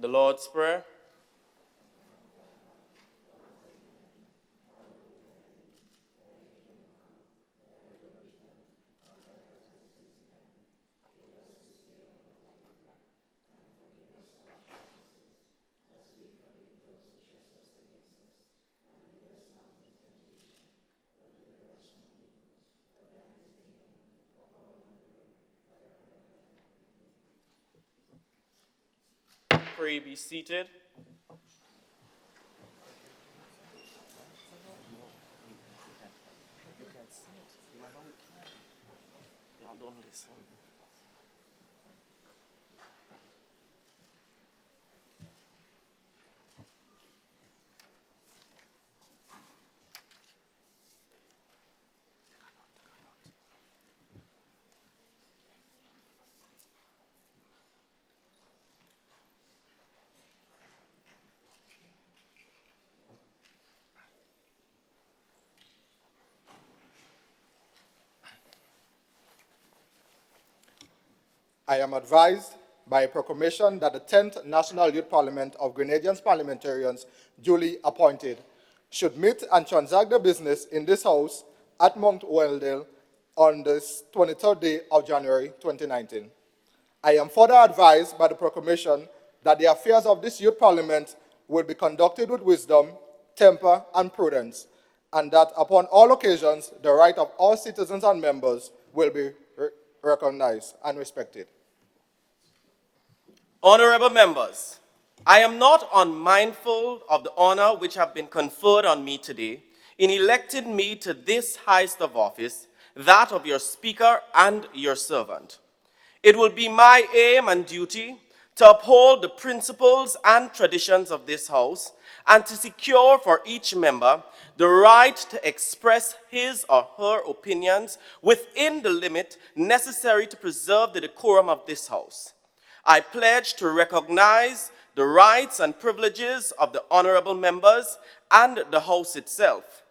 The Lord's Prayer. Pray be seated. Don't listen. I am advised by a proclamation that the 10th National Youth Parliament of Grenadians parliamentarians duly appointed should meet and transact their business in this house at Mount Weldale on this 23rd day of January 2019. I am further advised by the proclamation that the affairs of this youth parliament will be conducted with wisdom, temper, and prudence, and that upon all occasions, the right of all citizens and members will be recognized and respected. Honorable members, I am not unmindful of the honor which have been conferred on me today in electing me to this highest of office, that of your Speaker and your servant. It will be my aim and duty to uphold the principles and traditions of this House and to secure for each member the right to express his or her opinions within the limit necessary to preserve the decorum of this House. I pledge to recognize the rights and privileges of the honorable members and the House itself.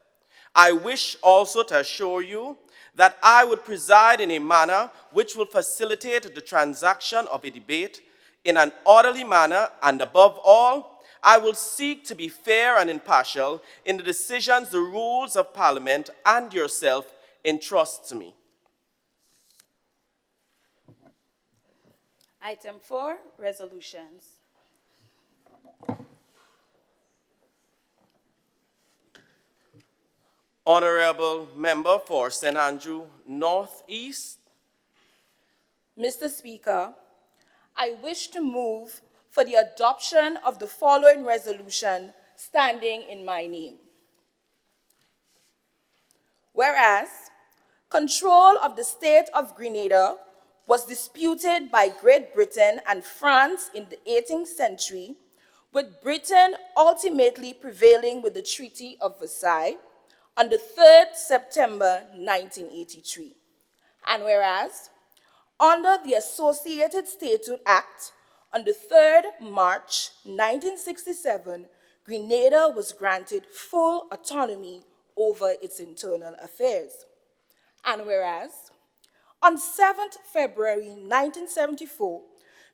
I wish also to assure you that I would preside in a manner which will facilitate the transaction of a debate in an orderly manner, and above all, I will seek to be fair and impartial in the decisions the rules of Parliament and yourself entrust to me. Item 4, resolutions. Honorable Member for St. Andrew Northeast. Mr. Speaker, I wish to move for the adoption of the following resolution standing in my name. Whereas, control of the state of Grenada was disputed by Great Britain and France in the 18th century, with Britain ultimately prevailing with the Treaty of Versailles on the 3rd September 1983. And whereas, under the Associated Statute Act, on the 3rd March 1967, Grenada was granted full autonomy over its internal affairs. And whereas, on 7th February 1974,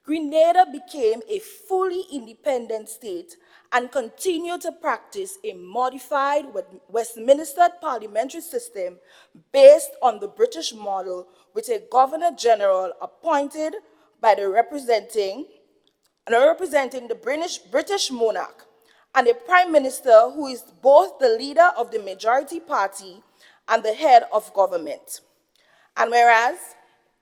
Grenada became a fully independent state and continued to practice a modified Westminster parliamentary system based on the British model, with a Governor-General appointed by the representing the British monarch, and a Prime Minister who is both the leader of the majority party and the head of government. And whereas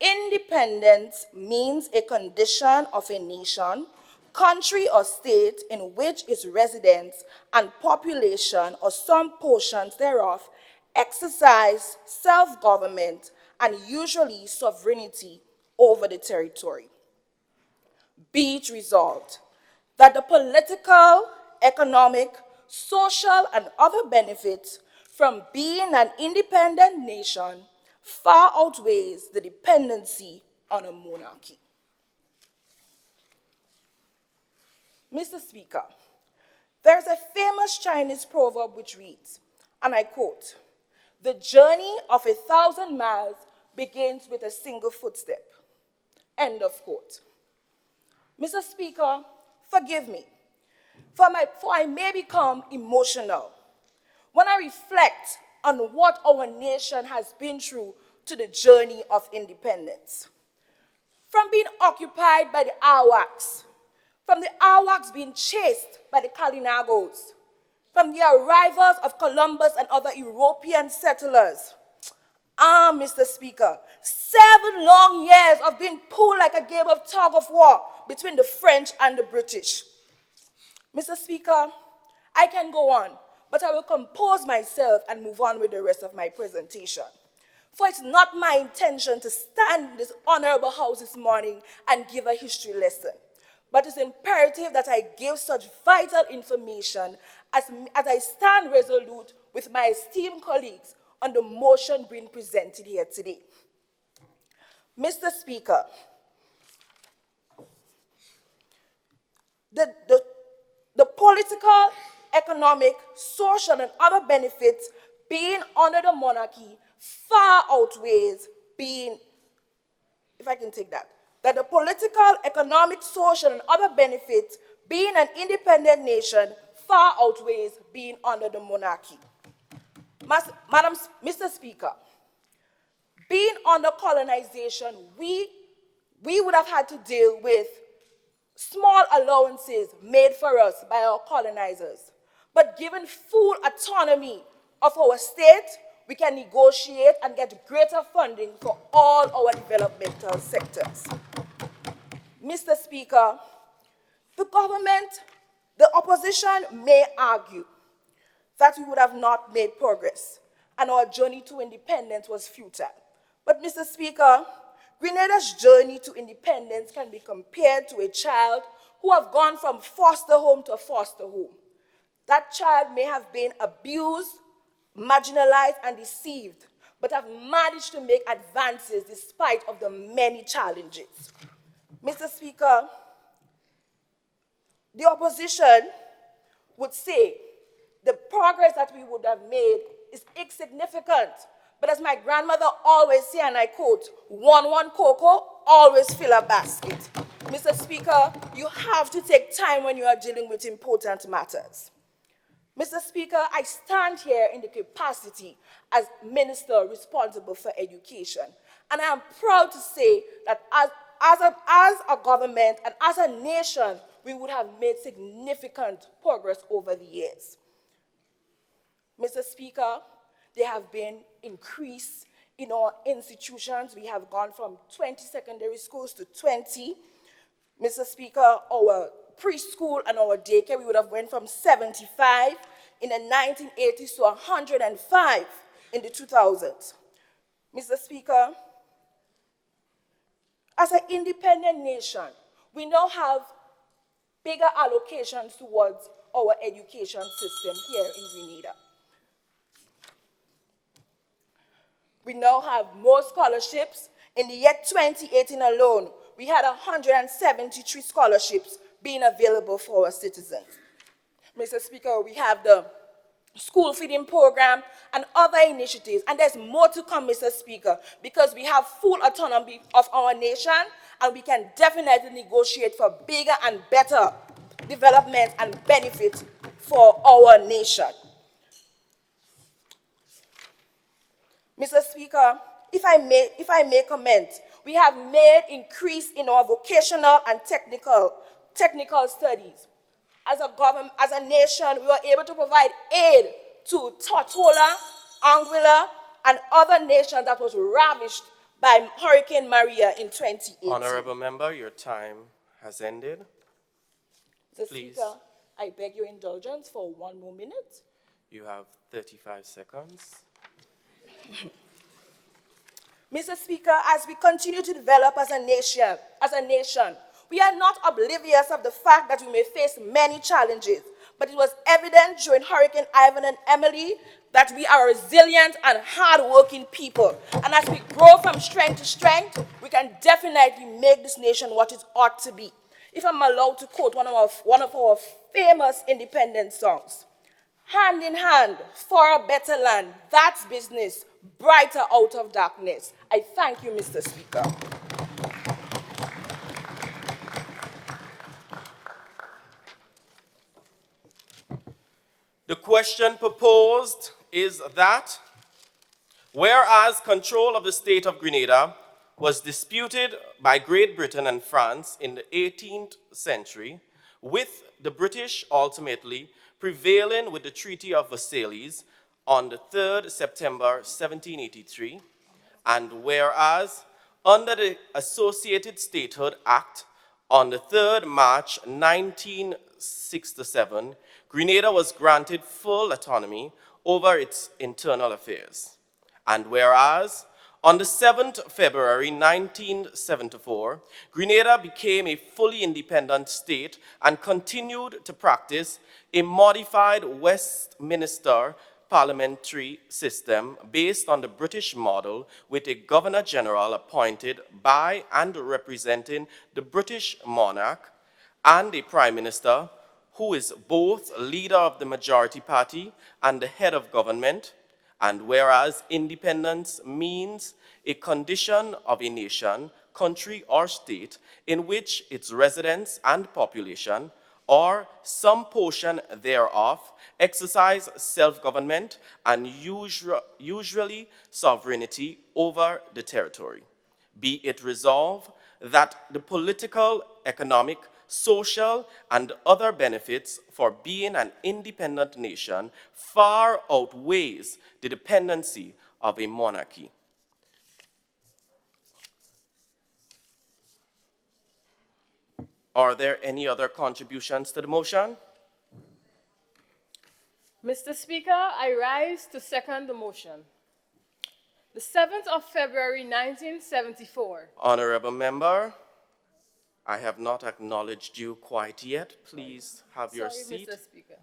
independence means a condition of a nation, country, or state in which its residents and population, or some portions thereof, exercise self-government and usually sovereignty over the territory. Be it resolved that the political, economic, social, and other benefits from being an independent nation far outweighs the dependency on a monarchy. Mr. Speaker, there is a famous Chinese proverb which reads, and I quote, "The journey of 1,000 miles begins with a single footstep." End of quote. Mr. Speaker, Forgive me, for I may become emotional when I reflect on what our nation has been through to the journey of independence. From being occupied by the Arawaks, from the Arawaks being chased by the Kalinagos, from the arrivals of Columbus and other European settlers. Mr. Speaker, 7 long years of being pulled like a game of tug of war between the French and the British. Mr. Speaker, I can go on, but I will compose myself and move on with the rest of my presentation. For it's not my intention to stand in this honorable house this morning and give a history lesson, but it's imperative that I give such vital information as I stand resolute with my esteemed colleagues on the motion being presented here today. Mr. Speaker, the political, economic, social, and other benefits being under the monarchy far outweighs being, if I can take that the political, economic, social, and other benefits being an independent nation far outweighs being under the monarchy. Mr. Speaker, being under colonization, we would have had to deal with small allowances made for us by our colonizers. But given full autonomy of our state, we can negotiate and get greater funding for all our developmental sectors. Mr. Speaker, the government, the opposition may argue that we would have not made progress and our journey to independence was futile. But Mr. Speaker, Grenada's journey to independence can be compared to a child who have gone from foster home to foster home. That child may have been abused, marginalized, and deceived, but have managed to make advances despite of the many challenges. Mr. Speaker, the opposition would say the progress that we would have made is insignificant. But as my grandmother always said, and I quote, one cocoa, always fill a basket. Mr. Speaker, you have to take time when you are dealing with important matters. Mr. Speaker, I stand here in the capacity as minister responsible for education. And I am proud to say that as a government and as a nation, we would have made significant progress over the years. Mr. Speaker, there have been increase in our institutions. We have gone from 20 secondary schools to 20. Mr. Speaker, our preschool and our daycare, we would have went from 75 in the 1980s to 105 in the 2000s. Mr. Speaker, as an independent nation, we now have bigger allocations towards our education system here in Grenada. We now have more scholarships. In the year 2018 alone, we had 173 scholarships being available for our citizens. Mr. Speaker, we have the school feeding program and other initiatives, and there's more to come, Mr. Speaker, because we have full autonomy of our nation, and we can definitely negotiate for bigger and better development and benefits for our nation. Mr. Speaker, if I may comment, we have made increase in our vocational and technical studies. As a nation, we were able to provide aid to Tortola, Anguilla, and other nations that was ravished by Hurricane Maria in 2018. Honorable member, your time has ended. Mr. Please. Speaker, I beg your indulgence for 1 more minute. You have 35 seconds. Mr. Speaker, as we continue to develop as a nation, we are not oblivious of the fact that we may face many challenges, but it was evident during Hurricane Ivan and Emily that we are resilient and hard-working people. And as we grow from strength to strength, we can definitely make this nation what it ought to be. If I'm allowed to quote one of our famous independence songs, hand in hand for a better land, that's business, brighter out of darkness. I thank you, Mr. Speaker. The question proposed is that whereas control of the state of Grenada was disputed by Great Britain and France in the 18th century, with the British ultimately prevailing with the Treaty of Versailles on the 3rd September 1783, and whereas under the Associated Statehood Act on the 3rd March 1967, Grenada was granted full autonomy over its internal affairs. And whereas on the 7th February 1974, Grenada became a fully independent state and continued to practice a modified Westminster parliamentary system based on the British model with a Governor-General appointed by and representing the British monarch and a Prime Minister who is both leader of the majority party and the head of government. And whereas independence means a condition of a nation, country, or state in which its residents and population, or some portion thereof, exercise self-government and usually sovereignty over the territory. Be it resolved that the political, economic, social, and other benefits for being an independent nation far outweighs the dependency of a monarchy. Are there any other contributions to the motion? Mr. Speaker, I rise to second the motion. The 7th of February, 1974. Honorable Member, I have not acknowledged you quite yet. Please have your seat. Mr. Speaker.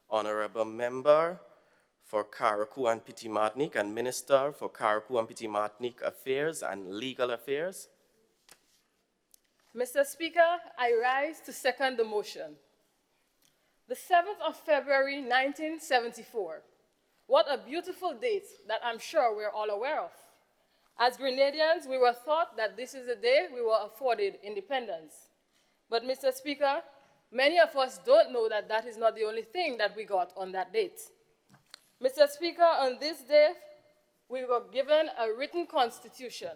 Honorable Member for Carriacou and Petit-Martinique and Minister for Carriacou and Petit-Martinique Affairs and Legal Affairs. Mr. Speaker, I rise to second the motion. The 7th of February, 1974. What a beautiful date that I'm sure we're all aware of. As Grenadians, we were taught that this is the day we were afforded independence. But Mr. Speaker, many of us don't know that that is not the only thing that we got on that date. Mr. Speaker, on this day, we were given a written constitution.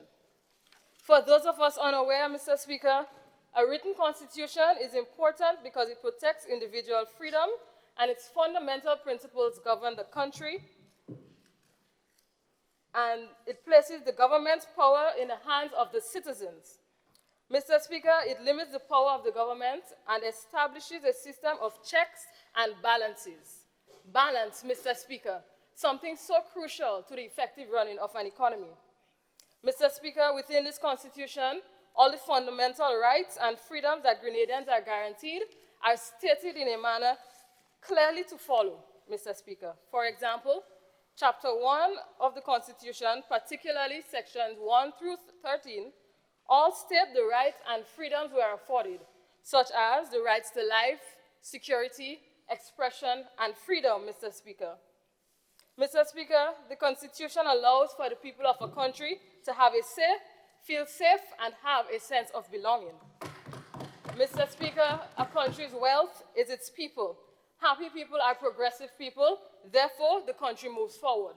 For those of us unaware, Mr. Speaker, a written constitution is important because it protects individual freedom and its fundamental principles govern the country, and it places the government's power in the hands of the citizens. Mr. Speaker, it limits the power of the government and establishes a system of checks and balances. Balance, Mr. Speaker, something so crucial to the effective running of an economy. Mr. Speaker, within this constitution, all the fundamental rights and freedoms that Grenadians are guaranteed are stated in a manner clearly to follow, Mr. Speaker. For example, Chapter 1 of the Constitution, particularly Sections 1 through 13, all state the rights and freedoms we are afforded, such as the rights to life, security, expression, and freedom, Mr. Speaker. Mr. Speaker, the Constitution allows for the people of a country to have a say, feel safe, and have a sense of belonging. Mr. Speaker, a country's wealth is its people. Happy people are progressive people, therefore the country moves forward.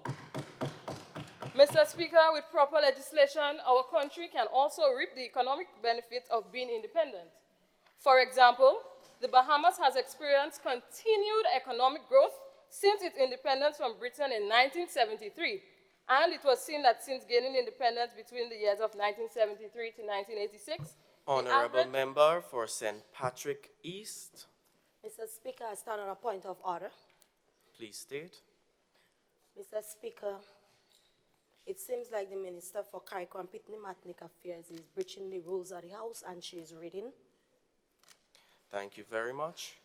Mr. Speaker, with proper legislation, our country can also reap the economic benefits of being independent. For example, the Bahamas has experienced continued economic growth since its independence from Britain in 1973, and it was seen that since gaining independence between the years of 1973 to 1986, Honorable Member for St. Patrick East. Mr. Speaker, I stand on a point of order. Please state. Mr. Speaker, it seems like the Minister for Carriacou and Petit-Martinique Affairs is breaching the rules of the House, and she is reading. Thank you very much.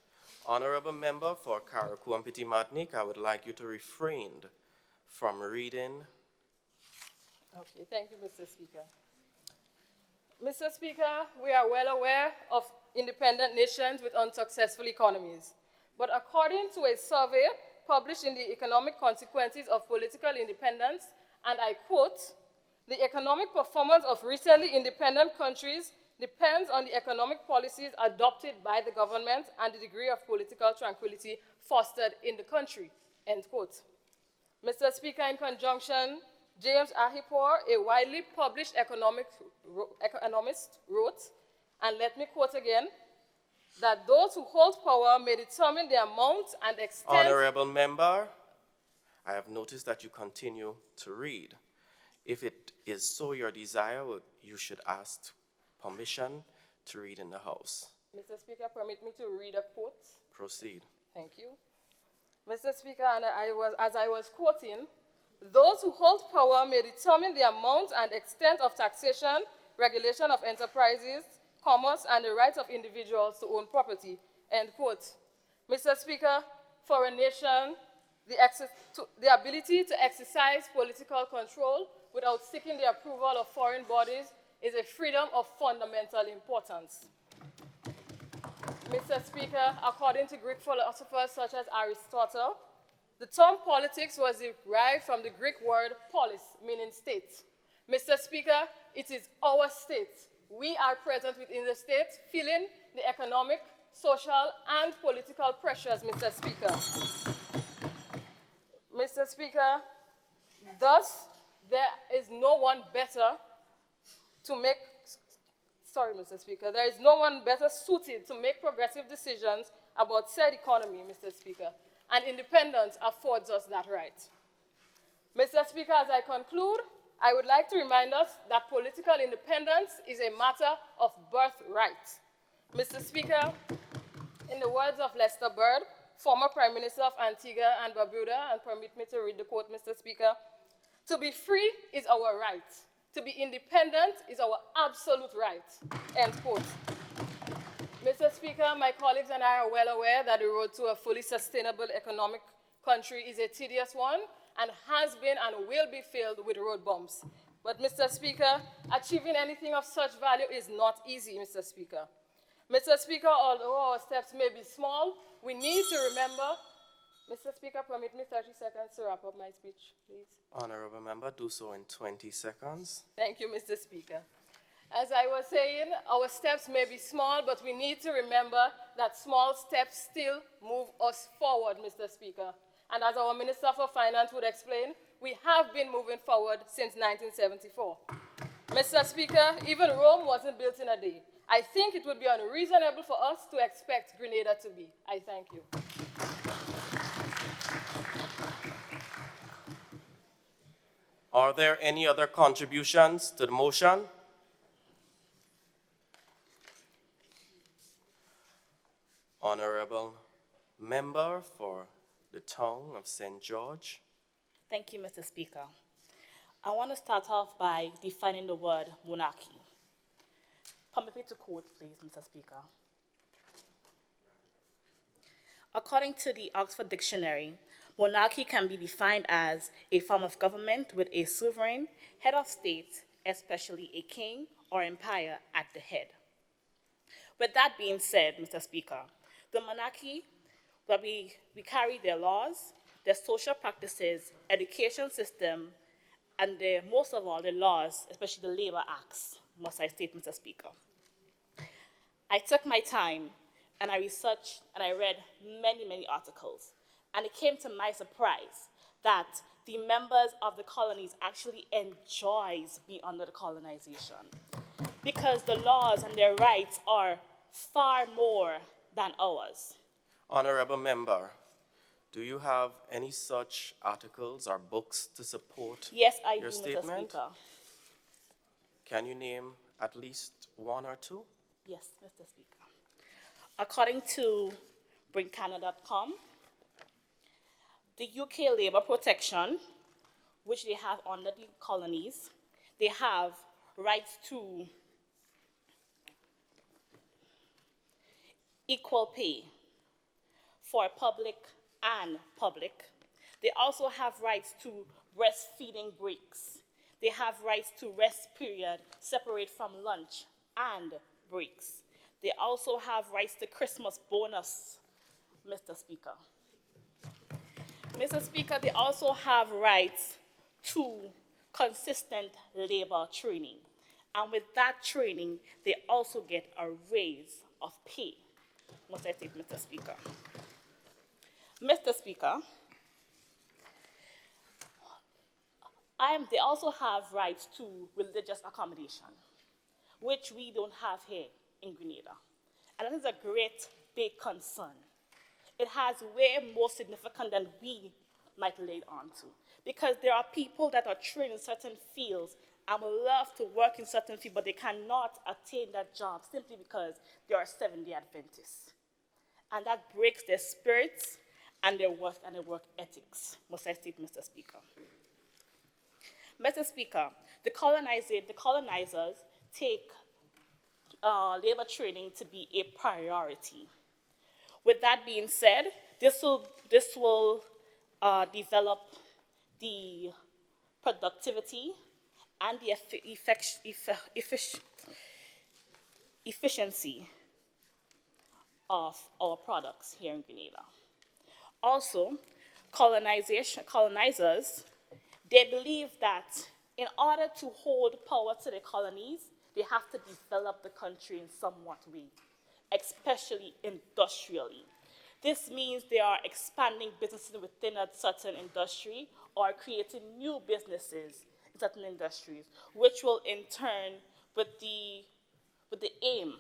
Honorable Member for Carriacou and Petit-Martinique, I would like you to refrain from reading. Okay, thank you, Mr. Speaker. Mr. Speaker, we are well aware of independent nations with unsuccessful economies. But according to a survey published in the Economic Consequences of Political Independence, and I quote, The economic performance of recently independent countries depends on the economic policies adopted by the government and the degree of political tranquility fostered in the country, end quote. Mr. Speaker, in conjunction, James Ahipor, a widely published economist, wrote, and let me quote again, that those who hold power may determine the amount and extent. Honorable member, I have noticed that you continue to read. If it is so your desire, you should ask permission to read in the House. Mr. Speaker, permit me to read a quote. Proceed. Thank you. Mr. Speaker, and as I was quoting, those who hold power may determine the amount and extent of taxation, regulation of enterprises, commerce, and the rights of individuals to own property, end quote. Mr. Speaker, for a nation, the ability to exercise political control without seeking the approval of foreign bodies is a freedom of fundamental importance. Mr. Speaker, according to Greek philosophers such as Aristotle, the term politics was derived from the Greek word polis, meaning state. Mr. Speaker, it is our state. We are present within the state, feeling the economic, social, and political pressures, Mr. Speaker. Mr. Speaker, thus, there is no one better to make, Mr. Speaker, there is no one better suited to make progressive decisions about said economy, Mr. Speaker, and independence affords us that right. Mr. Speaker, as I conclude, I would like to remind us that political independence is a matter of birthright. Mr. Speaker, in the words of Lester Bird, former Prime Minister of Antigua and Barbuda, and permit me to read the quote, Mr. Speaker, "To be free is our right. To be independent is our absolute right," end quote. Mr. Speaker, my colleagues and I are well aware that the road to a fully sustainable economic country is a tedious one and has been and will be filled with road bumps. But, Mr. Speaker, achieving anything of such value is not easy, Mr. Speaker. Mr. Speaker, although our steps may be small, we need to remember. Mr. Speaker, permit me 30 seconds to wrap up my speech, please. Honorable member, do so in 20 seconds. Thank you, Mr. Speaker. As I was saying, our steps may be small, but we need to remember that small steps still move us forward, Mr. Speaker. And as our Minister for Finance would explain, we have been moving forward since 1974. Mr. Speaker, even Rome wasn't built in a day. I think it would be unreasonable for us to expect Grenada to be. I thank you. Are there any other contributions to the motion? Honorable member for the town of St. George. Thank you, Mr. Speaker. I want to start off by defining the word monarchy. Permit me to quote, please, Mr. Speaker. According to the Oxford Dictionary, monarchy can be defined as a form of government with a sovereign head of state, especially a king or empire at the head. With that being said, Mr. Speaker, the monarchy, where we carry their laws, their social practices, education system, and most of all, the laws, especially the labor acts, must I state, Mr. Speaker. I took my time and I researched and I read many, many articles. And it came to my surprise that the members of the colonies actually enjoys being under the colonization, because the laws and their rights are far more than ours. Honorable member, do you have any such articles or books to support Yes, I your do, statement? Mr. Speaker. Can you name at least one or two? Yes, Mr. Speaker. According to BringCanada.com, the UK Labour Protection, which they have under the colonies, they have rights to equal pay for public and public. They also have rights to breastfeeding breaks. They have rights to rest period separate from lunch and breaks. They also have rights to Christmas bonus, Mr. Speaker. Mr. Speaker, they also have rights to consistent labor training. And with that training, they also get a raise of pay. Must I say, Mr. Speaker? Mr. Speaker, they also have rights to religious accommodation, which we don't have here in Grenada. And that is a great, big concern. It has way more significance than we might lay on to. Because there are people that are trained in certain fields and would love to work in certain fields, but they cannot attain that job simply because they are Seventh-day Adventists. And that breaks their spirits and their work ethics, must I state, Mr. Speaker. Mr. Speaker, the colonizers take labor training to be a priority. With that being said, this will develop the productivity and the efficiency of our products here in Grenada. Also, colonizers, they believe that in order to hold power to the colonies, they have to develop the country in somewhat way, especially industrially. This means they are expanding businesses within a certain industry or creating new businesses in certain industries, which will in turn, with the aim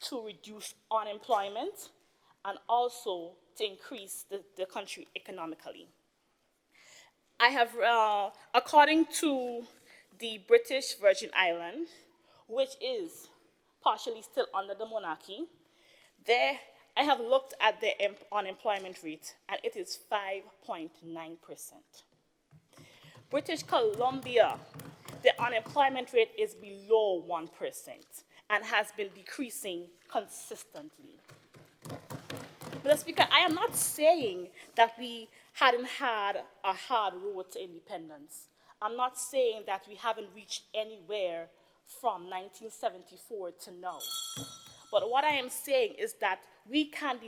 to reduce unemployment and also to increase the country economically. I have, according to the British Virgin Islands, which is partially still under the monarchy, there I have looked at the unemployment rate, and it is 5.9%. British Columbia, the unemployment rate is below 1% and has been decreasing consistently. Mr. Speaker, I am not saying that we hadn't had a hard road to independence. I'm not saying that we haven't reached anywhere from 1974 to now. But what I am saying is that we can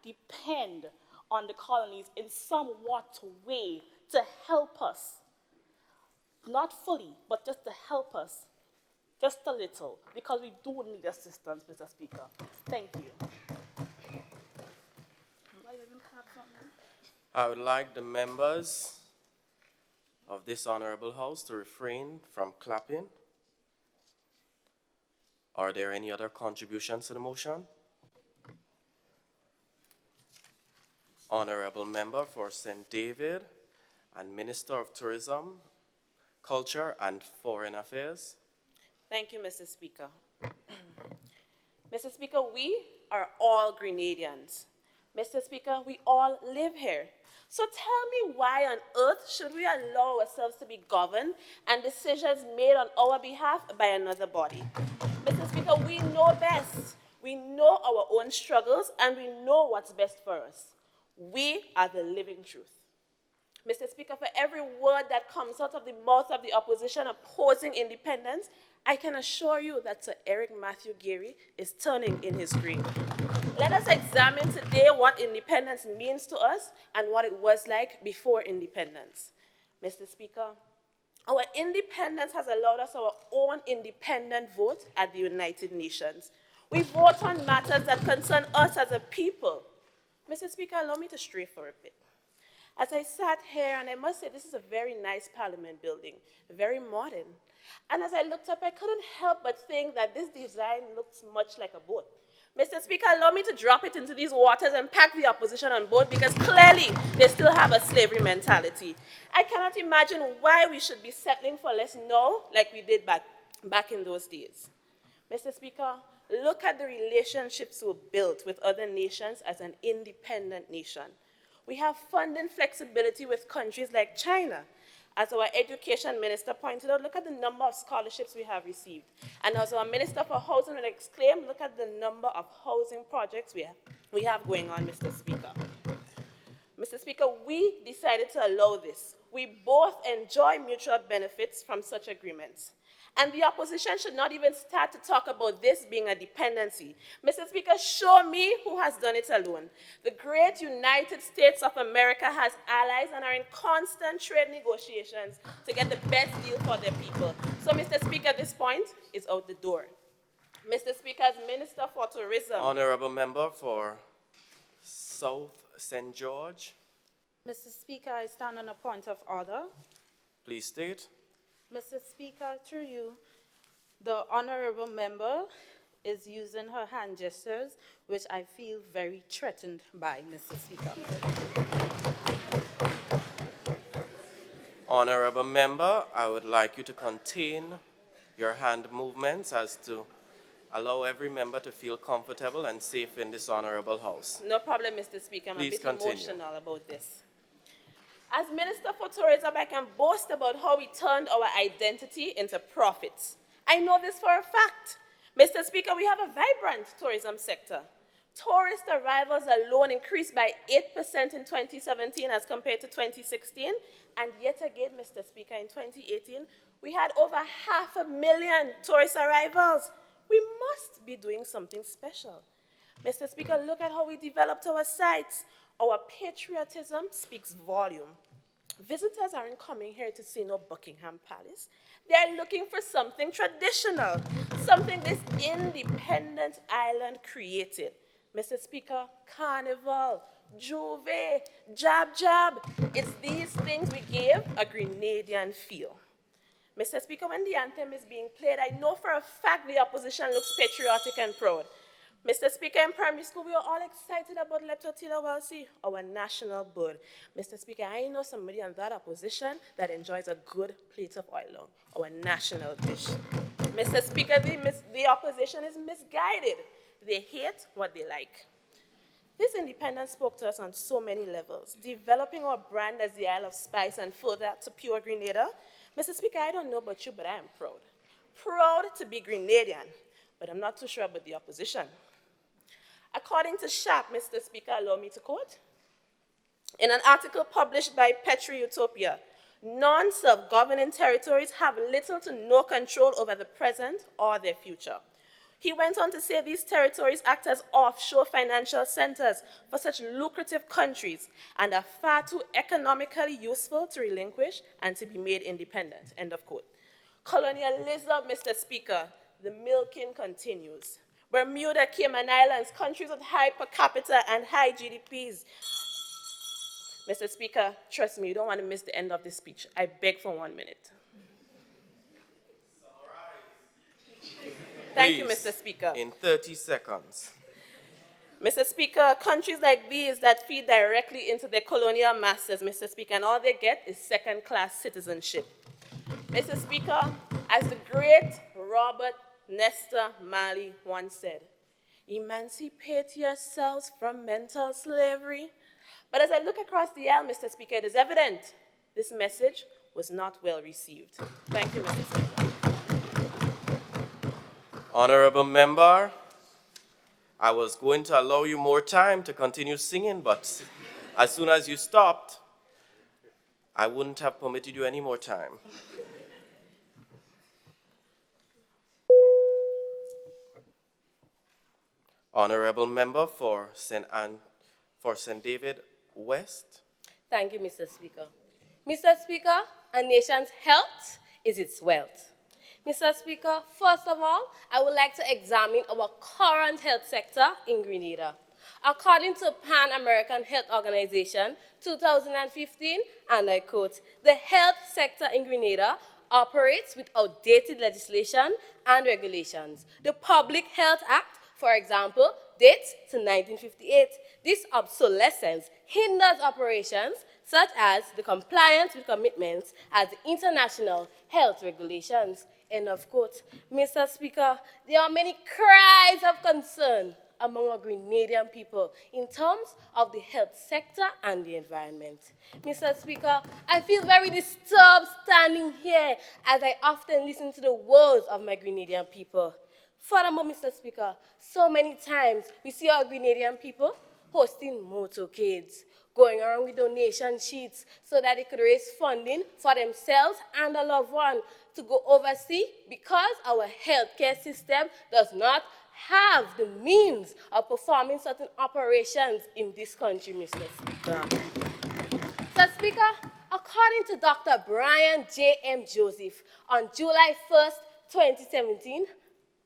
depend on the colonies in somewhat way to help us, not fully, but just to help us, just a little, because we do need assistance, Mr. Speaker. Thank you. I would like the members of this honorable house to refrain from clapping. Are there any other contributions to the motion? Honorable Member for St. David and Minister of Tourism, Culture and Foreign Affairs. Thank you, Mr. Speaker. Mr. Speaker, we are all Grenadians. Mr. Speaker, we all live here. So tell me, why on earth should we allow ourselves to be governed and decisions made on our behalf by another body? Mr. Speaker, we know best. We know our own struggles, and we know what's best for us. We are the living truth. Mr. Speaker, for every word that comes out of the mouth of the opposition opposing independence, I can assure you that Sir Eric Matthew Geary is turning in his grave. Let us examine today what independence means to us and what it was like before independence. Mr. Speaker, our independence has allowed us our own independent vote at the United Nations. We vote on matters that concern us as a people. Mr. Speaker, allow me to stray for a bit. As I sat here, and I must say this is a very nice parliament building, very modern. And as I looked up, I couldn't help but think that this design looks much like a boat. Mr. Speaker, allow me to drop it into these waters and pack the opposition on board, because clearly they still have a slavery mentality. I cannot imagine why we should be settling for less now like we did back in those days. Mr. Speaker, look at the relationships we built with other nations as an independent nation. We have funding flexibility with countries like China. As our education minister pointed out, look at the number of scholarships we have received. And as our minister for housing would exclaim, look at the number of housing projects we have going on, Mr. Speaker. Mr. Speaker, we decided to allow this. We both enjoy mutual benefits from such agreements. And the opposition should not even start to talk about this being a dependency. Mr. Speaker, show me who has done it alone. The great United States of America has allies and are in constant trade negotiations to get the best deal for their people. So, Mr. Speaker, this point is out the door. Mr. Speaker, as Minister for Tourism. Honorable Member for South St. George. Mr. Speaker, I stand on a point of order. Please state. Mr. Speaker, through you, the honorable member is using her hand gestures, which I feel very threatened by, Mr. Speaker. Honorable Member, I would like you to contain your hand movements as to allow every member to feel comfortable and safe in this honorable house. No problem, Mr. Speaker. I'm Please a bit continue. emotional about this. As Minister for Tourism, I can boast about how we turned our identity into profits. I know this for a fact. Mr. Speaker, we have a vibrant tourism sector. Tourist arrivals alone increased by 8% in 2017 as compared to 2016. And yet again, Mr. Speaker, in 2018, we had over 500,000 tourist arrivals. We must be doing something special. Mr. Speaker, look at how we developed our sites. Our patriotism speaks volume. Visitors aren't coming here to see no Buckingham Palace. They're looking for something traditional, something this independent island created. Mr. Speaker, Carnival, Juve, Jab Jab, it's these things we gave a Grenadian feel. Mr. Speaker, when the anthem is being played, I know for a fact the opposition looks patriotic and proud. Mr. Speaker, in primary school, we were all excited about leptotilawalsi, our national bird. Mr. Speaker, I know somebody on that opposition that enjoys a good plate of oilong, our national dish. Mr. Speaker, the opposition is misguided. They hate what they like. This independence spoke to us on so many levels, developing our brand as the Isle of Spice and further to pure Grenada. Mr. Speaker, I don't know about you, but I am proud. Proud to be Grenadian, but I'm not too sure about the opposition. According to Sharp, Mr. Speaker, allow me to quote, in an article published by Petri Utopia, non-self-governing territories have little to no control over the present or their future. He went on to say these territories act as offshore financial centers for such lucrative countries and are far too economically useful to relinquish and to be made independent, end of quote. Colonialism, Mr. Speaker, the milking continues. Bermuda, Cayman Islands, countries with high per capita and high GDPs. Mr. Speaker, trust me, you don't want to miss the end of this speech. I beg for 1 minute. Thank you, Please, Mr. Speaker. in 30 seconds. Mr. Speaker, countries like these that feed directly into their colonial masters, Mr. Speaker, and all they get is second-class citizenship. Mr. Speaker, as the great Robert Nesta Marley once said, emancipate yourselves from mental slavery. But as I look across the aisle, Mr. Speaker, it is evident this message was not well received. Thank you, Mr. Speaker. Honorable Member, I was going to allow you more time to continue singing, but as soon as you stopped, I wouldn't have permitted you any more time. Honorable Member for St. David West. Thank you, Mr. Speaker. Mr. Speaker, a nation's health is its wealth. Mr. Speaker, first of all, I would like to examine our current health sector in Grenada. According to Pan American Health Organization 2015, and I quote, the health sector in Grenada operates with outdated legislation and regulations. The Public Health Act, for example, dates to 1958. This obsolescence hinders operations such as the compliance with commitments as the international health regulations. End of quote. Mr. Speaker, there are many cries of concern among our Grenadian people in terms of the health sector and the environment. Mr. Speaker, I feel very disturbed standing here as I often listen to the words of my Grenadian people. Furthermore, Mr. Speaker, so many times we see our Grenadian people hosting motorcades, going around with donation sheets so that they could raise funding for themselves and a loved one to go overseas because our healthcare system does not have the means of performing certain operations in this country, Mr. Speaker. Mr. Speaker, according to Dr. Brian J. M. Joseph, on July 1st, 2017,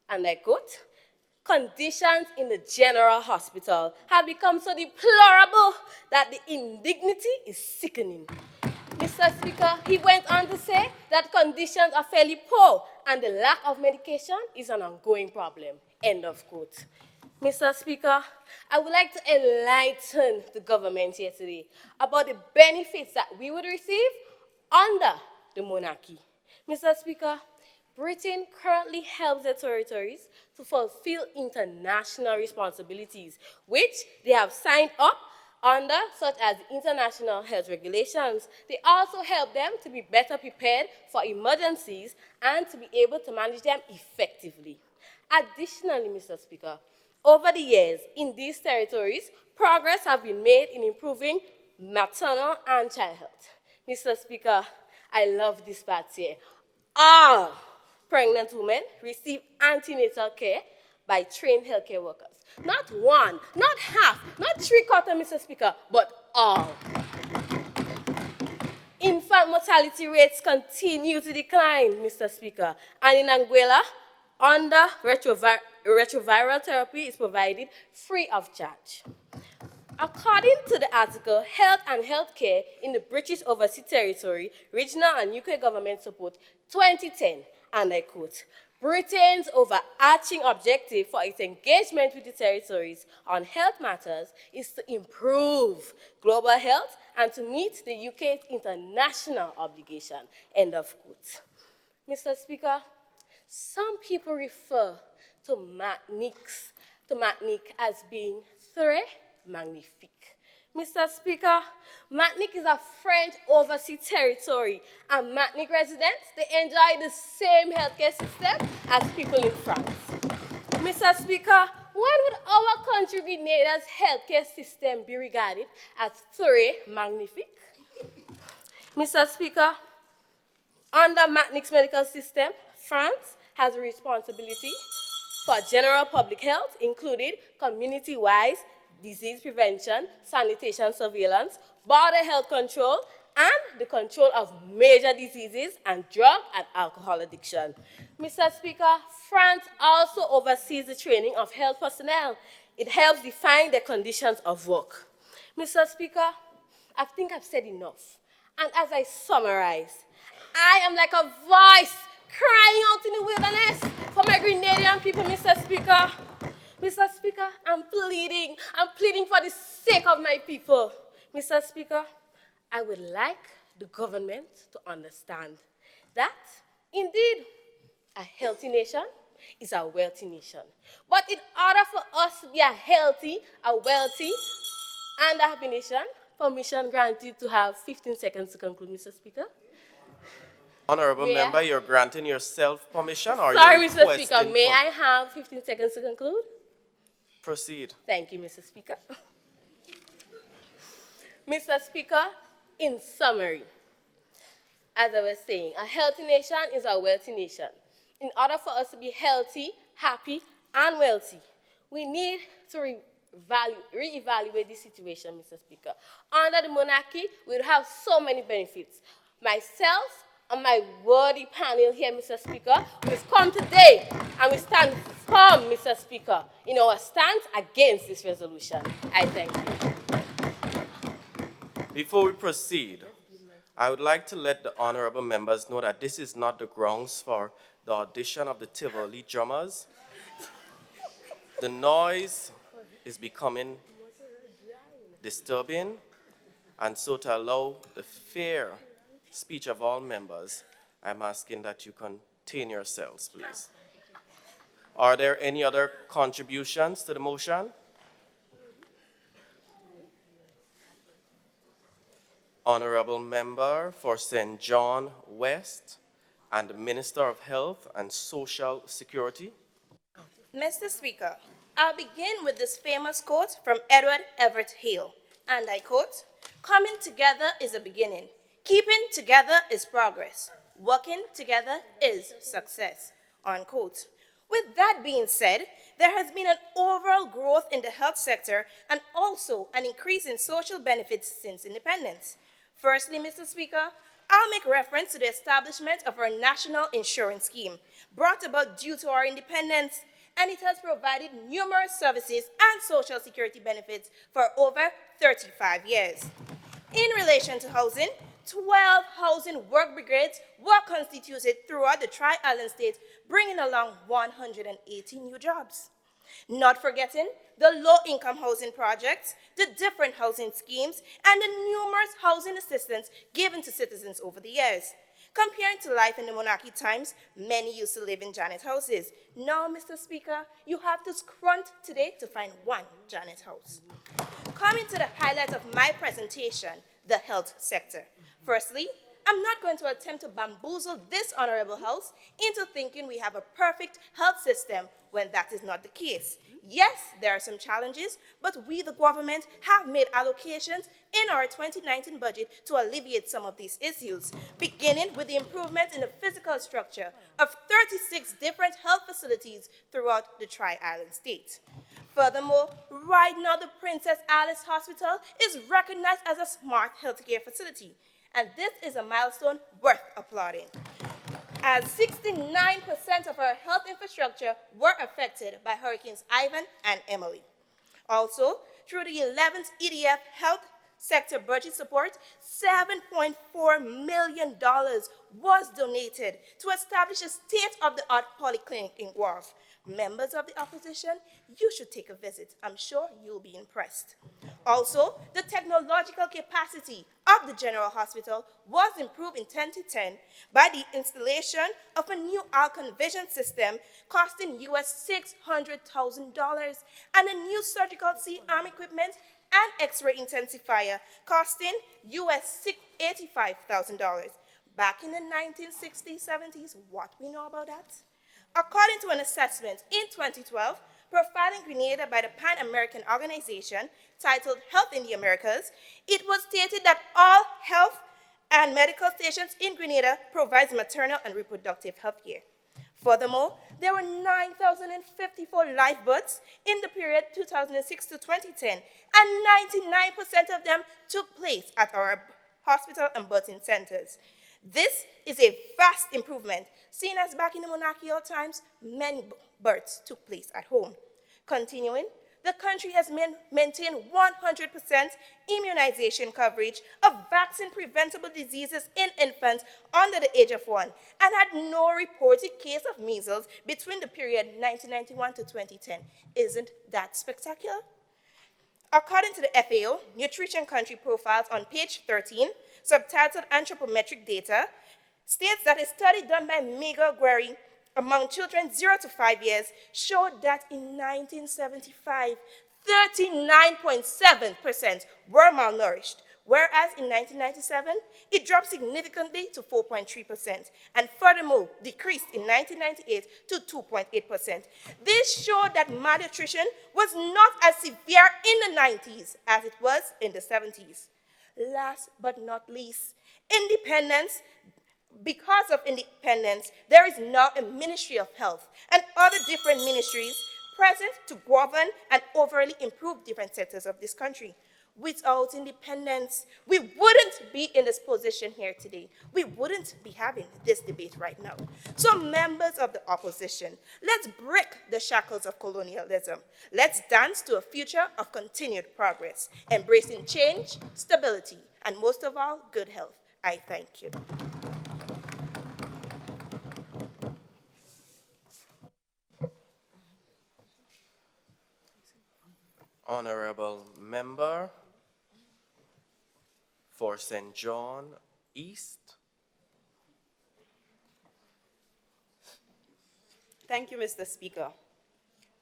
and I quote, conditions in the general hospital have become so deplorable that the indignity is sickening. Mr. Speaker, he went on to say that conditions are fairly poor and the lack of medication is an ongoing problem. End of quote. Mr. Speaker, I would like to enlighten the government here today about the benefits that we would receive under the monarchy. Mr. Speaker, Britain currently helps the territories to fulfill international responsibilities, which they have signed up under, such as international health regulations. They also help them to be better prepared for emergencies and to be able to manage them effectively. Additionally, Mr. Speaker, over the years in these territories, progress has been made in improving maternal and child health. Mr. Speaker, I love this part here. All pregnant women receive antenatal care by trained healthcare workers. Not one, not half, not three-quarters, Mr. Speaker, but all. Infant mortality rates continue to decline, Mr. Speaker, and in Anguilla, under retroviral therapy is provided free of charge. According to the article, Health and Healthcare in the British Overseas Territory, Regional and UK Government Support 2010, and I quote, Britain's overarching objective for its engagement with the territories on health matters is to improve global health and to meet the UK's international obligation, end of quote. Mr. Speaker, some people refer to Martinique as being très magnifique. Mr. Speaker, Martinique is a French overseas territory, and Martinique residents, they enjoy the same healthcare system as people in France. Mr. Speaker, when would our country Grenada's healthcare system be regarded as très magnifique? Mr. Speaker, under Martinique's medical system, France has a responsibility for general public health, including community-wide disease prevention, sanitation surveillance, border health control, and the control of major diseases and drug and alcohol addiction. Mr. Speaker, France also oversees the training of health personnel. It helps define the conditions of work. Mr. Speaker, I think I've said enough. And as I summarize, I am like a voice crying out in the wilderness for my Grenadian people, Mr. Speaker. Mr. Speaker, I'm pleading for the sake of my people. Mr. Speaker, I would like the government to understand that, indeed, a healthy nation is a wealthy nation. But in order for us to be a healthy, a wealthy, and a happy nation, permission granted to have 15 seconds to conclude, Mr. Speaker. Honorable member, you're granting yourself permission or Sorry, you're Mr. Speaker, may I have 15 seconds to conclude? Proceed. Thank you, Mr. Speaker. Mr. Speaker, in summary, as I was saying, a healthy nation is a wealthy nation. In order for us to be healthy, happy, and wealthy, we need to reevaluate this situation, Mr. Speaker. Under the monarchy, we would have so many benefits. Myself and my worthy panel here, Mr. Speaker, we've come today and we stand firm, Mr. Speaker, in our stance against this resolution. I thank you. Before we proceed, I would like to let the honorable members know that this is not the grounds for the audition of the Tivoli drummers. The noise is becoming disturbing, and so to allow the fair speech of all members, I'm asking that you contain yourselves, please. Are there any other contributions to the motion? Honorable Member for St. John West and the Minister of Health and Social Security. Mr. Speaker, I'll begin with this famous quote from Edward Everett Hale, and I quote, "Coming together is a beginning. Keeping together is progress. Working together is success," unquote. With that being said, there has been an overall growth in the health sector and also an increase in social benefits since independence. Firstly, Mr. Speaker, I'll make reference to the establishment of our national insurance scheme, brought about due to our independence, and it has provided numerous services and social security benefits for over 35 years. In relation to housing, 12 housing work brigades were constituted throughout the Tri-Island State, bringing along 180 new jobs. Not forgetting the low-income housing projects, the different housing schemes, and the numerous housing assistance given to citizens over the years. Comparing to life in the monarchy times, many used to live in Janet houses. Now, Mr. Speaker, you have to scrunt today to find one Janet house. Coming to the highlight of my presentation, the health sector. Firstly, I'm not going to attempt to bamboozle this honorable house into thinking we have a perfect health system when that is not the case. Yes, there are some challenges, but we, the government, have made allocations in our 2019 budget to alleviate some of these issues, beginning with the improvement in the physical structure of 36 different health facilities throughout the Tri-Island State. Furthermore, right now the Princess Alice Hospital is recognized as a smart healthcare facility, and this is a milestone worth applauding, as 69% of our health infrastructure were affected by Hurricanes Ivan and Emily. Also, through the 11th EDF Health Sector Budget Support, $7.4 million was donated to establish a state-of-the-art polyclinic in Guelph. Members of the opposition, you should take a visit. I'm sure you'll be impressed. Also, the technological capacity of the General Hospital was improved in 2010 by the installation of a new Alcon Vision system costing US $600,000 and a new surgical C-arm equipment and X-ray intensifier costing US $85,000. Back in the 1960s, 70s, what we know about that? According to an assessment in 2012, profiling Grenada by the Pan-American Organization titled Health in the Americas, it was stated that all health and medical stations in Grenada provides maternal and reproductive health care. Furthermore, there were 9,054 live births in the period 2006 to 2010, and 99% of them took place at our hospital and birthing centers. This is a vast improvement, seeing as back in the monarchical times, many births took place at home. Continuing, the country has maintained 100% immunization coverage of vaccine-preventable diseases in infants under the age of 1 and had no reported case of measles between the period 1991 to 2010. Isn't that spectacular? According to the FAO, Nutrition Country Profiles on page 13, subtitled Anthropometric Data, states that a study done by Miguel Guerri among children 0 to 5 years showed that in 1975, 39.7% were malnourished, whereas in 1997, it dropped significantly to 4.3%, and furthermore decreased in 1998 to 2.8%. This showed that malnutrition was not as severe in the 90s as it was in the 70s. Last but not least, independence. Because of independence, there is now a Ministry of Health and other different ministries present to govern and overly improve different sectors of this country. Without independence, we wouldn't be in this position here today. We wouldn't be having this debate right now. So members of the opposition, let's break the shackles of colonialism. Let's dance to a future of continued progress, embracing change, stability, and most of all, good health. I thank you. Honorable Member for St. John East. Thank you, Mr. Speaker.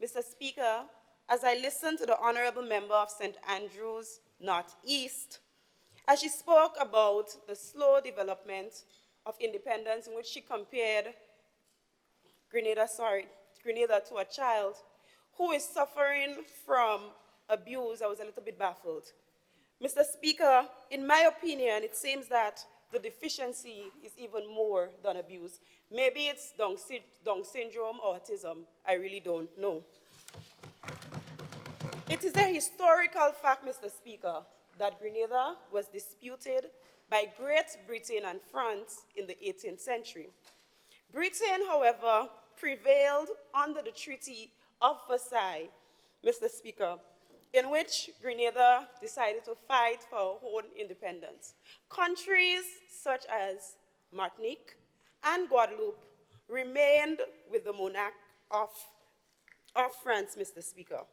Mr. Speaker, as I listened to the Honorable Member of St. Andrews Northeast, as she spoke about the slow development of independence in which she compared Grenada to a child who is suffering from abuse, I was a little bit baffled. Mr. Speaker, in my opinion, it seems that the deficiency is even more than abuse. Maybe it's Down syndrome or autism. I really don't know. It is a historical fact, Mr. Speaker, that Grenada was disputed by Great Britain and France in the 18th century. Britain, however, prevailed under the Treaty of Versailles, Mr. Speaker, in which Grenada decided to fight for our own independence. Countries such as Martinique and Guadeloupe remained with the monarch of France, Mr. Speaker.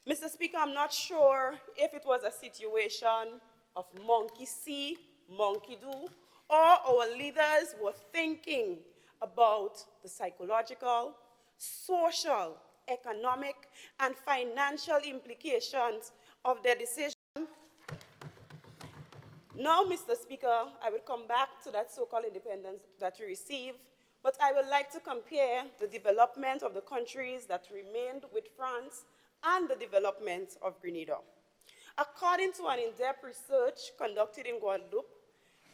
Mr. Speaker, I'm not sure if it was a situation of monkey see, monkey do, or our leaders were thinking about the psychological, social, economic, and financial implications of their decision. Now, Mr. Speaker, I will come back to that so-called independence that we received, but I would like to compare the development of the countries that remained with France and the development of Grenada. According to an in-depth research conducted in Guadeloupe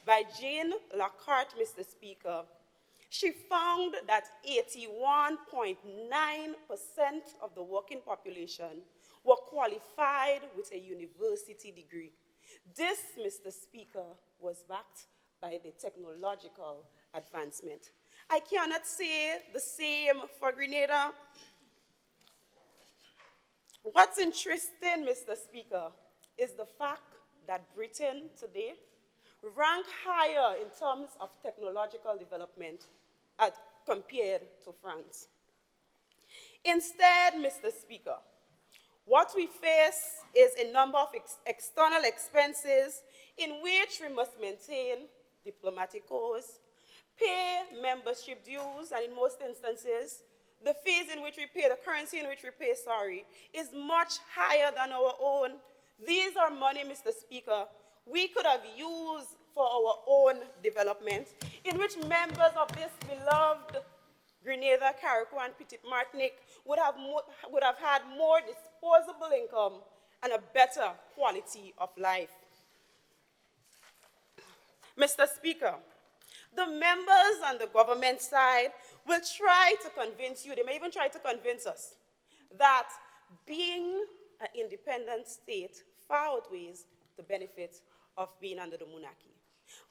by Jean Lacarte, Mr. Speaker, she found that 81.9% of the working population were qualified with a university degree. This, Mr. Speaker, was backed by the technological advancement. I cannot say the same for Grenada. What's interesting, Mr. Speaker, is the fact that Britain today ranks higher in terms of technological development as compared to France. Instead, Mr. Speaker, what we face is a number of external expenses in which we must maintain diplomatic corps, pay membership dues, and in most instances, the fees in which we pay, the currency in which we pay, is much higher than our own. These are money, Mr. Speaker, we could have used for our own development, in which members of this beloved Grenada, Carriacou, and Petite Martinique would have had more disposable income and a better quality of life. Mr. Speaker, the members on the government side will try to convince you, they may even try to convince us, that being an independent state far outweighs the benefit of being under the monarchy.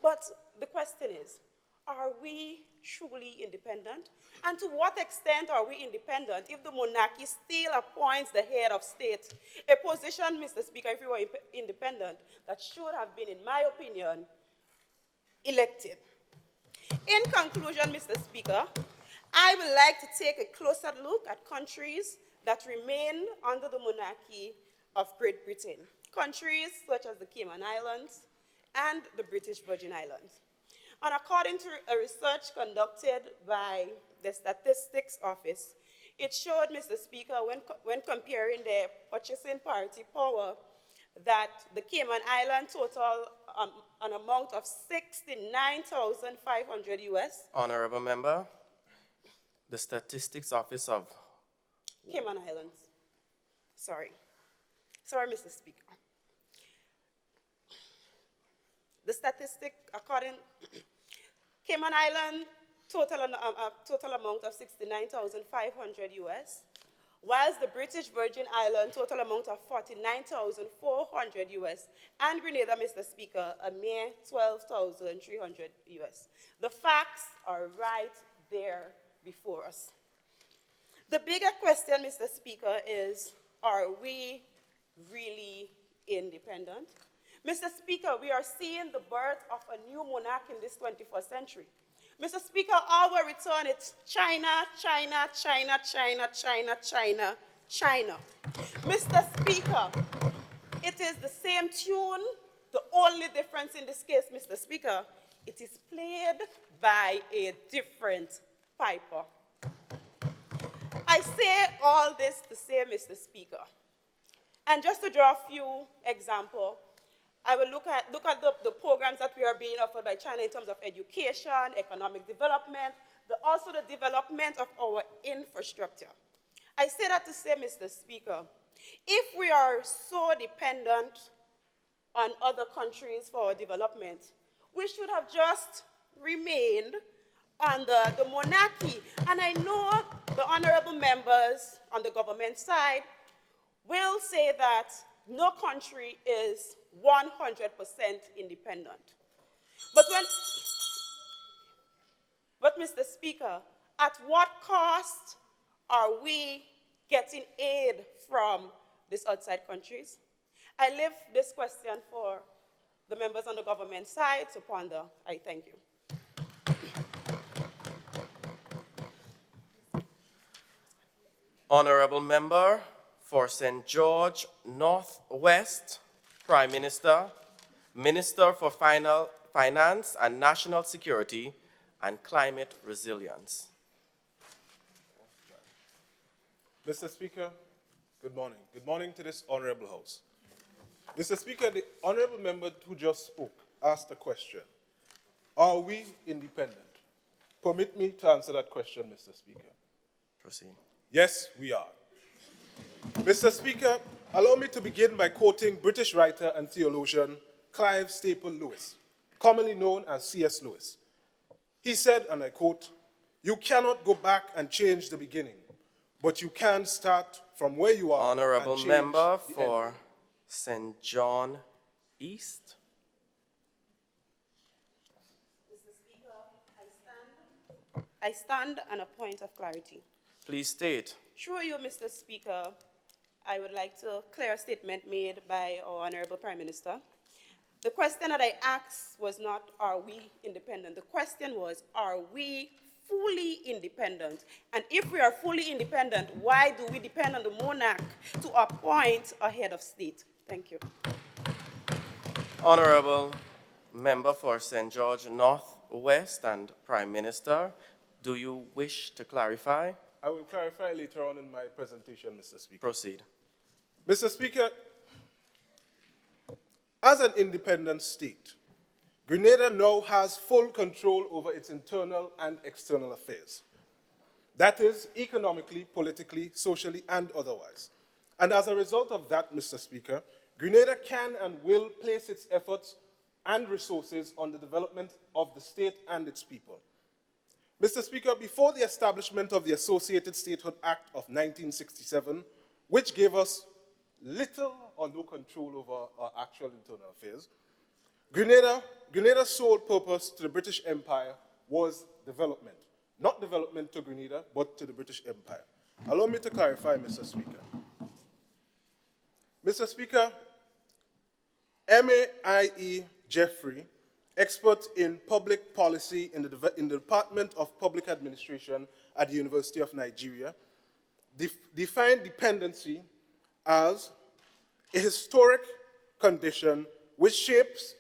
But the question is, are we truly independent? And to what extent are we independent if the monarchy still appoints the head of state, a position, Mr. Speaker, if we were independent, that should have been, in my opinion, elected? In conclusion, Mr. Speaker, I would like to take a closer look at countries that remain under the monarchy of Great Britain, countries such as the Cayman Islands and the British Virgin Islands. And according to a research conducted by the Statistics Office, it showed, Mr. Speaker, when comparing their purchasing parity power, that the Cayman Islands total an amount of $69,500 US. Honorable Member, the Statistics Office of Cayman Islands. Sorry, Mr. Speaker. The statistic, according Cayman Island, total amount of $69,500 US, whilst the British Virgin Islands, total amount of $49,400 US, and Grenada, Mr. Speaker, a mere $12,300 US. The facts are right there before us. The bigger question, Mr. Speaker, is, are we really independent? Mr. Speaker, we are seeing the birth of a new monarch in this 21st century. Mr. Speaker, our return is China, China, China, China, China, China, China. Mr. Speaker, it is the same tune. The only difference in this case, Mr. Speaker, it is played by a different piper. I say all this to say, Mr. Speaker, and just to draw a few examples, I will look at the programs that we are being offered by China in terms of education, economic development, also the development of our infrastructure. I say that to say, Mr. Speaker, if we are so dependent on other countries for our development, we should have just remained under the monarchy. And I know the honorable members on the government side will say that no country is 100% independent. But Mr. Speaker, at what cost are we getting aid from these outside countries? I leave this question for the members on the government side to ponder. I thank you. Honorable Member for St. George Northwest, Prime Minister, Minister for Finance and National Security and Climate Resilience. Mr. Speaker, good morning. Good morning to this honorable House. Mr. Speaker, the honorable member who just spoke asked a question. Are we independent? Permit me to answer that question, Mr. Speaker. Proceed. Yes, we are. Mr. Speaker, allow me to begin by quoting British writer and theologian Clive Staple Lewis, commonly known as C.S. Lewis. He said, and I quote, "You cannot go back and change the beginning, but you can start from where you are." Honorable and change Member the for end. St. John East. Mr. Speaker, I stand on a point of clarity. Please state. Through you, Mr. Speaker, I would like to clear a statement made by our Honorable Prime Minister. The question that I asked was not, are we independent? The question was, are we fully independent? And if we are fully independent, why do we depend on the monarch to appoint a head of state? Thank you. Honorable Member for St. George Northwest and Prime Minister, do you wish to clarify? I will clarify later on in my presentation, Mr. Speaker. Proceed. Mr. Speaker, as an independent state, Grenada now has full control over its internal and external affairs. That is, economically, politically, socially, and otherwise. And as a result of that, Mr. Speaker, Grenada can and will place its efforts and resources on the development of the state and its people. Mr. Speaker, before the establishment of the Associated Statehood Act of 1967, which gave us little or no control over our actual internal affairs, Grenada's sole purpose to the British Empire was development. Not development to Grenada, but to the British Empire. Allow me to clarify, Mr. Speaker. Mr. Speaker, M.A.I.E. Jeffrey, expert in public policy in the Department of Public Administration at the University of Nigeria, defined dependency as a historic condition which shapes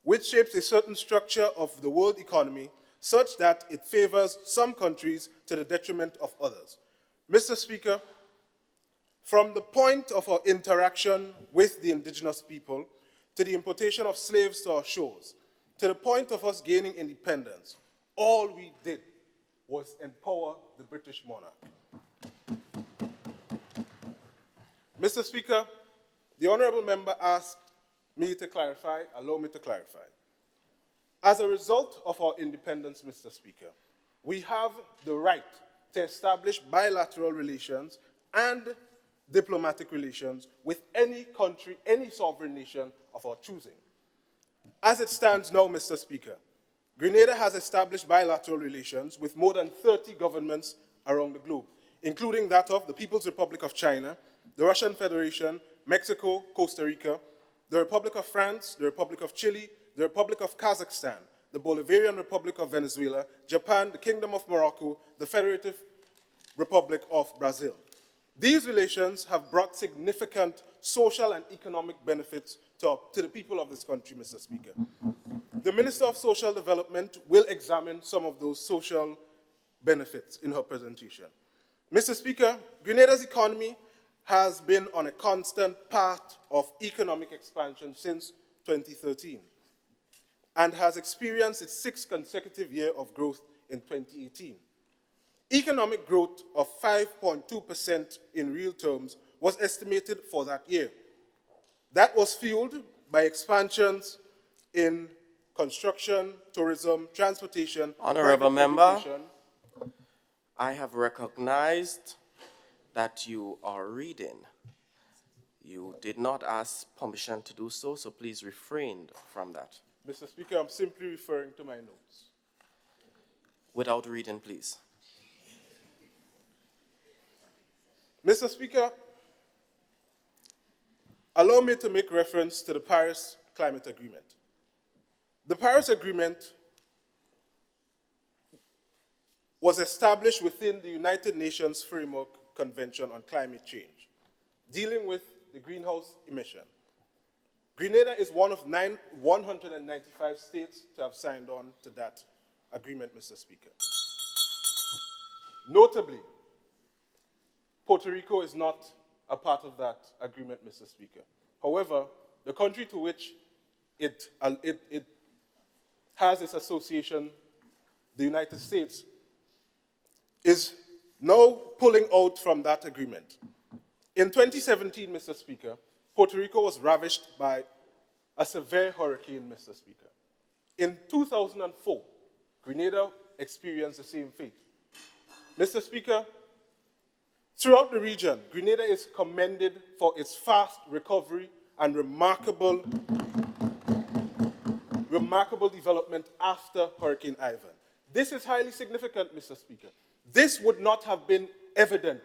a certain structure of the world economy such that it favors some countries to the detriment of others. Mr. Speaker, from the point of our interaction with the indigenous people, to the importation of slaves to our shores, to the point of us gaining independence, all we did was empower the British monarch. Mr. Speaker, the honorable member asked me to clarify. Allow me to clarify. As a result of our independence, Mr. Speaker, we have the right to establish bilateral relations and diplomatic relations with any country, any sovereign nation of our choosing. As it stands now, Mr. Speaker, Grenada has established bilateral relations with more than 30 governments around the globe, including that of the People's Republic of China, the Russian Federation, Mexico, Costa Rica, the Republic of France, the Republic of Chile, the Republic of Kazakhstan, the Bolivarian Republic of Venezuela, Japan, the Kingdom of Morocco, the Federative Republic of Brazil. These relations have brought significant social and economic benefits to the people of this country, Mr. Speaker. The Minister of Social Development will examine some of those social benefits in her presentation. Mr. Speaker, Grenada's economy has been on a constant path of economic expansion since 2013 and has experienced its 6th consecutive year of growth in 2018. Economic growth of 5.2% in real terms was estimated for that year. That was fueled by expansions in construction, tourism, transportation, Honorable private member, education. I have recognized that you are reading. You did not ask permission to do so, so please refrain from that. Mr. Speaker, I'm simply referring to my notes. Without reading, please. Mr. Speaker, allow me to make reference to the Paris Climate Agreement. The Paris Agreement was established within the United Nations Framework Convention on Climate Change, dealing with the greenhouse emission. Grenada is one of 195 states to have signed on to that agreement, Mr. Speaker. Notably, Puerto Rico is not a part of that agreement, Mr. Speaker. However, the country to which it has its association, the United States, is now pulling out from that agreement. In 2017, Mr. Speaker, Puerto Rico was ravaged by a severe hurricane, Mr. Speaker. In 2004, Grenada experienced the same fate. Mr. Speaker, throughout the region, Grenada is commended for its fast recovery and remarkable development after Hurricane Ivan. This is highly significant, Mr. Speaker. This would not have been evident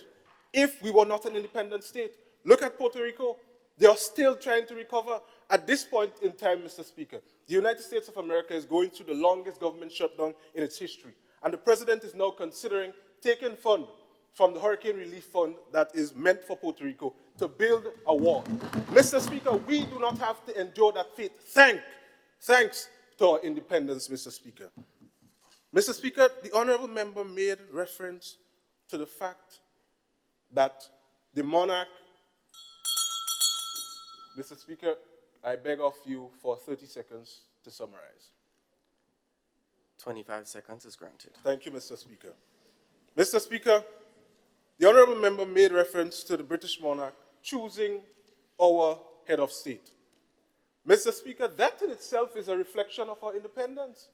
if we were not an independent state. Look at Puerto Rico. They are still trying to recover. At this point in time, Mr. Speaker, the United States of America is going through the longest government shutdown in its history. And the president is now considering taking funds from the Hurricane Relief Fund that is meant for Puerto Rico to build a wall. Mr. Speaker, we do not have to endure that fate. Thanks to our independence, Mr. Speaker. Mr. Speaker, the honorable member made reference to the fact that the monarch. Mr. Speaker, I beg of you for 30 seconds to summarize. 25 seconds is granted. Thank you, Mr. Speaker. Mr. Speaker, the honorable member made reference to the British monarch choosing our head of state. Mr. Speaker, that in itself is a reflection of our independence.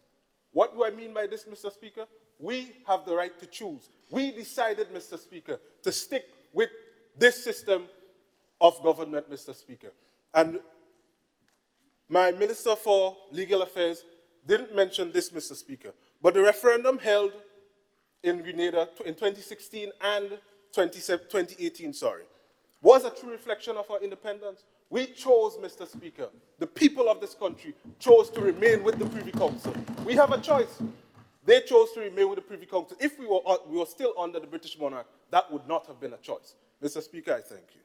What do I mean by this, Mr. Speaker? We have the right to choose. We decided, Mr. Speaker, to stick with this system of government, Mr. Speaker. And my Minister for Legal Affairs didn't mention this, Mr. Speaker, but the referendum held in Grenada in 2016 and 2018, was a true reflection of our independence. We chose, Mr. Speaker, the people of this country chose to remain with the Privy Council. We have a choice. They chose to remain with the Privy Council. If we were still under the British monarch, that would not have been a choice. Mr. Speaker, I thank you.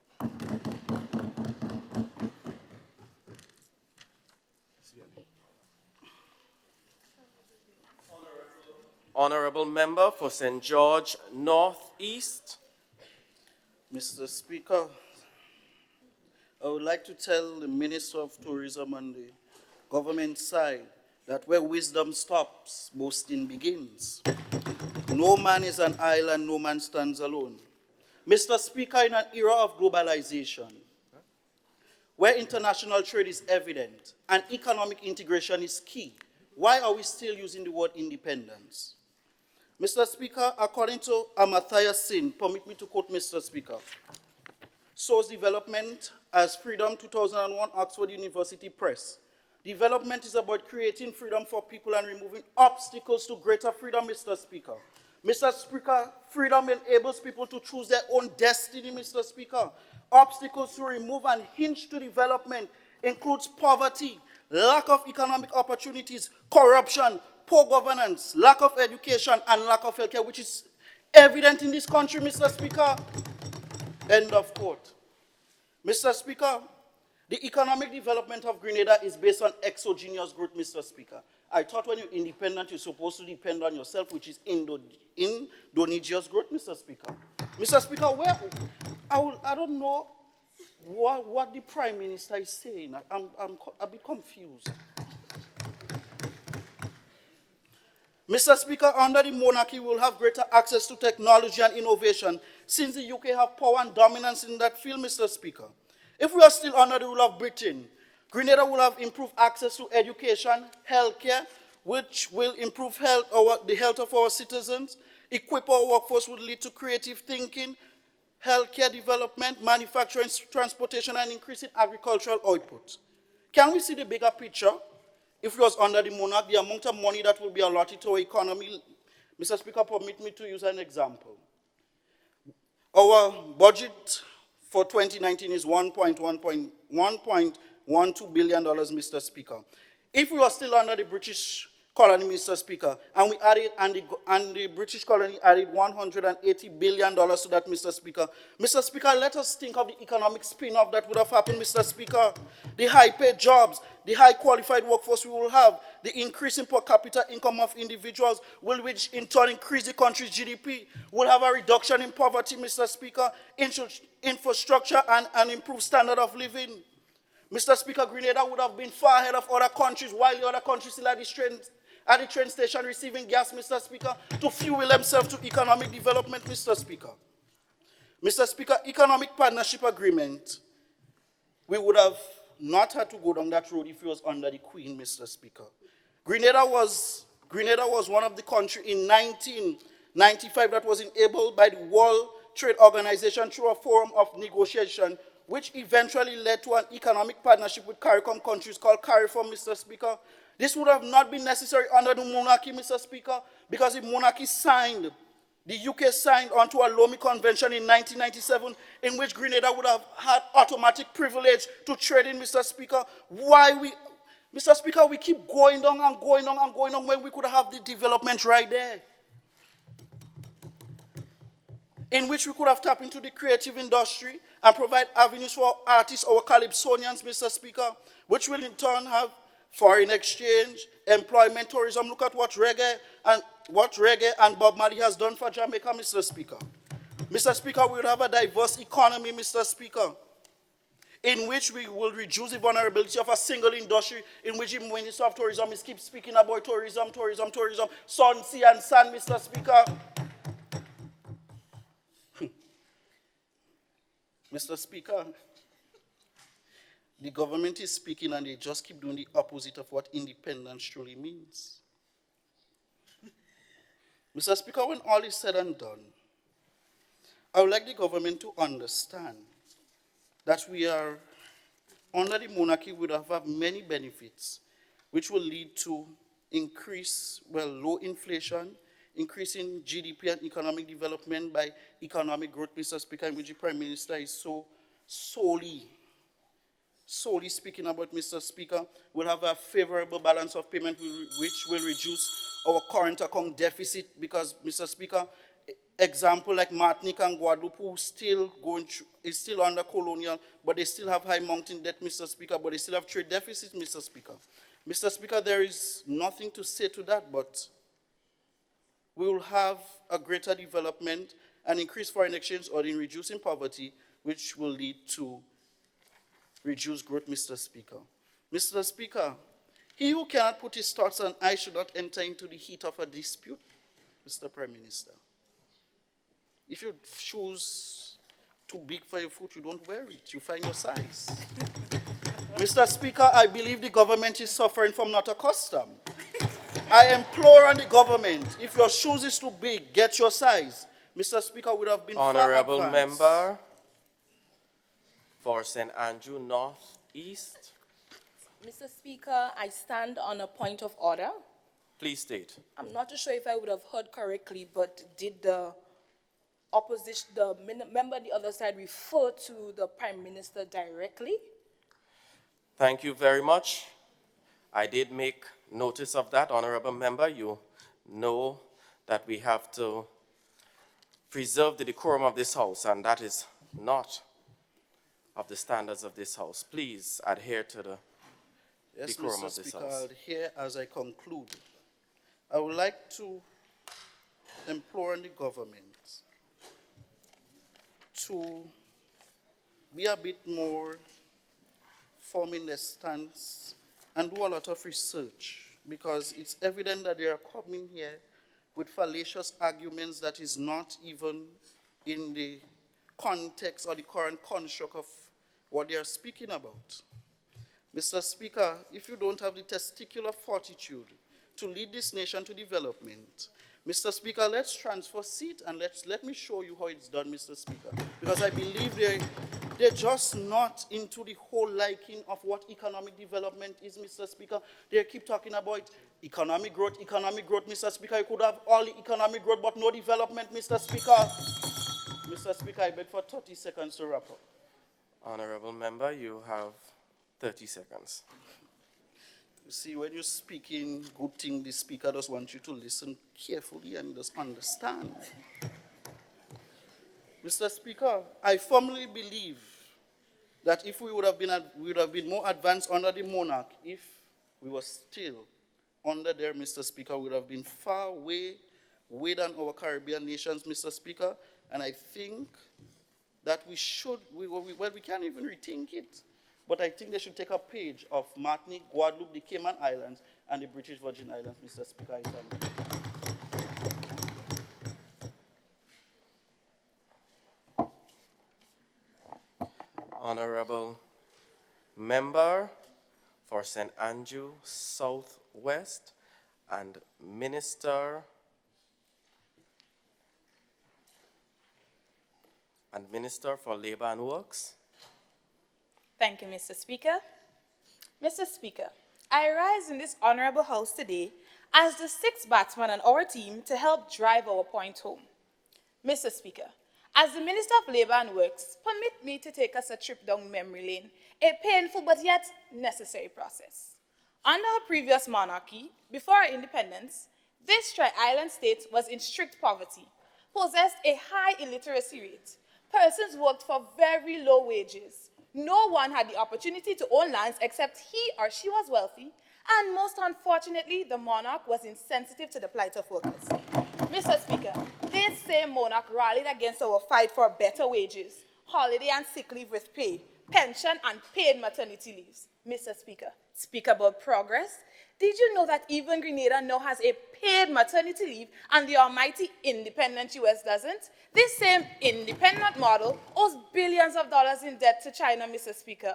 Honorable member for St. George Northeast. Mr. Speaker, I would like to tell the Minister of Tourism and the government side that where wisdom stops, boasting begins. No man is an island, no man stands alone. Mr. Speaker, in an era of globalization, where international trade is evident and economic integration is key, why are we still using the word independence? Mr. Speaker, according to Amartya Sen, permit me to quote Mr. Speaker, source development as Freedom 2001, Oxford University Press. Development is about creating freedom for people and removing obstacles to greater freedom, Mr. Speaker. Mr. Speaker, freedom enables people to choose their own destiny, Mr. Speaker. Obstacles to remove and hinge to development includes poverty, lack of economic opportunities, corruption, poor governance, lack of education, and lack of healthcare, which is evident in this country, Mr. Speaker. End of quote. Mr. Speaker, the economic development of Grenada is based on exogenous growth, Mr. Speaker. I thought when you're independent, you're supposed to depend on yourself, which is endogenous growth, Mr. Speaker. Mr. Speaker, I don't know what the Prime Minister is saying. I'm a bit confused. Mr. Speaker, under the monarchy, we will have greater access to technology and innovation since the UK have power and dominance in that field, Mr. Speaker. If we are still under the rule of Britain, Grenada will have improved access to education, healthcare, which will improve the health of our citizens, equip our workforce, will lead to creative thinking, healthcare development, manufacturing, transportation, and increasing agricultural output. Can we see the bigger picture? If it was under the monarch, the amount of money that will be allotted to our economy, Mr. Speaker, permit me to use an example. Our budget for 2019 is $1.12 billion, Mr. Speaker. If we were still under the British colony, Mr. Speaker, and the British colony added $180 billion to that, Mr. Speaker. Mr. Speaker, let us think of the economic spin-off that would have happened, Mr. Speaker. The high-paid jobs, the high-qualified workforce we will have, the increase in per capita income of individuals, which in turn increase the country's GDP. We'll have a reduction in poverty, Mr. Speaker, infrastructure, and improved standard of living. Mr. Speaker, Grenada would have been far ahead of other countries while the other countries still at the train station receiving gas, Mr. Speaker, to fuel themselves to economic development, Mr. Speaker. Mr. Speaker, economic partnership agreement, we would have not had to go down that road if it was under the Queen, Mr. Speaker. Grenada was one of the countries in 1995 that was enabled by the World Trade Organization through a forum of negotiation, which eventually led to an economic partnership with CARICOM countries called CARIFORM, Mr. Speaker. This would have not been necessary under the monarchy, Mr. Speaker, because the monarchy the UK signed onto a Lomé Convention in 1997, in which Grenada would have had automatic privilege to trade in, Mr. Speaker. Mr. Speaker, we keep going down and going down and going down when we could have the development right there, in which we could have tapped into the creative industry and provide avenues for artists or calypsonians, Mr. Speaker, which will in turn have foreign exchange, employment, tourism. Look at what reggae and Bob Marley has done for Jamaica, Mr. Speaker. Mr. Speaker, we will have a diverse economy, Mr. Speaker, in which we will reduce the vulnerability of a single industry, in which the Minister of Tourism is keep speaking about tourism, sun, sea, and sand, Mr. Speaker. Mr. Speaker, the government is speaking and they just keep doing the opposite of what independence truly means. Mr. Speaker, when all is said and done, I would like the government to understand that we are, under the monarchy, would have many benefits, which will lead to low inflation, increasing GDP and economic development by economic growth, Mr. Speaker, in which the Prime Minister is so solely speaking about, Mr. Speaker. We'll have a favorable balance of payment, which will reduce our current account deficit, because, Mr. Speaker, example like Martinique and Guadeloupe, who is still under colonial, but they still have high mountain debt, Mr. Speaker, but they still have trade deficit, Mr. Speaker. Mr. Speaker, there is nothing to say to that, but we will have a greater development and increased foreign exchange or in reducing poverty, which will lead to reduced growth, Mr. Speaker. Mr. Speaker, he who cannot put his thoughts on I should not enter into the heat of a dispute, Mr. Prime Minister. If your shoes too big for your foot, you don't wear it. You find your size. Mr. Speaker, I believe the government is suffering from not a custom. I implore on the government, if your shoes is too big, get your size. Mr. Speaker, would have been Honorable far advanced. Member for St. Andrew North East. Mr. Speaker, I stand on a point of order. Please state. I'm not too sure if I would have heard correctly, but did the opposition, the member on the other side, refer to the Prime Minister directly? Thank you very much. I did make notice of that, Honorable Member. You know that we have to preserve the decorum of this House, and that is not of the standards of this House. Please adhere to the decorum of this Speaker, House. I'll adhere as I conclude. I would like to implore on the government to be a bit more firm in their stance and do a lot of research because it's evident that they are coming here with fallacious arguments that is not even in the context or the current construct of what they are speaking about. Mr. Speaker, if you don't have the testicular fortitude to lead this nation to development, Mr. Speaker, let's transfer seat and let me show you how it's done, Mr. Speaker. Because I believe they're just not into the whole liking of what economic development is, Mr. Speaker. They keep talking about economic growth, Mr. Speaker. You could have all the economic growth but no development, Mr. Speaker. Mr. Speaker, I beg for 30 seconds to wrap up. Honorable member, you have 30 seconds. You see, when you're speaking, good thing the speaker does want you to listen carefully and just understand. Mr. Speaker, I firmly believe that if we would have been more advanced under the monarch, if we were still under there, Mr. Speaker, we would have been far way than our Caribbean nations, Mr. Speaker. And I think that we can't even rethink it. But I think they should take a page of Martinique, Guadeloupe, the Cayman Islands, and the British Virgin Islands, Mr. Speaker. I thank you. Honorable member for St. Andrew Southwest and Minister for Labor and Works. Thank you, Mr. Speaker. Mr. Speaker, I rise in this honorable house today as the sixth batsman on our team to help drive our point home. Mr. Speaker, as the Minister of Labor and Works, permit me to take us a trip down memory lane, a painful but yet necessary process. Under our previous monarchy, before our independence, this tri-island state was in strict poverty, possessed a high illiteracy rate. Persons worked for very low wages. No one had the opportunity to own lands except he or she was wealthy, and most unfortunately, the monarch was insensitive to the plight of workers. Mr. Speaker, this same monarch rallied against our fight for better wages, holiday and sick leave with pay, pension and paid maternity leaves. Mr. Speaker, speak about progress. Did you know that even Grenada now has a paid maternity leave and the almighty independent US doesn't? This same independent model owes billions of dollars in debt to China, Mr. Speaker.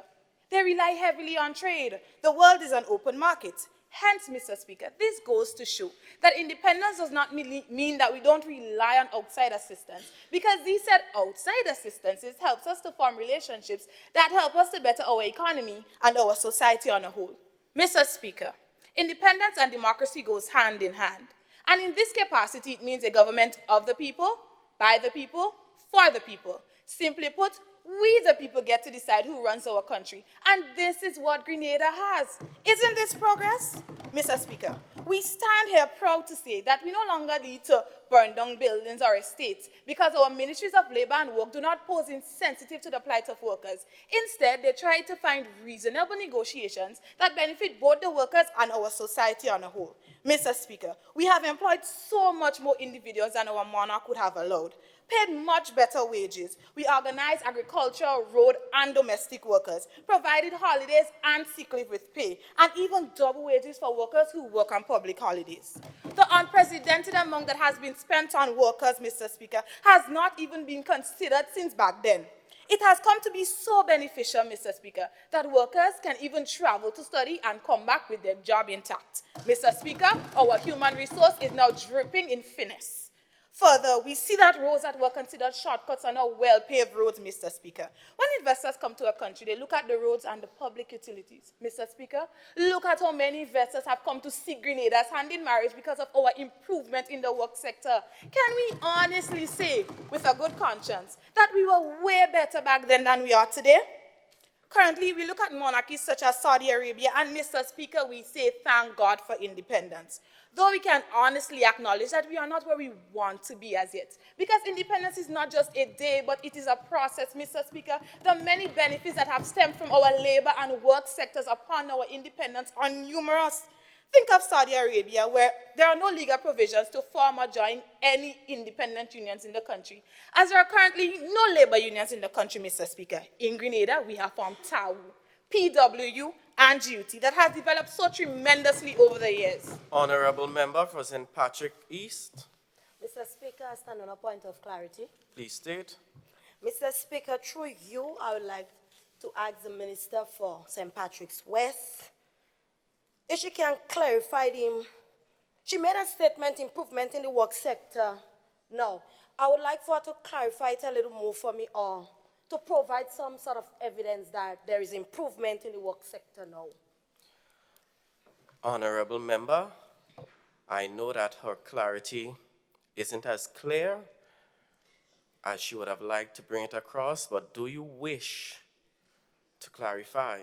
They rely heavily on trade. The world is an open market. Hence, Mr. Speaker, this goes to show that independence does not mean that we don't rely on outside assistance, because these said outside assistances helps us to form relationships that help us to better our economy and our society on a whole. Mr. Speaker, independence and democracy goes hand in hand. And in this capacity, it means a government of the people, by the people, for the people. Simply put, we the people get to decide who runs our country. And this is what Grenada has. Isn't this progress? Mr. Speaker, we stand here proud to say that we no longer need to burn down buildings or estates because our ministries of labor and work do not pose insensitive to the plight of workers. Instead, they try to find reasonable negotiations that benefit both the workers and our society on a whole. Mr. Speaker, we have employed so much more individuals than our monarch would have allowed, paid much better wages. We organized agricultural, road, and domestic workers, provided holidays and sick leave with pay, and even double wages for workers who work on public holidays. The unprecedented amount that has been spent on workers, Mr. Speaker, has not even been considered since back then. It has come to be so beneficial, Mr. Speaker, that workers can even travel to study and come back with their job intact. Mr. Speaker, our human resource is now dripping in finesse. Further, we see that roads that were considered shortcuts are now well-paved roads, Mr. Speaker. When investors come to a country, they look at the roads and the public utilities. Mr. Speaker, look at how many investors have come to seek Grenada's hand in marriage because of our improvement in the work sector. Can we honestly say, with a good conscience, that we were way better back then than we are today? Currently, we look at monarchies such as Saudi Arabia, and Mr. Speaker, we say thank God for independence. Though we can honestly acknowledge that we are not where we want to be as yet. Because independence is not just a day, but it is a process, Mr. Speaker. The many benefits that have stemmed from our labor and work sectors upon our independence are numerous. Think of Saudi Arabia, where there are no legal provisions to form or join any independent unions in the country, as there are currently no labor unions in the country, Mr. Speaker. In Grenada, we have formed TAU, PWU, and duty that has developed so tremendously over the years. Honorable member for St. Patrick East, Mr. Speaker, I stand on a point of clarity. please state. Mr. Speaker, through you, I would like to ask the Minister for St. Patrick's West if she can clarify she made a statement, improvement in the work sector. Now, I would like for her to clarify it a little more for me, or to provide some sort of evidence that there is improvement in the work sector now. Honorable member, I know that her clarity isn't as clear as she would have liked to bring it across, but do you wish to clarify?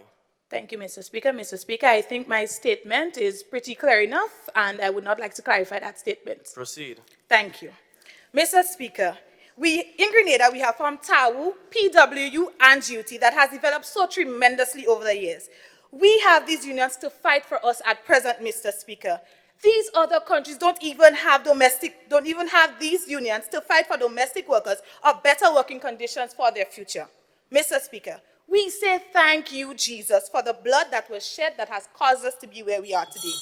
Thank you, Mr. Speaker. Mr. Speaker, I think my statement is pretty clear enough, and I would not like to clarify that statement. Proceed. Thank you. Mr. Speaker, in Grenada, we have formed TAWU, PWU, and duty that has developed so tremendously over the years. We have these unions to fight for us at present, Mr. Speaker. These other countries don't even have these unions to fight for domestic workers or better working conditions for their future. Mr. Speaker, we say thank you, Jesus, for the blood that was shed that has caused us to be where we are today.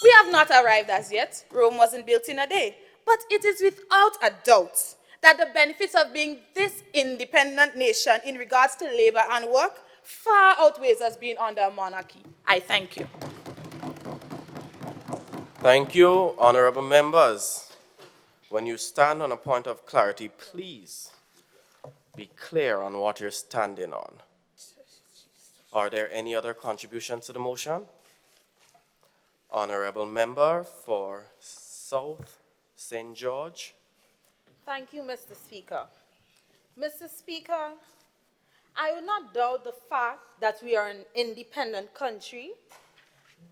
We have not arrived as yet. Rome wasn't built in a day. But it is without a doubt that the benefits of being this independent nation in regards to labor and work far outweighs us being under a monarchy. I thank you. Thank you, honorable members. When you stand on a point of clarity, please be clear on what you're standing on. Are there any other contributions to the motion? Honorable member for South St. George. Thank you, Mr. Speaker. Mr. Speaker, I will not doubt the fact that we are an independent country.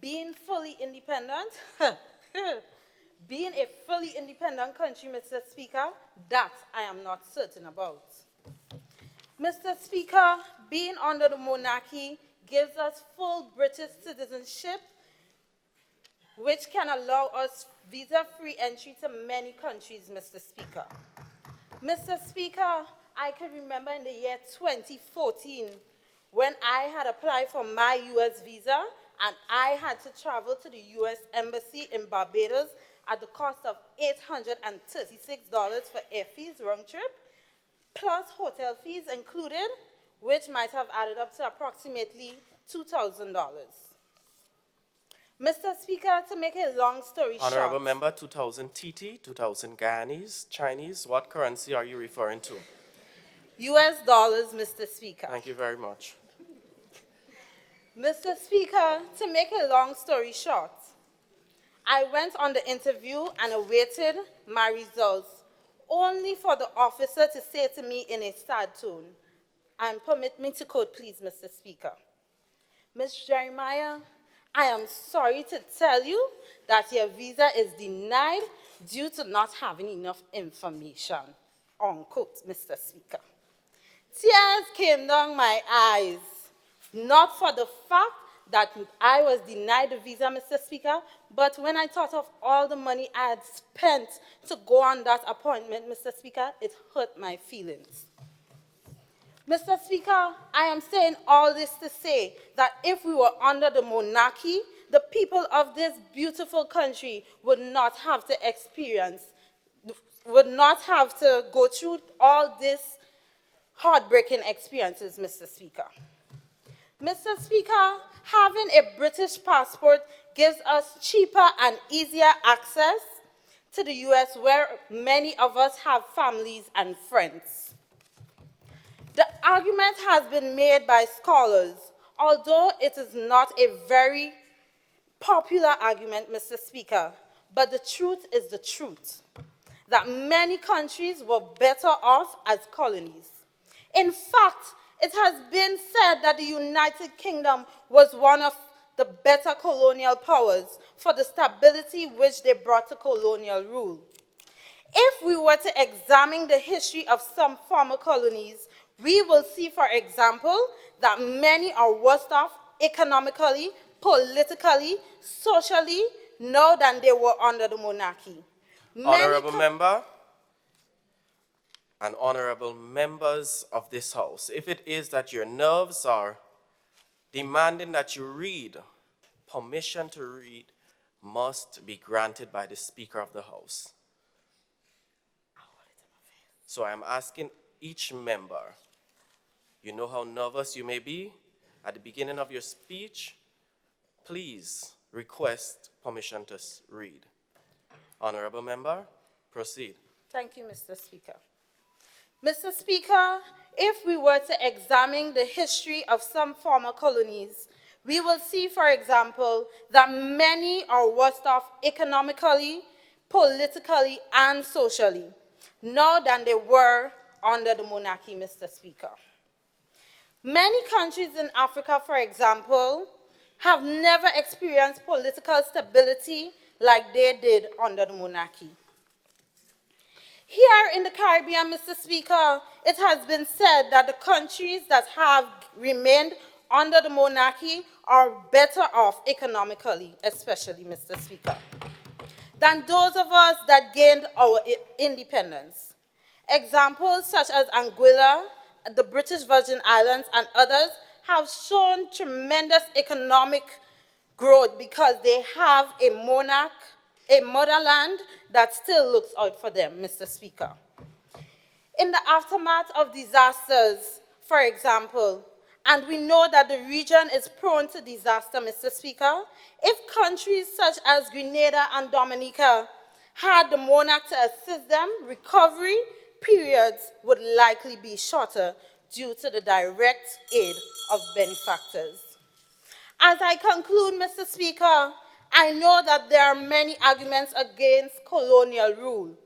Being fully independent, being a fully independent country, Mr. Speaker, that I am not certain about. Mr. Speaker, being under the monarchy gives us full British citizenship, which can allow us visa-free entry to many countries, Mr. Speaker. Mr. Speaker, I can remember in the year 2014 when I had applied for my U.S. visa and I had to travel to the U.S. Embassy in Barbados at the cost of $836 for air fees round trip, plus hotel fees included, which might have added up to approximately $2,000. Mr. Speaker, to make a long story short. Honorable member, 2000 TT, 2000 Guyanese, Chinese, what currency are you referring to? US dollars, Mr. Speaker. Thank you very much. Mr. Speaker, to make a long story short, I went on the interview and awaited my results, only for the officer to say to me in a sad tone, and permit me to quote, please, Mr. Speaker, Ms. Jeremiah, I am sorry to tell you that your visa is denied due to not having enough information, unquote, Mr. Speaker. Tears came down my eyes, not for the fact that I was denied the visa, Mr. Speaker, but when I thought of all the money I had spent to go on that appointment, Mr. Speaker, it hurt my feelings. Mr. Speaker, I am saying all this to say that if we were under the monarchy, the people of this beautiful country would not have to go through all these heartbreaking experiences, Mr. Speaker. Mr. Speaker, having a British passport gives us cheaper and easier access to the U.S., where many of us have families and friends. The argument has been made by scholars, although it is not a very popular argument, Mr. Speaker, but the truth is the truth, that many countries were better off as colonies. In fact, it has been said that the United Kingdom was one of the better colonial powers for the stability which they brought to colonial rule. If we were to examine the history of some former colonies, we will see, for example, that many are worse off economically, politically, socially, now than they were under the monarchy. Honorable member and honorable members of this House, if it is that your nerves are demanding that you read, permission to read must be granted by the Speaker of the House. So I am asking each member, you know how nervous you may be at the beginning of your speech, please request permission to read. Honorable member, proceed. Thank you, Mr. Speaker. Mr. Speaker, if we were to examine the history of some former colonies, we will see, for example, that many are worse off economically, politically, and socially now than they were under the monarchy, Mr. Speaker. Many countries in Africa, for example, have never experienced political stability like they did under the monarchy. Here in the Caribbean, Mr. Speaker, it has been said that the countries that have remained under the monarchy are better off economically, especially, Mr. Speaker, than those of us that gained our independence. Examples such as Anguilla, the British Virgin Islands, and others have shown tremendous economic growth because they have a monarch, a motherland that still looks out for them, Mr. Speaker. In the aftermath of disasters, for example, and we know that the region is prone to disaster, Mr. Speaker, if countries such as Grenada and Dominica had the monarch to assist them, recovery periods would likely be shorter due to the direct aid of benefactors. As I conclude, Mr. Speaker, I know that there are many arguments against colonial rule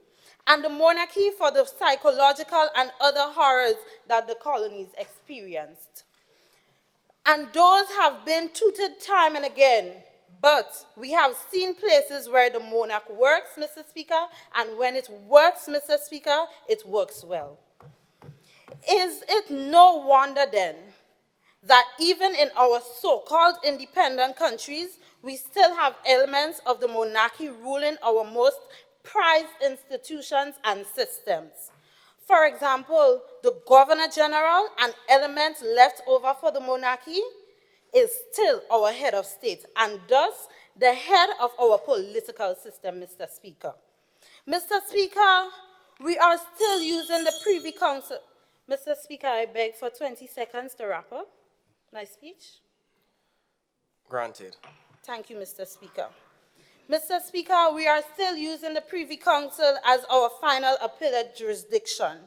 and the monarchy for the psychological and other horrors that the colonies experienced. And those have been touted time and again, but we have seen places where the monarch works, Mr. Speaker, and when it works, Mr. Speaker, it works well. Is it no wonder then that even in our so-called independent countries, we still have elements of the monarchy ruling our most prized institutions and systems? For example, the Governor General, an element left over for the monarchy, is still our head of state and thus the head of our political system, Mr. Speaker. Mr. Speaker, we are still using the Privy Council. Mr. Speaker, I beg for 20 seconds to wrap up my speech. Granted. Thank you, Mr. Speaker. Mr. Speaker, we are still using the Privy Council as our final appellate jurisdiction.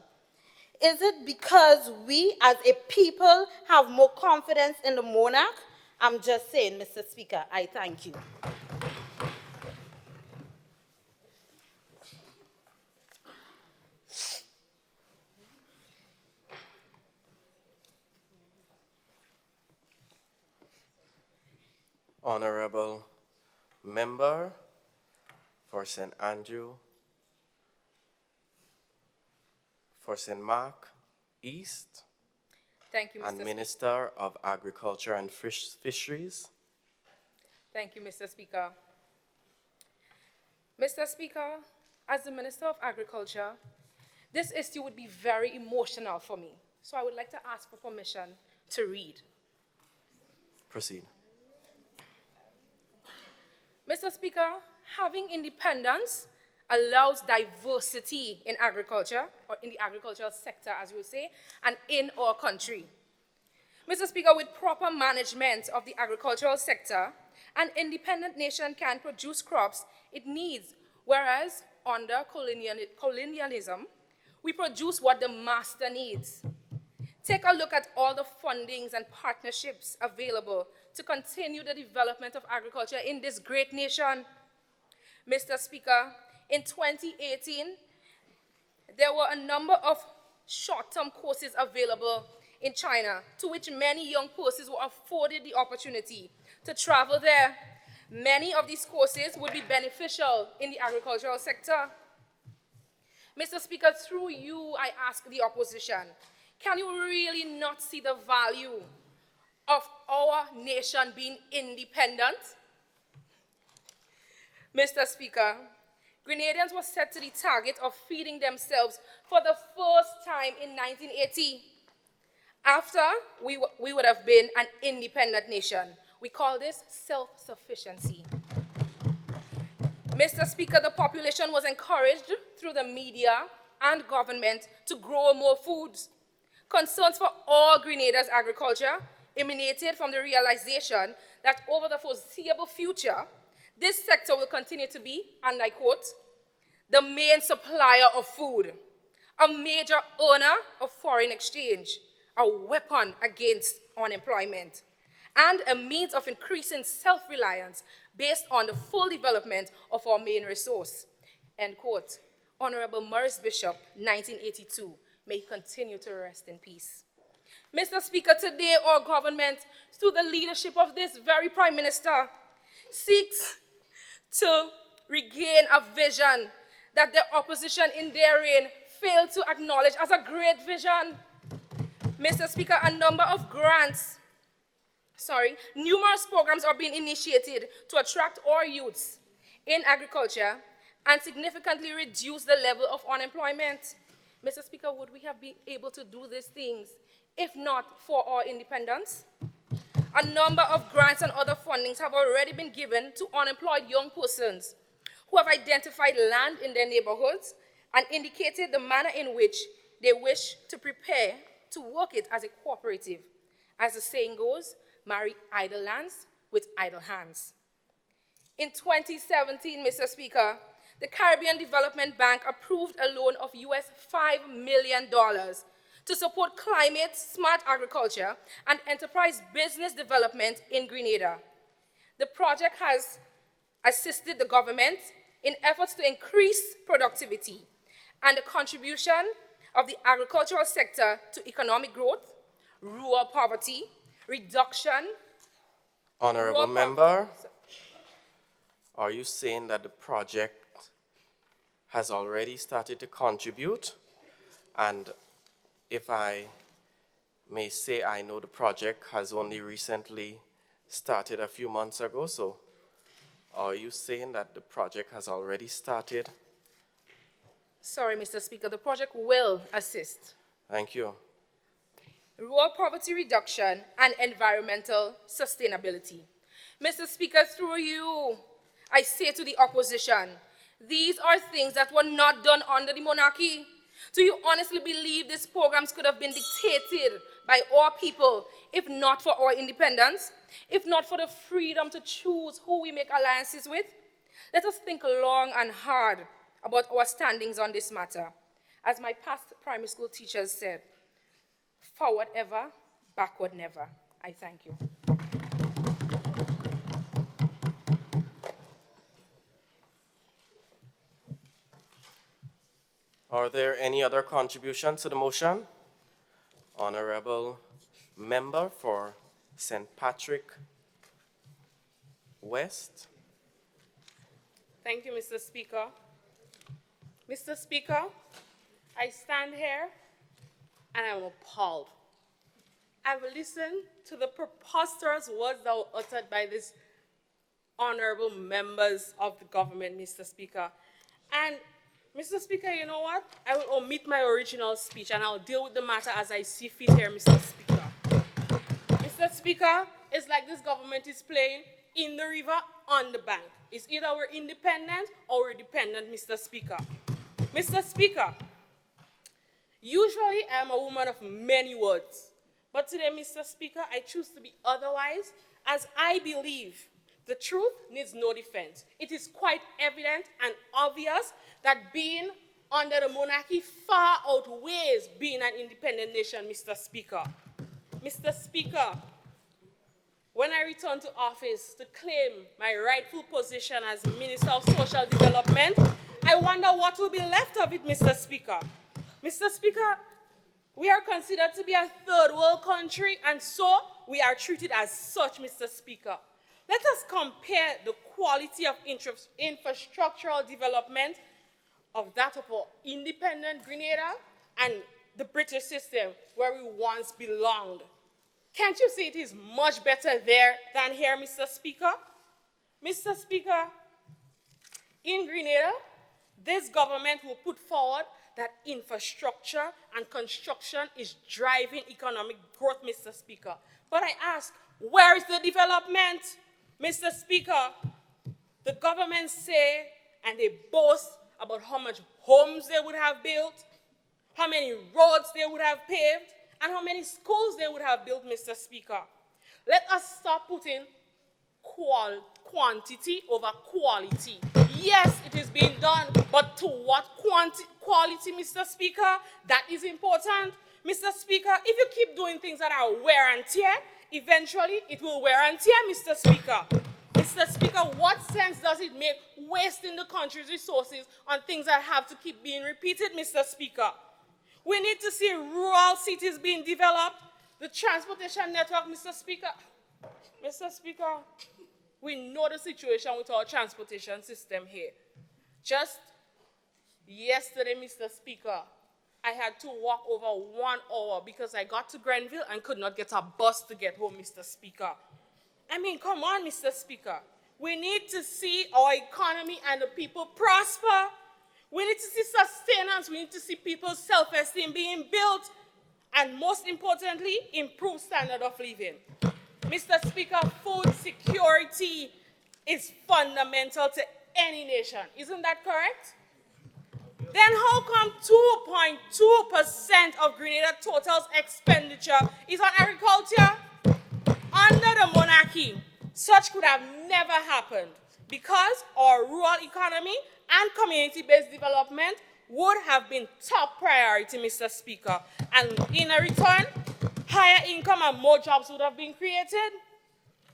Is it because we as a people have more confidence in the monarch? I'm just saying, Mr. Speaker, I thank you. Honorable member for St. Andrew, for St. Mark East, Thank you, Mr. and Minister of Agriculture and Fisheries. Thank you, Mr. Speaker. Mr. Speaker, as the Minister of Agriculture, this issue would be very emotional for me. So I would like to ask for permission to read. Proceed. Mr. Speaker, having independence allows diversity in agriculture, or in the agricultural sector, as you would say, and in our country. Mr. Speaker, with proper management of the agricultural sector, an independent nation can produce crops it needs, whereas under colonialism, we produce what the master needs. Take a look at all the fundings and partnerships available to continue the development of agriculture in this great nation. Mr. Speaker, in 2018, there were a number of short-term courses available in China, to which many young persons were afforded the opportunity to travel there. Many of these courses would be beneficial in the agricultural sector. Mr. Speaker, through you, I ask the opposition, can you really not see the value of our nation being independent? Mr. Speaker, Grenadians were set to the target of feeding themselves for the first time in 1980. after we would have been an independent nation. We call this self-sufficiency. Mr. Speaker, the population was encouraged through the media and government to grow more foods. Concerns for all Grenada's agriculture emanated from the realization that over the foreseeable future, this sector will continue to be, and I quote, the main supplier of food, a major earner of foreign exchange, a weapon against unemployment, and a means of increasing self-reliance based on the full development of our main resource. End quote. Honorable Morris Bishop, 1982. May he continue to rest in peace. Mr. Speaker, today our government, through the leadership of this very Prime Minister, seeks to regain a vision that the opposition in their reign failed to acknowledge as a great vision. Mr. Speaker, a number of numerous programs are being initiated to attract our youths in agriculture and significantly reduce the level of unemployment. Mr. Speaker, would we have been able to do these things if not for our independence? A number of grants and other fundings have already been given to unemployed young persons who have identified land in their neighborhoods and indicated the manner in which they wish to prepare to work it as a cooperative. As the saying goes, marry idle lands with idle hands. In 2017, Mr. Speaker, the Caribbean Development Bank approved a loan of US $5 million to support climate, smart agriculture, and enterprise business development in Grenada. The project has assisted the government in efforts to increase productivity and the contribution of the agricultural sector to economic growth, rural poverty, reduction. Honorable member, are you saying that the project has already started to contribute? And if I may say, I know the project has only recently started a few months ago, so are you saying that the project has already started? Sorry, Mr. Speaker, the project will assist Thank you. rural poverty reduction and environmental sustainability. Mr. Speaker, through you, I say to the opposition, these are things that were not done under the monarchy. Do you honestly believe these programs could have been dictated by our people if not for our independence, if not for the freedom to choose who we make alliances with? Let us think long and hard about our standings on this matter. As my past primary school teachers said, forward ever, backward never. I thank you. Are there any other contributions to the motion? Honorable member for St. Patrick West. Thank you, Mr. Speaker. Mr. Speaker, I stand here and I'm appalled. I've listened to the preposterous words that were uttered by these honorable members of the government, Mr. Speaker. And Mr. Speaker, you know what? I will omit my original speech and I'll deal with the matter as I see fit here, Mr. Speaker. Mr. Speaker, it's like this government is playing in the river, on the bank. It's either we're independent or we're dependent, Mr. Speaker. Mr. Speaker, usually I'm a woman of many words, but today, Mr. Speaker, I choose to be otherwise, as I believe the truth needs no defense. It is quite evident and obvious that being under the monarchy far outweighs being an independent nation, Mr. Speaker. Mr. Speaker, when I return to office to claim my rightful position as Minister of Social Development, I wonder what will be left of it, Mr. Speaker. Mr. Speaker, we are considered to be a third world country, and so we are treated as such, Mr. Speaker. Let us compare the quality of infrastructural development of that of our independent Grenada and the British system where we once belonged. Can't you see it is much better there than here, Mr. Speaker? Mr. Speaker, in Grenada, this government will put forward that infrastructure and construction is driving economic growth, Mr. Speaker. But I ask, where is the development? Mr. Speaker, the government say and they boast about how much homes they would have built, how many roads they would have paved, and how many schools they would have built, Mr. Speaker. Let us stop putting quantity over quality. Yes, it is being done, but to what quality, Mr. Speaker? That is important. Mr. Speaker, if you keep doing things that are wear and tear, eventually it will wear and tear, Mr. Speaker. Mr. Speaker, what sense does it make wasting the country's resources on things that have to keep being repeated, Mr. Speaker? We need to see rural cities being developed, the transportation network, Mr. Speaker. Mr. Speaker, we know the situation with our transportation system here. Just yesterday, Mr. Speaker, I had to walk over 1 hour because I got to Grenville and could not get a bus to get home, Mr. Speaker. I mean, come on, Mr. Speaker. We need to see our economy and the people prosper. We need to see sustenance. We need to see people's self-esteem being built. And most importantly, improve standard of living. Mr. Speaker, food security is fundamental to any nation. Isn't that correct? Then how come 2.2% of Grenada total's expenditure is on agriculture? Under the monarchy, such could have never happened because our rural economy and community-based development would have been top priority, Mr. Speaker. And in a return, higher income and more jobs would have been created.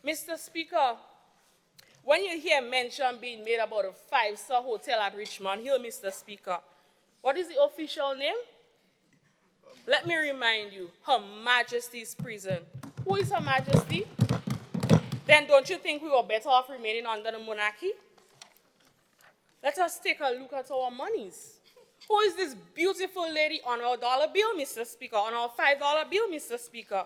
Mr. Speaker, when you hear mention being made about a 5-star hotel at Richmond Hill, Mr. Speaker, what is the official name? Let me remind you, Her Majesty's Prison. Who is Her Majesty? Then don't you think we were better off remaining under the monarchy? Let us take a look at our monies. Who is this beautiful lady on our dollar bill, Mr. Speaker, on our $5 bill, Mr. Speaker?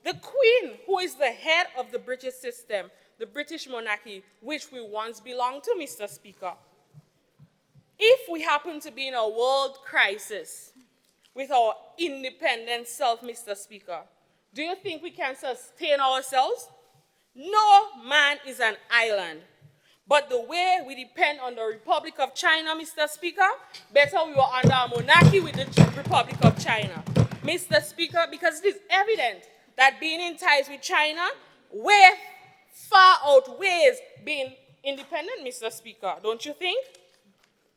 The Queen, who is the head of the British system, the British monarchy, which we once belonged to, Mr. Speaker. If we happen to be in a world crisis with our independent self, Mr. Speaker, do you think we can sustain ourselves? No man is an island. But the way we depend on the Republic of China, Mr. Speaker, better we were under a monarchy with the Republic of China. Mr. Speaker, because it is evident that being in ties with China way far outweighs being independent, Mr. Speaker, don't you think?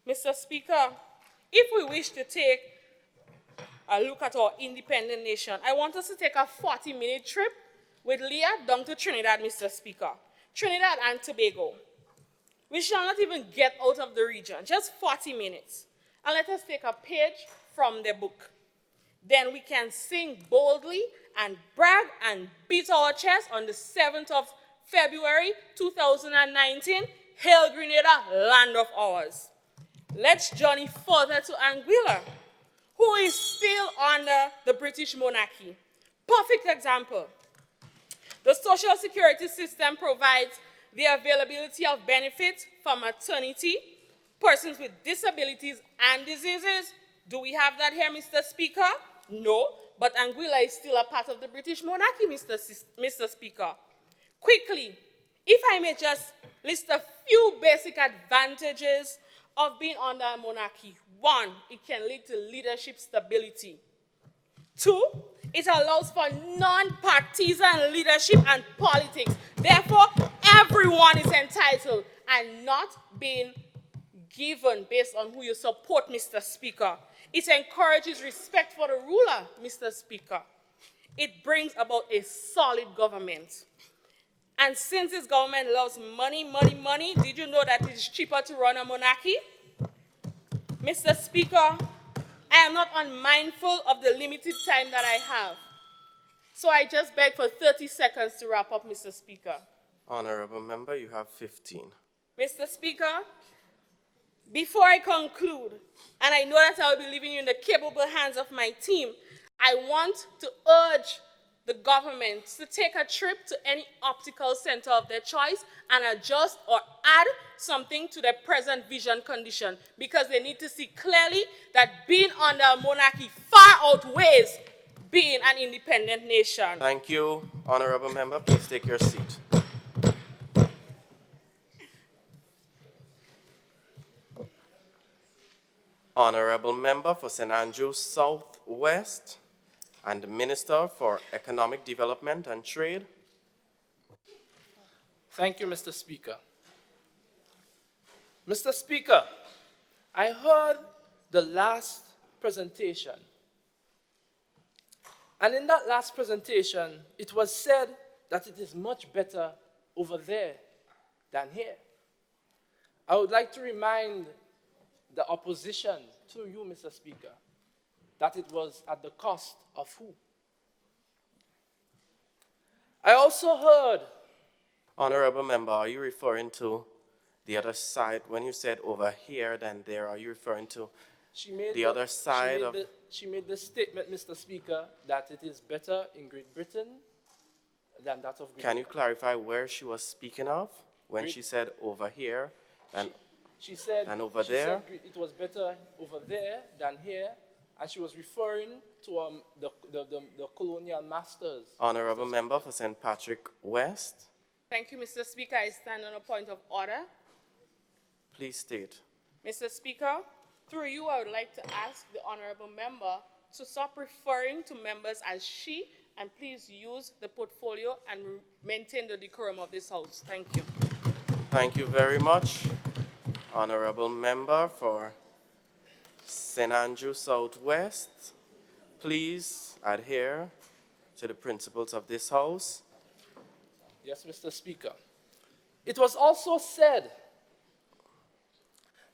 Mr. Speaker, if we wish to take a look at our independent nation, I want us to take a 40-minute trip with Leah down to Trinidad, Mr. Speaker. Trinidad and Tobago. We shall not even get out of the region, just 40 minutes. And let us take a page from the book. Then we can sing boldly and brag and beat our chest on the 7th of February 2019, Hail Grenada, land of ours. Let's journey further to Anguilla, who is still under the British monarchy. Perfect example. The social security system provides the availability of benefits for maternity, persons with disabilities and diseases. Do we have that here, Mr. Speaker? No, but Anguilla is still a part of the British monarchy, Mr. Speaker. Quickly, if I may just list a few basic advantages of being under a monarchy. 1, it can lead to leadership stability. 2, it allows for non-partisan leadership and politics. Therefore, everyone is entitled and not being given based on who you support, Mr. Speaker. It encourages respect for the ruler, Mr. Speaker. It brings about a solid government. And since this government loves money, money, money, did you know that it is cheaper to run a monarchy? Mr. Speaker, I am not unmindful of the limited time that I have. So I just beg for 30 seconds to wrap up, Mr. Speaker. Honorable member, you have 15. Mr. Speaker, before I conclude, and I know that I will be leaving you in the capable hands of my team, I want to urge the government to take a trip to any optical center of their choice and adjust or add something to their present vision condition, because they need to see clearly that being under a monarchy far outweighs being an independent nation. Thank you, honorable member. Please take your seat. Honorable member for St. Andrews Southwest and Minister for Economic Development and Trade. Thank you, Mr. Speaker. Mr. Speaker, I heard the last presentation. And in that last presentation, it was said that it is much better over there than here. I would like to remind the opposition to you, Mr. Speaker, that it was at the cost of who? I also heard. Honorable member, are you referring to the other side? When you said over here, then there, are you referring to the other side of... She made the statement, Mr. Speaker, that it is better in Great Britain than that of Great Can you clarify where she was speaking of when she said over here and over there? Said it was better over there than here, and she was referring to the colonial masters. Honorable member for St. Patrick West. Thank you, Mr. Speaker. I stand on a point of order. Please state. Mr. Speaker, through you, I would like to ask the honorable member to stop referring to members as she, and please use the portfolio and maintain the decorum of this House. Thank you. Thank you very much, honorable member for St. Andrew Southwest. Please adhere to the principles of this House. Yes, Mr. Speaker. It was also said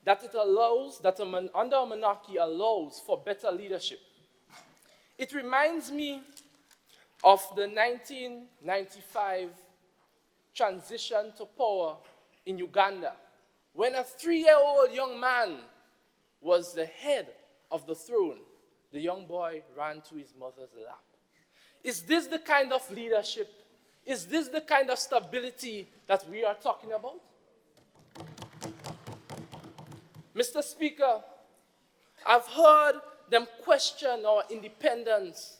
that it allows, under a monarchy allows for better leadership. It reminds me of the 1995 transition to power in Uganda, when a 3-year-old young man was the head of the throne. The young boy ran to his mother's lap. Is this the kind of leadership? Is this the kind of stability that we are talking about? Mr. Speaker, I've heard them question our independence,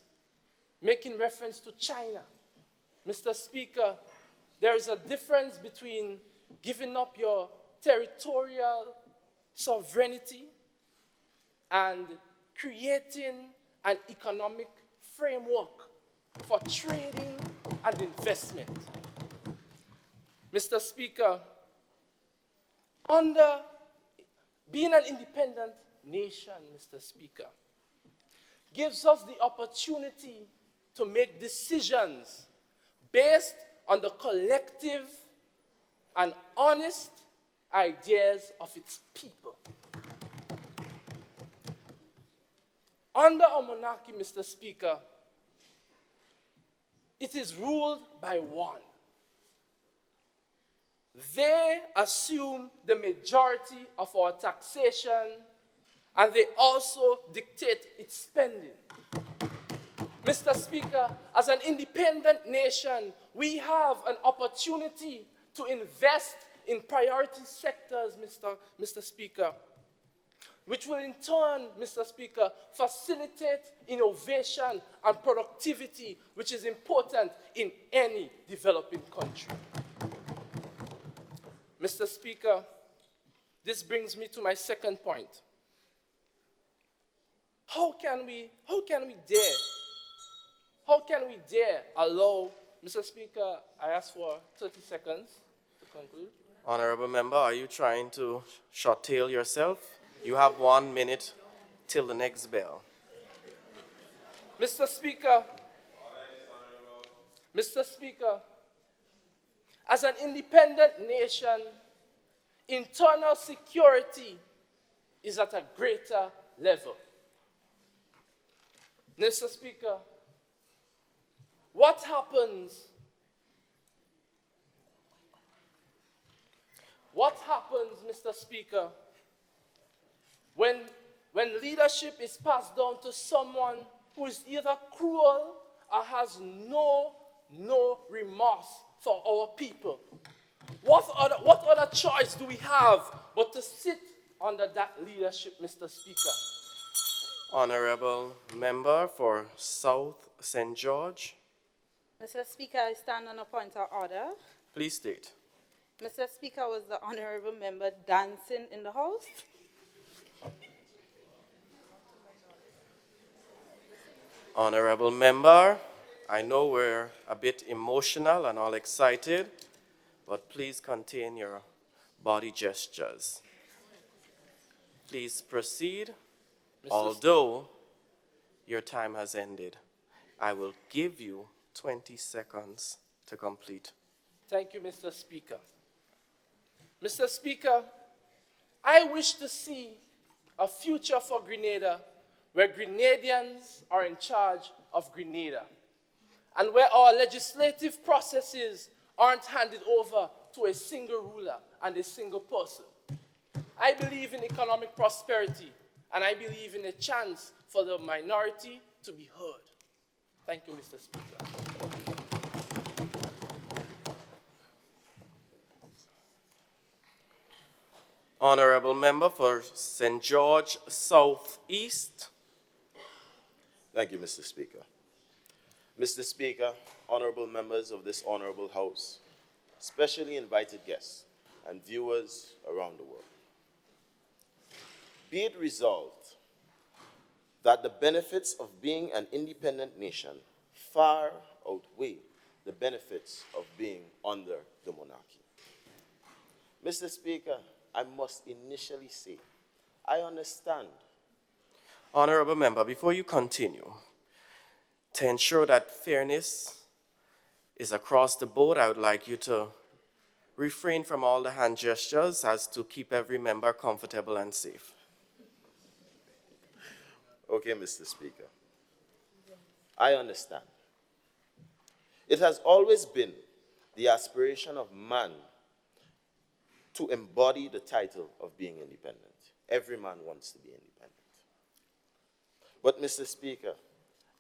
making reference to China. Mr. Speaker, there is a difference between giving up your territorial sovereignty and creating an economic framework for trading and investment. Mr. Speaker, under being an independent nation, Mr. Speaker, gives us the opportunity to make decisions based on the collective and honest ideas of its people. Under a monarchy, Mr. Speaker, it is ruled by one. They assume the majority of our taxation, and they also dictate its spending. Mr. Speaker, as an independent nation, we have an opportunity to invest in priority sectors, Mr. Speaker, which will in turn, Mr. Speaker, facilitate innovation and productivity, which is important in any developing country. Mr. Speaker, this brings me to my second point. How can we dare allow, Mr. Speaker, I ask for 30 seconds to conclude. Honorable member, are you trying to short-tail yourself? You have 1 minute till the next bell. Mr. Speaker, as an independent nation, internal security is at a greater level. Mr. Speaker, what happens Mr. Speaker, when leadership is passed down to someone who is either cruel and has no remorse for our people. What other choice do we have but to sit under that leadership, Mr. Speaker? Honorable member for South St. George, Mr. Speaker, I stand on a point of order. please state. Mr. Speaker, was the honorable member dancing in the house? Honorable member, I know we're a bit emotional and all excited, but please contain your body gestures. Please proceed. Although your time has ended, I will give you 20 seconds to complete. Thank you, Mr. Speaker. Mr. Speaker, I wish to see a future for Grenada where Grenadians are in charge of Grenada and where our legislative processes aren't handed over to a single ruler and a single person. I believe in economic prosperity, and I believe in a chance for the minority to be heard. Thank you, Mr. Speaker. Honorable member for St. George Southeast. Thank you, Mr. Speaker. Mr. Speaker, honorable members of this honorable House, specially invited guests, and viewers around the world. Be it resolved that the benefits of being an independent nation far outweigh the benefits of being under the monarchy. Mr. Speaker, I must initially say, I understand. Honorable member, before you continue, to ensure that fairness is across the board, I would like you to refrain from all the hand gestures as to keep every member comfortable and safe. Okay, Mr. Speaker. I understand. It has always been the aspiration of man to embody the title of being independent. Every man wants to be independent. But, Mr. Speaker,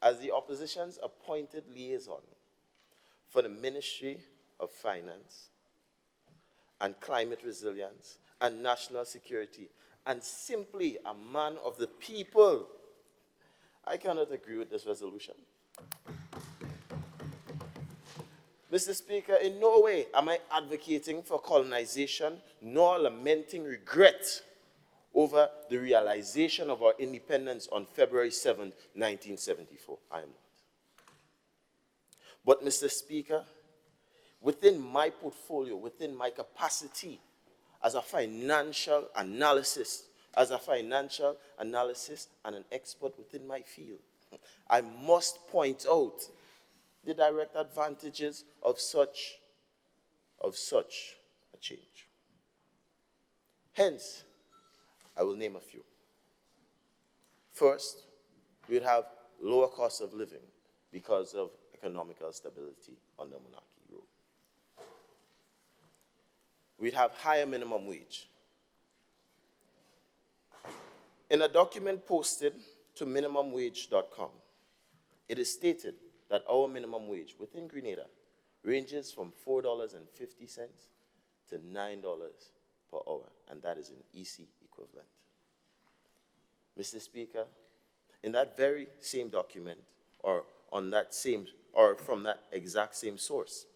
as the opposition's appointed liaison for the Ministry of Finance and Climate Resilience and National Security, and simply a man of the people, I cannot agree with this resolution. Mr. Speaker, in no way am I advocating for colonization nor lamenting regret over the realization of our independence on February 7, 1974. I am not. But, Mr. Speaker, within my portfolio, within my capacity as a financial analyst and an expert within my field, I must point out the direct advantages of such a change. Hence, I will name a few. First, we'd have lower cost of living because of economical stability under monarchy rule. We'd have higher minimum wage. In a document posted to minimumwage.com, it is stated that our minimum wage within Grenada ranges from $4.50 to $9 per hour, and that is an EC equivalent. Mr. Speaker, in that very same document, or from that exact same source,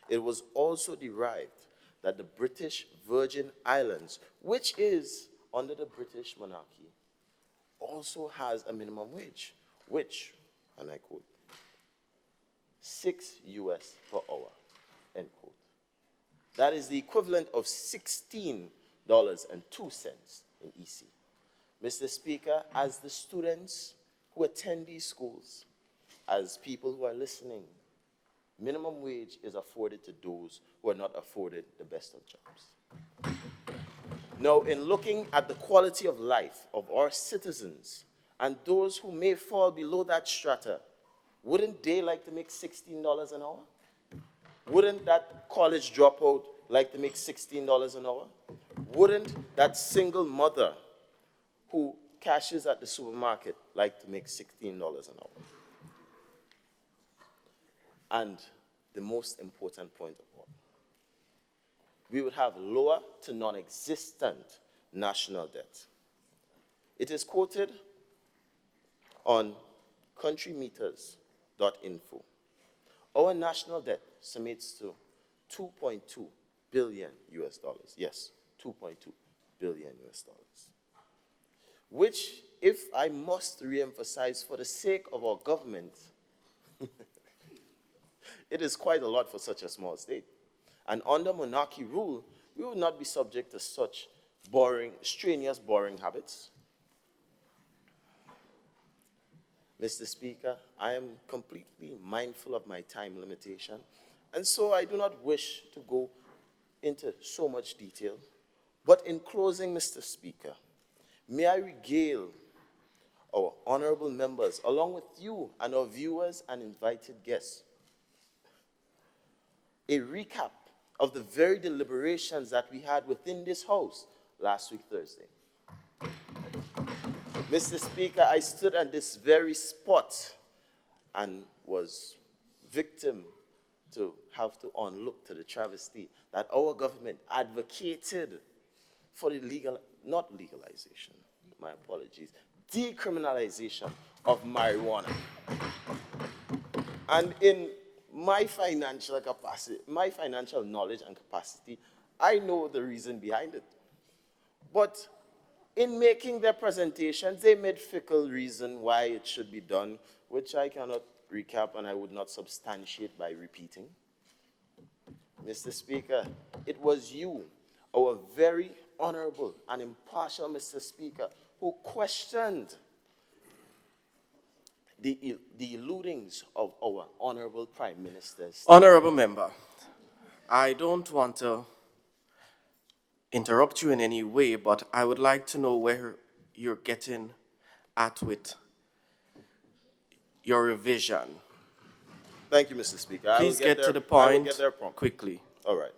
it was also derived that the British Virgin Islands, which is under the British monarchy, also has a minimum wage, which, and I quote, $6 per hour, end quote. That is the equivalent of $16.02 in EC. Mr. Speaker, as the students who attend these schools, as people who are listening, minimum wage is afforded to those who are not afforded the best of jobs. Now, in looking at the quality of life of our citizens and those who may fall below that strata, wouldn't they like to make $16 an hour? Wouldn't that college dropout like to make $16 an hour? Wouldn't that single mother who cashes at the supermarket like to make $16 an hour? And the most important point of all, we would have lower to non-existent national debt. It is quoted on countrymeters.info. Our national debt summates to 2.2 billion US dollars. Yes, 2.2 billion US dollars. Which, if I must re-emphasize for the sake of our government, it is quite a lot for such a small state. And under monarchy rule, we would not be subject to such strenuous borrowing habits. Mr. Speaker, I am completely mindful of my time limitation, and so I do not wish to go into so much detail. But in closing, Mr. Speaker, may I regale our honorable members, along with you and our viewers and invited guests, a recap of the very deliberations that we had within this House last week, Thursday. Mr. Speaker, I stood at this very spot and was victim to have to onlook to the travesty that our government advocated for the not legalization, my apologies, decriminalization of marijuana. And in my financial capacity, my financial knowledge and capacity, I know the reason behind it. But in making their presentations, they made fickle reason why it should be done, which I cannot recap and I would not substantiate by repeating. Mr. Speaker, it was you, our very honorable and impartial Mr. Speaker, who questioned the eludings of our honorable Prime Minister's. Honorable member, I don't want to interrupt you in any way, but I would like to know where you're getting at with your revision. Thank you, Mr. Speaker. Please get to the point quickly. All right.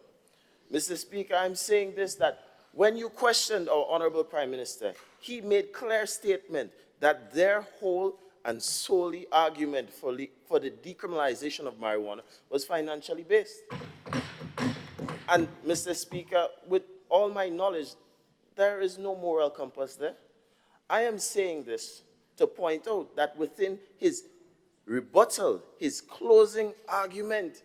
Mr. Speaker, I'm saying this, that when you questioned our honorable Prime Minister, he made clear statement that their whole and solely argument for the decriminalization of marijuana was financially based. And Mr. Speaker, with all my knowledge, there is no moral compass there. I am saying this to point out that within his rebuttal, his closing argument,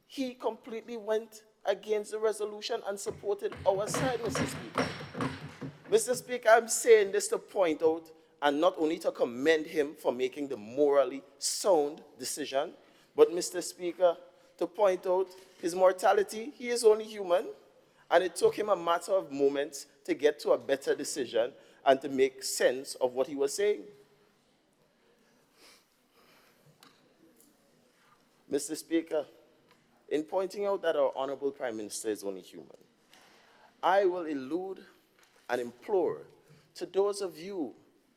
he completely went against the resolution and supported our side, Mr. Speaker. Mr. Speaker, I'm saying this to point out and not only to commend him for making the morally sound decision, but, Mr. Speaker, to point out his mortality. He is only human, and it took him a matter of moments to get to a better decision and to make sense of what he was saying. Mr. Speaker, in pointing out that our honorable Prime Minister is only human, I will allude and implore to those of you,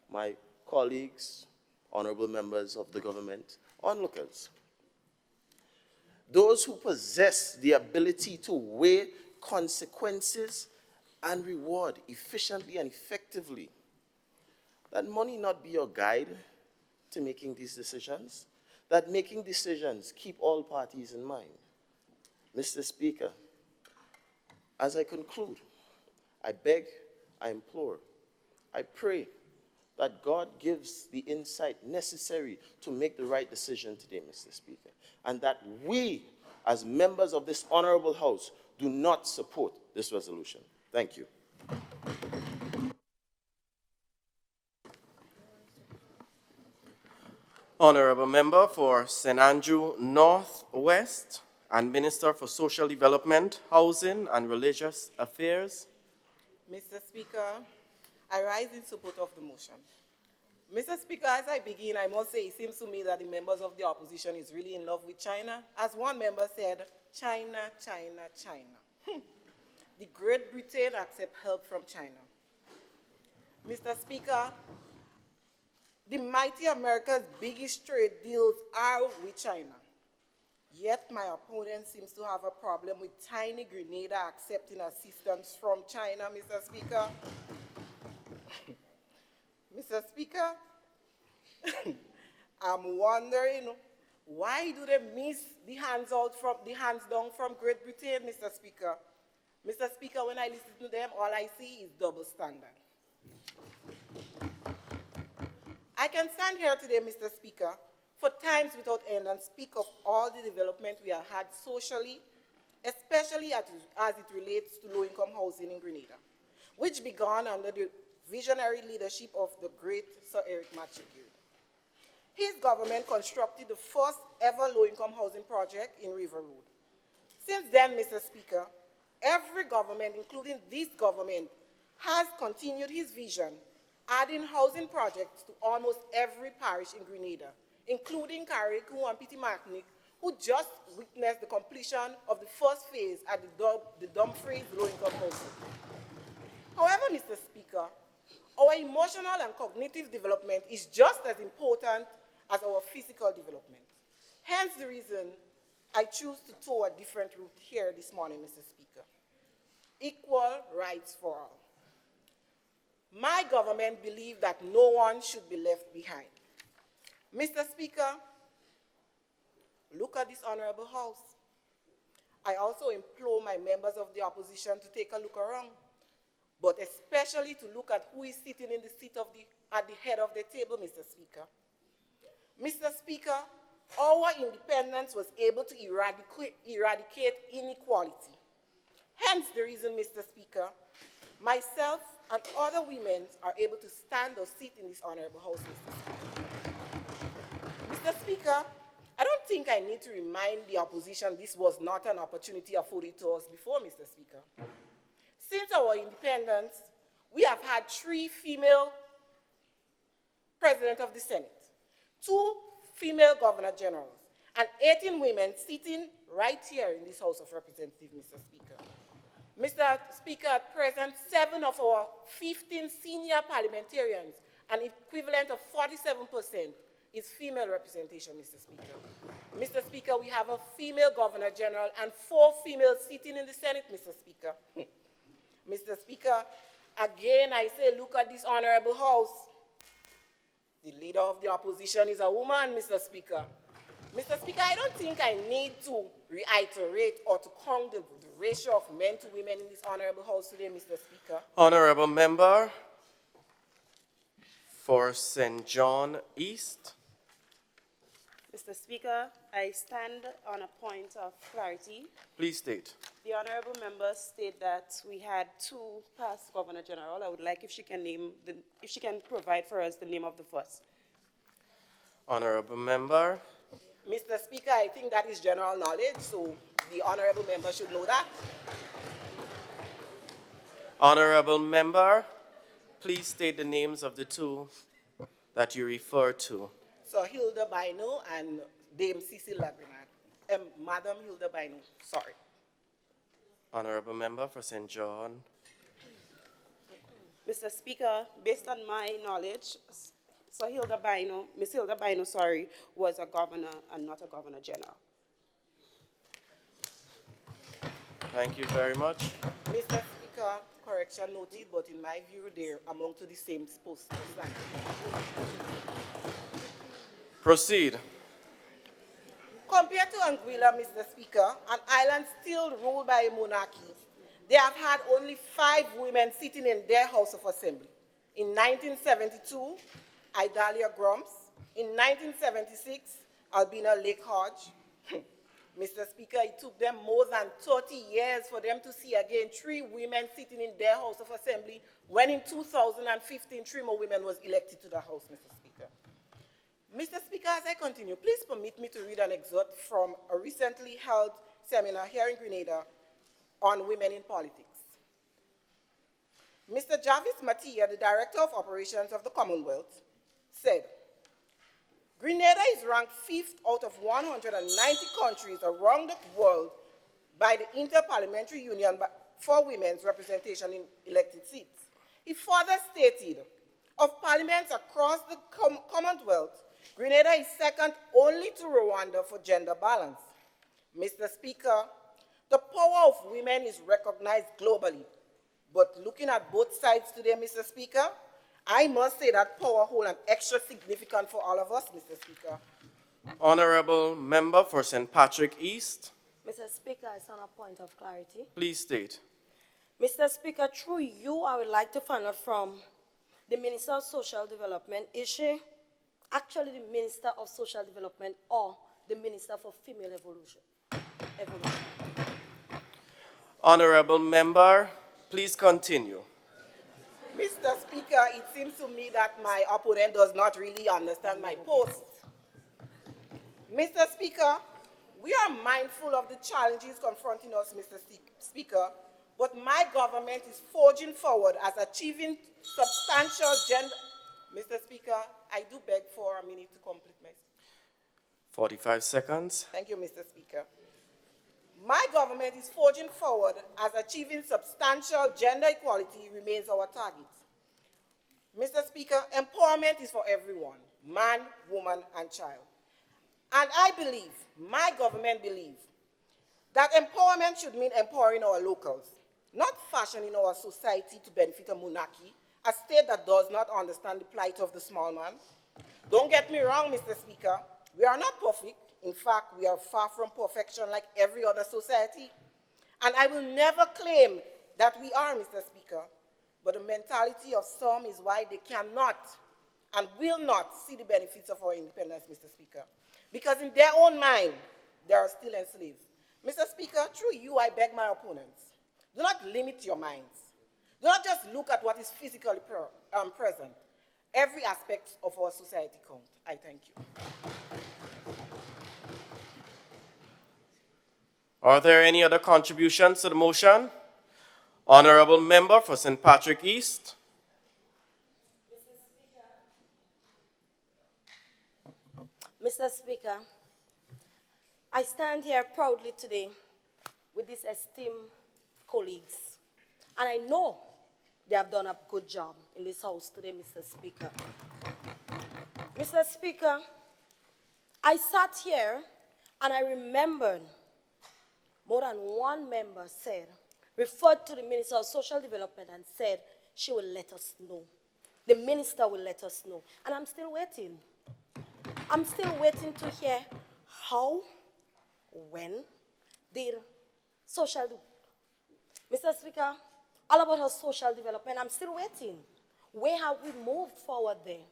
my colleagues, honorable members of the government, onlookers, those who possess the ability to weigh consequences and reward efficiently and effectively, that money not be your guide to making these decisions, that making decisions keep all parties in mind. Mr. Speaker, as I conclude, I beg, I implore, I pray that God gives the insight necessary to make the right decision today, Mr. Speaker, and that we, as members of this honorable House, do not support this resolution. Thank you. Honorable Member for St. Andrew Northwest and Minister for Social Development, Housing and Religious Affairs. Mr. Speaker, I rise in support of the motion. Mr. Speaker, as I begin, I must say it seems to me that the members of the opposition is really in love with China. As one member said, China, China, China. The Great Britain accept help from China. Mr. Speaker, the mighty America's biggest trade deals are with China. Yet my opponent seems to have a problem with tiny Grenada accepting assistance from China, Mr. Speaker. Mr. Speaker, I'm wondering Why do they miss the hands down from Great Britain, Mr. Speaker? Mr. Speaker, when I listen to them, all I see is double standard. I can stand here today, Mr. Speaker, for times without end and speak of all the development we have had socially, especially as it relates to low-income housing in Grenada, which began under the visionary leadership of the great Sir Eric Machigiri. His government constructed the first ever low-income housing project in River Road. Since then, Mr. Speaker, every government, including this government, has continued his vision, adding housing projects to almost every parish in Grenada, including Carriacou and Pitimartinique, who just witnessed the completion of the first phase at the Dumfries low-income housing. However, Mr. Speaker, our emotional and cognitive development is just as important as our physical development. Hence the reason I choose to tow a different route here this morning, Mr. Speaker. Equal rights for all. My government believes that no one should be left behind. Mr. Speaker, look at this honorable house. I also implore my members of the opposition to take a look around, but especially to look at who is sitting in the seat at the head of the table, Mr. Speaker. Mr. Speaker, our independence was able to eradicate inequality. Hence the reason, Mr. Speaker, myself and other women are able to stand or sit in this honorable house, Mr. Speaker, I don't think I need to remind the opposition this was not an opportunity afforded to us before, Mr. Speaker. Since our independence, we have had 3 female presidents of the Senate, 2 female governor generals, and 18 women sitting right here in this House of Representatives, Mr. Speaker. Mr. Speaker, at present, 7 of our 15 senior parliamentarians, an equivalent of 47%, is female representation, Mr. Speaker. Mr. Speaker, we have a female governor general and 4 females sitting in the Senate, Mr. Speaker. Mr. Speaker, again, I say, look at this honorable house. The leader of the opposition is a woman, Mr. Speaker. Mr. Speaker, I don't think I need to reiterate or to count the ratio of men to women in this honorable house today, Mr. Speaker. Honorable member for St. John East. Mr. Speaker, I stand on a point of clarity. Please state. The honorable member stated that we had 2 past Governor General. I would like if she can provide for us the name of the first. Honorable member. Mr. Speaker, I think that is general knowledge, so the honorable member should know that. Honorable member, please state the names of the 2 that you refer to. So Hilda Bino and Dame Cecil Lagrenard. Madam Hilda Bino, sorry. Honorable member for St. John. Mr. Speaker, based on my knowledge, Miss Hilda Bino, was a governor and not a governor general. Thank you very much. Mr. Speaker, correction noted, but in my view, they're among to the same post. Proceed. Compared to Anguilla, Mr. Speaker, an island still ruled by a monarchy, they have had only 5 women sitting in their House of Assembly. In 1972, Idalia Grumps. In 1976, Albina Lake Hodge. Mr. Speaker, it took them more than 30 years for them to see again 3 women sitting in their House of Assembly, when in 2015, 3 more women was elected to the House, Mr. Speaker. Mr. Speaker, as I continue, please permit me to read an excerpt from a recently held seminar here in Grenada on women in politics. Mr. Jarvis Mattia, the Director of Operations of the Commonwealth, said, Grenada is ranked 5th out of 190 countries around the world by the Inter-Parliamentary Union for Women's Representation in elected seats. He further stated, of parliaments across the Commonwealth, Grenada is second only to Rwanda for gender balance. Mr. Speaker, the power of women is recognized globally, but looking at both sides today, Mr. Speaker, I must say that power holds an extra significance for all of us, Mr. Speaker. Honorable Member for St. Patrick East, Mr. Speaker, it's on a point of clarity. please state. Mr. Speaker, through you, I would like to find out from the Minister of Social Development, is she actually the Minister of Social Development or the Minister for Female Evolution? Honorable Member, please continue. Mr. Speaker, it seems to me that my opponent does not really understand my post. Mr. Speaker, we are mindful of the challenges confronting us, Mr. Speaker, but my government is forging forward as achieving substantial gender... Mr. Speaker, I do beg for a minute to complete my... 45 seconds. Thank you, Mr. Speaker. My government is forging forward as achieving substantial gender equality remains our target. Mr. Speaker, empowerment is for everyone, man, woman, and child. And I believe, my government believes, that empowerment should mean empowering our locals, not fashioning our society to benefit a monarchy, a state that does not understand the plight of the small man. Don't get me wrong, Mr. Speaker, we are not perfect. In fact, we are far from perfection like every other society. And I will never claim that we are, Mr. Speaker, but the mentality of some is why they cannot and will not see the benefits of our independence, Mr. Speaker. Because in their own mind, they are still enslaved. Mr. Speaker, through you, I beg my opponents, do not limit your minds. Do not just look at what is physically present. Every aspect of our society counts. I thank you. Are there any other contributions to the motion? Honorable Member for St. Patrick East. Mr. Speaker, I stand here proudly today with these esteemed colleagues, and I know they have done a good job in this House today, Mr. Speaker. Mr. Speaker, I sat here and I remembered more than one member referred to the Minister of Social Development and said she will let us know. The minister will let us know. And I'm still waiting. I'm still waiting to hear how, when, did Mr. Speaker, all about her social development, I'm still waiting. Where have we moved forward there?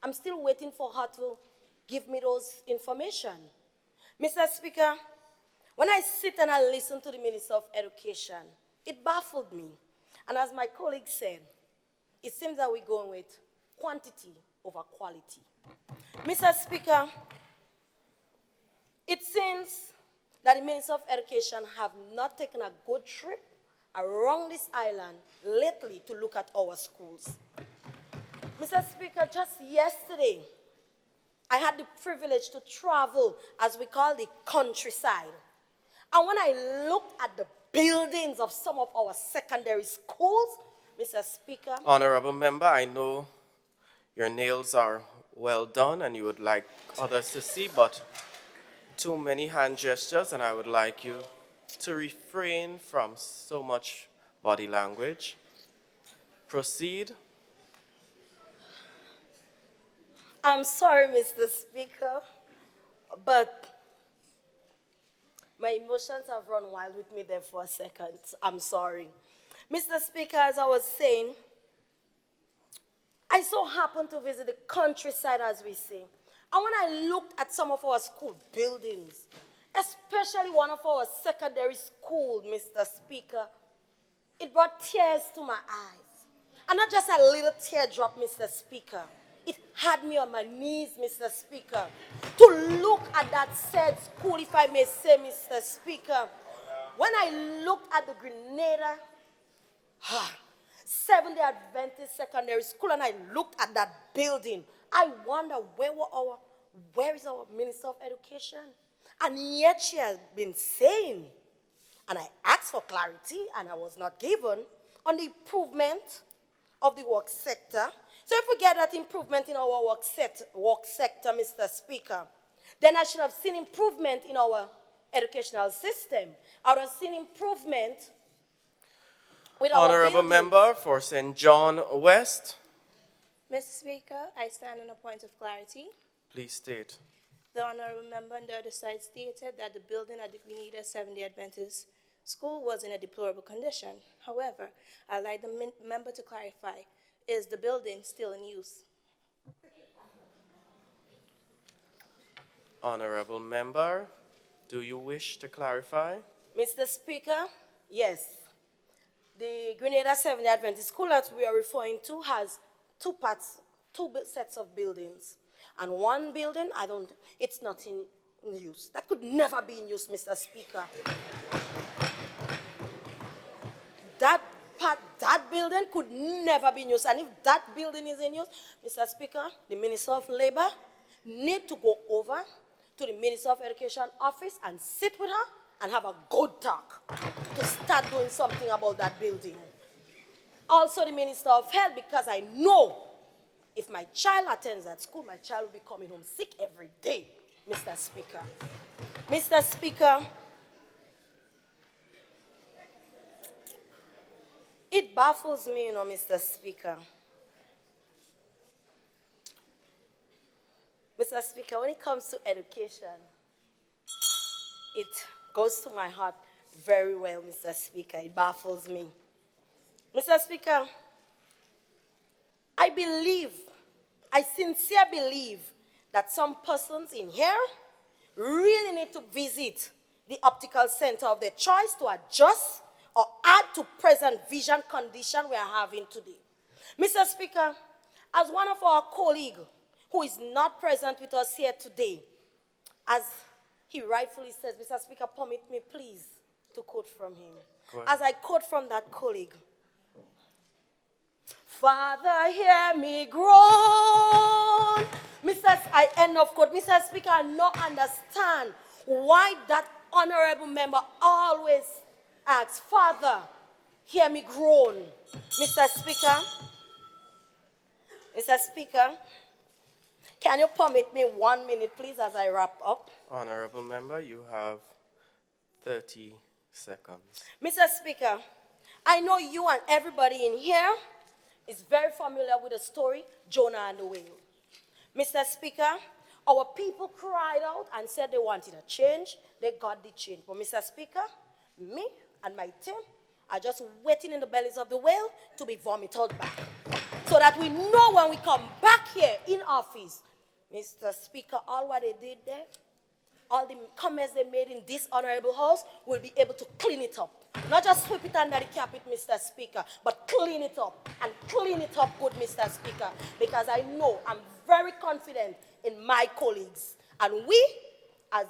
I'm still waiting for her to give me those information. Mr. Speaker, when I sit and I listen to the Minister of Education, it baffled me. And as my colleague said, it seems that we're going with quantity over quality. Mr. Speaker, it seems that the Minister of Education have not taken a good trip around this island lately to look at our schools. Mr. Speaker, just yesterday, I had the privilege to travel, as we call the countryside. And when I looked at the buildings of some of our secondary schools, Mr. Speaker. Honorable Member, I know your nails are well done and you would like others to see, but too many hand gestures, and I would like you to refrain from so much body language. Proceed. I'm sorry, Mr. Speaker, but my emotions have run wild with me there for a second. I'm sorry. Mr. Speaker, as I was saying, I so happened to visit the countryside, as we say. And when I looked at some of our school buildings, especially one of our secondary schools, Mr. Speaker, it brought tears to my eyes. And not just a little teardrop, Mr. Speaker. It had me on my knees, Mr. Speaker, to look at that said school, if I may say, Mr. Speaker. When I looked at the Grenada Seventh-day Adventist Secondary School, and I looked at that building, I wonder where is our Minister of Education? And yet she has been saying, and I asked for clarity, and I was not given, on the improvement of the work sector. So if we get that improvement in our work sector, Mr. Speaker, then I should have seen improvement in our educational system. I would have seen improvement with our Honorable buildings. Member for St. John West. Mr. Speaker, I stand on a point of clarity. Please state. The honorable member on the other side stated that the building at the Grenada Seventh-day Adventist School was in a deplorable condition. However, I'd like the member to clarify, is the building still in use? Honorable member, do you wish to clarify? Mr. Speaker, yes. The Grenada Seventh-day Adventist School that we are referring to has two parts, sets of buildings. And one building, it's not in use. That could never be in use, Mr. Speaker. That building could never be in use. And if that building is in use, Mr. Speaker, the Minister of Labor need to go over to the Minister of Education office and sit with her and have a good talk to start doing something about that building. Also the Minister of Health, because I know if my child attends that school, my child will be coming home sick every day, Mr. Speaker. Mr. Speaker, it baffles me, Mr. Speaker. Mr. Speaker, when it comes to education, it goes to my heart very well, Mr. Speaker. It baffles me. Mr. Speaker, I sincerely believe that some persons in here really need to visit the optical center of their choice to adjust or add to present vision condition we are having today. Mr. Speaker, as one of our colleagues who is not present with us here today, as he rightfully says, Mr. Speaker, permit me please to quote from him. As I quote from that colleague, Father, hear me groan. I end of quote. Mr. Speaker, I don't understand why that honorable member always asks, Father, hear me groan. Mr. Speaker, can you permit me 1 minute, please, as I wrap up? Honorable member, you have 30 seconds. Mr. Speaker, I know you and everybody in here is very familiar with the story, Jonah and the whale. Mr. Speaker, our people cried out and said they wanted a change. They got the change. But Mr. Speaker, me and my team are just waiting in the bellies of the whale to be vomited back. So that we know when we come back here in office, Mr. Speaker, all what they did there, all the comments they made in this honorable house, will be able to clean it up. Not just sweep it under the carpet, Mr. Speaker, but clean it up, and clean it up good, Mr. Speaker, because I know, I'm very confident in my colleagues. And we, as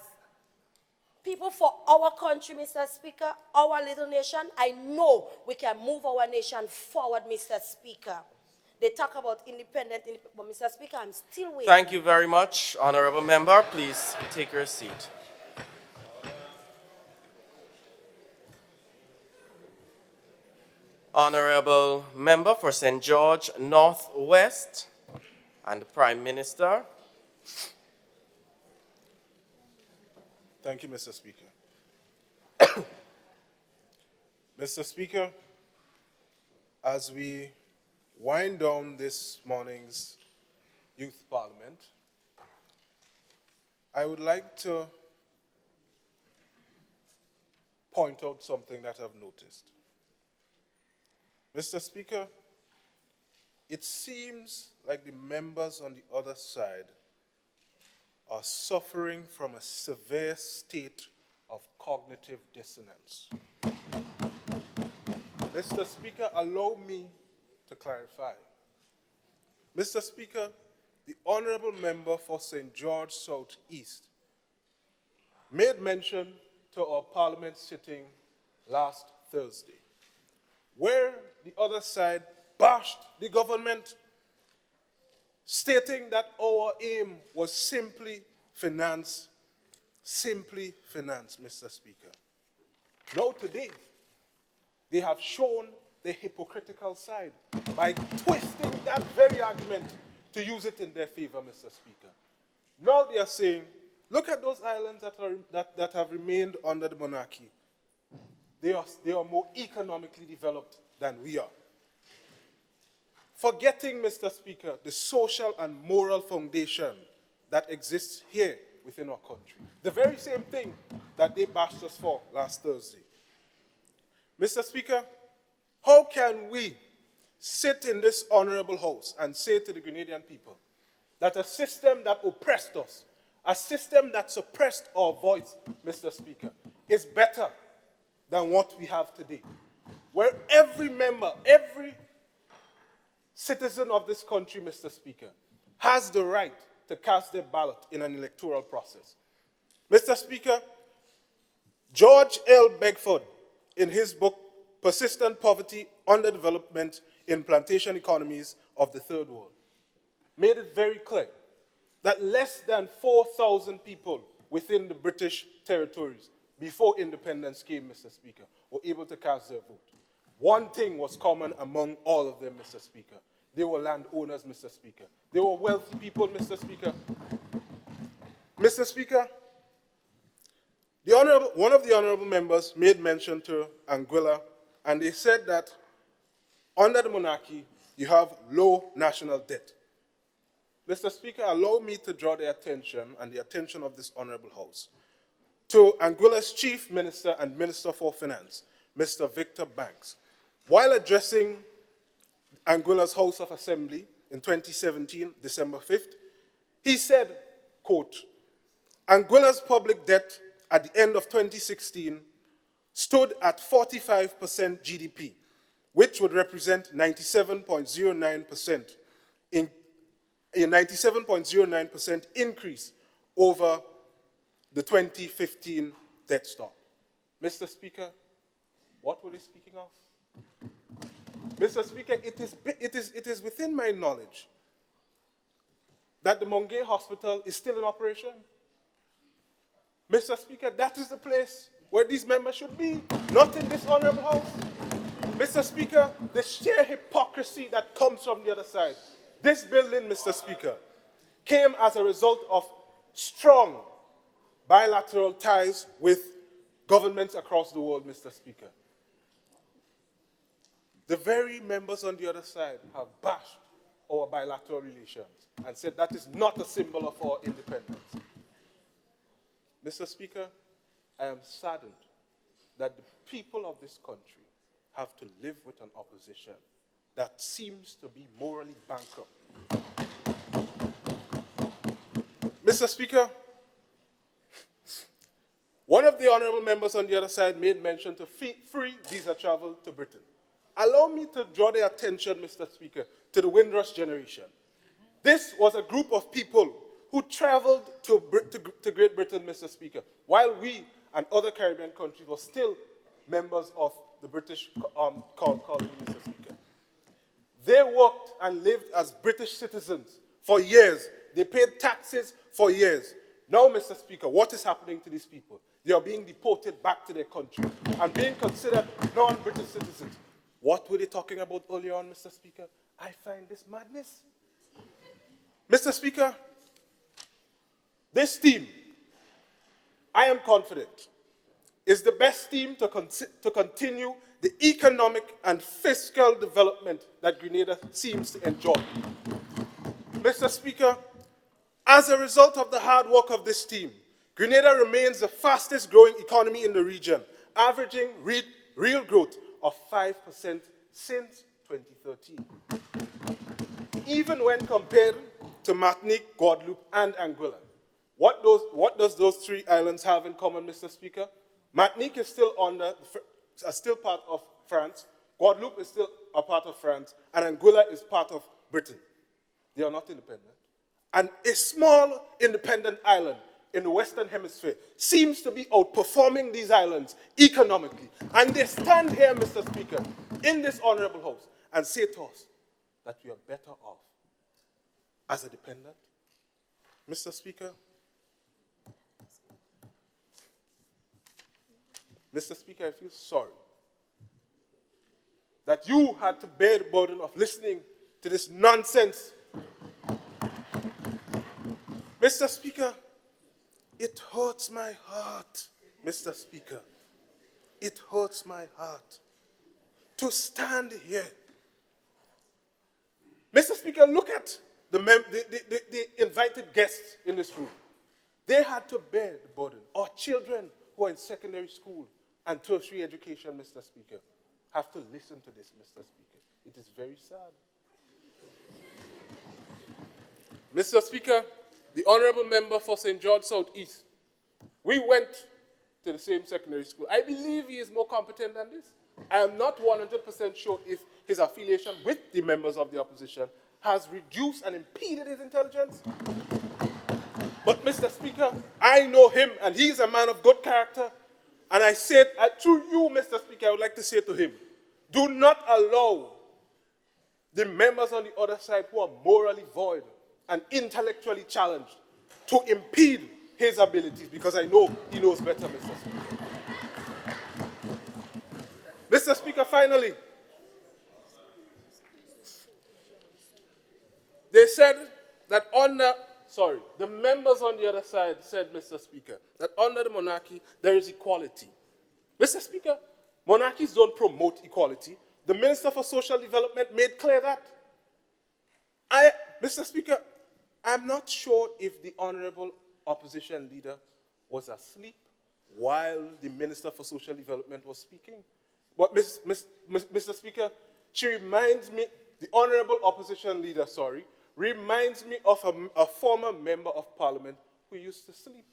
people for our country, Mr. Speaker, our little nation, I know we can move our nation forward, Mr. Speaker. They talk about independent, but Mr. Speaker, I'm still waiting. Thank you very much, honorable member. Please take your seat. Honorable member for St. George Northwest and the Prime Minister. Thank you, Mr. Speaker. Mr. Speaker, as we wind down this morning's Youth Parliament, I would like to point out something that I've noticed. Mr. Speaker, it seems like the members on the other side are suffering from a severe state of cognitive dissonance. Mr. Speaker, allow me to clarify. Mr. Speaker, the honorable member for St. George Southeast made mention to our parliament sitting last Thursday, where the other side bashed the government, stating that our aim was simply finance, Mr. Speaker. Now today, they have shown the hypocritical side by twisting that very argument to use it in their favor, Mr. Speaker. Now they are saying, look at those islands that have remained under the monarchy. They are more economically developed than we are. Forgetting, Mr. Speaker, the social and moral foundation that exists here within our country. The very same thing that they bashed us for last Thursday. Mr. Speaker, how can we sit in this honorable house and say to the Grenadian people that a system that oppressed us, a system that suppressed our voice, Mr. Speaker, is better than what we have today, where every member, every citizen of this country, Mr. Speaker, has the right to cast their ballot in an electoral process. Mr. Speaker, George L. Beckford, in his book, Persistent Poverty, Underdevelopment in Plantation Economies of the Third World, made it very clear that less than 4,000 people within the British territories before independence came, Mr. Speaker, were able to cast their vote. One thing was common among all of them, Mr. Speaker. They were landowners, Mr. Speaker. They were wealthy people, Mr. Speaker. Mr. Speaker, one of the honorable members made mention to Anguilla, and they said that under the monarchy, you have low national debt. Mr. Speaker, allow me to draw the attention and the attention of this honorable house to Anguilla's Chief Minister and Minister for Finance, Mr. Victor Banks. While addressing Anguilla's House of Assembly in 2017, December 5th, he said, quote, Anguilla's public debt at the end of 2016 stood at 45% GDP, which would represent 97.09% in a 97.09% increase over the 2015 debt stock. Mr. Speaker, what were they speaking of? Mr. Speaker, it is within my knowledge that the Mungay Hospital is still in operation. Mr. Speaker, that is the place where these members should be, not in this honorable house. Mr. Speaker, the sheer hypocrisy that comes from the other side. This building, Mr. Speaker, came as a result of strong bilateral ties with governments across the world, Mr. Speaker. The very members on the other side have bashed our bilateral relations and said that is not a symbol of our independence. Mr. Speaker, I am saddened that the people of this country have to live with an opposition that seems to be morally bankrupt. Mr. Speaker, one of the honorable members on the other side made mention to free visa travel to Britain. Allow me to draw the attention, Mr. Speaker, to the Windrush generation. This was a group of people who traveled to Great Britain, Mr. Speaker, while we and other Caribbean countries were still members of the British colony, Mr. Speaker. They worked and lived as British citizens for years. They paid taxes for years. Now, Mr. Speaker, what is happening to these people? They are being deported back to their country and being considered non-British citizens. What were they talking about earlier on, Mr. Speaker? I find this madness. Mr. Speaker, this team, I am confident, is the best team to continue the economic and fiscal development that Grenada seems to enjoy. Mr. Speaker, as a result of the hard work of this team, Grenada remains the fastest growing economy in the region, averaging real growth of 5% since 2013. Even when compared to Martinique, Guadeloupe, and Anguilla. What does those three islands have in common, Mr. Speaker? Martinique is still part of France, Guadeloupe is still a part of France, and Anguilla is part of Britain. They are not independent. And a small independent island in the Western Hemisphere seems to be outperforming these islands economically. And they stand here, Mr. Speaker, in this honorable house and say to us that we are better off as a dependent. Mr. Speaker, I feel sorry that you had to bear the burden of listening to this nonsense. Mr. Speaker, it hurts my heart, Mr. Speaker. It hurts my heart to stand here. Mr. Speaker, look at the invited guests in this room. they had to bear the burden. Our children who are in secondary school and tertiary education, Mr. Speaker, have to listen to this, Mr. Speaker. It is very sad. Mr. Speaker, the honorable member for St. George Southeast, we went to the same secondary school. I believe he is more competent than this. I am not 100% sure if his affiliation with the members of the opposition has reduced and impeded his intelligence. But, Mr. Speaker, I know him, and he is a man of good character. And I said, to you, Mr. Speaker, I would like to say to him, do not allow the members on the other side who are morally void and intellectually challenged to impede his abilities, because I know he knows better, Mr. Speaker. Mr. Speaker, finally, they said that the members on the other side said, Mr. Speaker, that under the monarchy there is equality. Mr. Speaker, monarchies don't promote equality. The Minister for Social Development made clear that. Mr. Speaker, I'm not sure if the honorable opposition leader was asleep while the Minister for Social Development was speaking. But, Mr. Speaker, she reminds me, the honorable opposition leader, reminds me of a former member of parliament who used to sleep.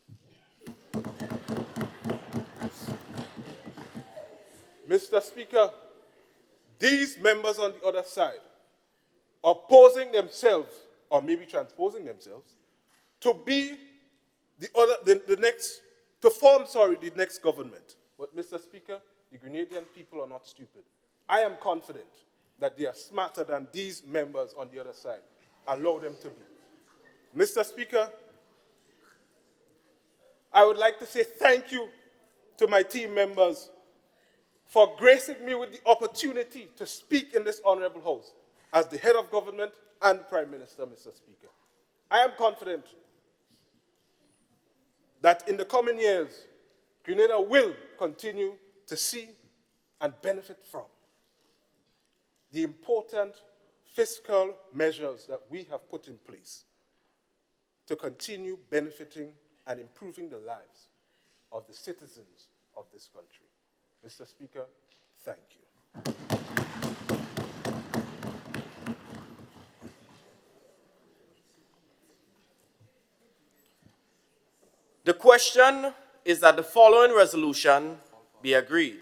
Mr. Speaker, these members on the other side are posing themselves, or maybe transposing themselves, to be the next government. But, Mr. Speaker, the Grenadian people are not stupid. I am confident that they are smarter than these members on the other side. Allow them to be. Mr. Speaker, I would like to say thank you to my team members for gracing me with the opportunity to speak in this honorable house as the head of government and Prime Minister, Mr. Speaker. I am confident that in the coming years, Grenada will continue to see and benefit from the important fiscal measures that we have put in place to continue benefiting and improving the lives of the citizens of this country. Mr. Speaker, thank you. The question is that the following resolution be agreed.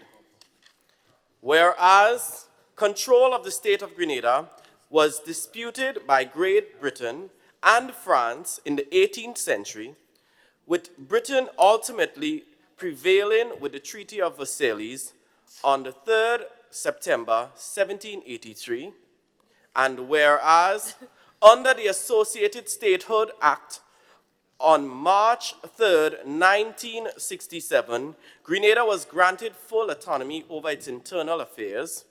Whereas control of the state of Grenada was disputed by Great Britain and France in the 18th century, with Britain ultimately prevailing with the Treaty of Versailles on the 3rd September 1783, and whereas under the Associated Statehood Act on March 3rd, 1967, Grenada was granted full autonomy over its internal affairs,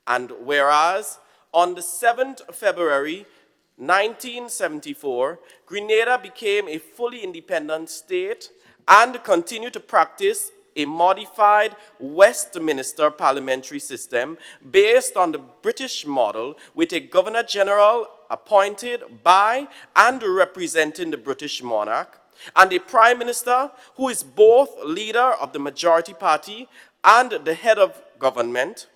and whereas on the 7th February 1974, Grenada became a fully independent state and continued to practice a modified Westminster parliamentary system based on the British model with a Governor-General appointed by and representing the British monarch, and a Prime Minister who is both leader of the majority party and the head of government.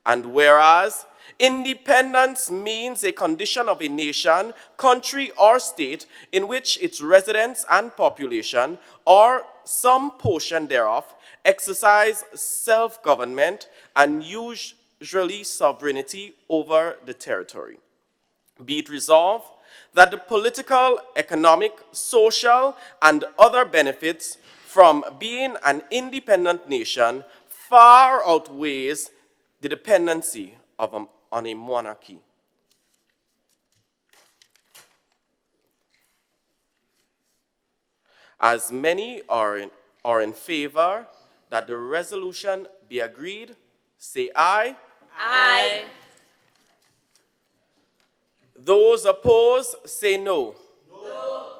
And whereas independence means a condition of a nation, country, or state in which its residents and population, or some portion thereof, exercise self-government and usually sovereignty over the territory. Be it resolved that the political, economic, social, and other benefits from being an independent nation far outweighs the dependency on a monarchy. As many are in favor that the resolution be agreed, say aye. Aye. Those opposed, say no. No.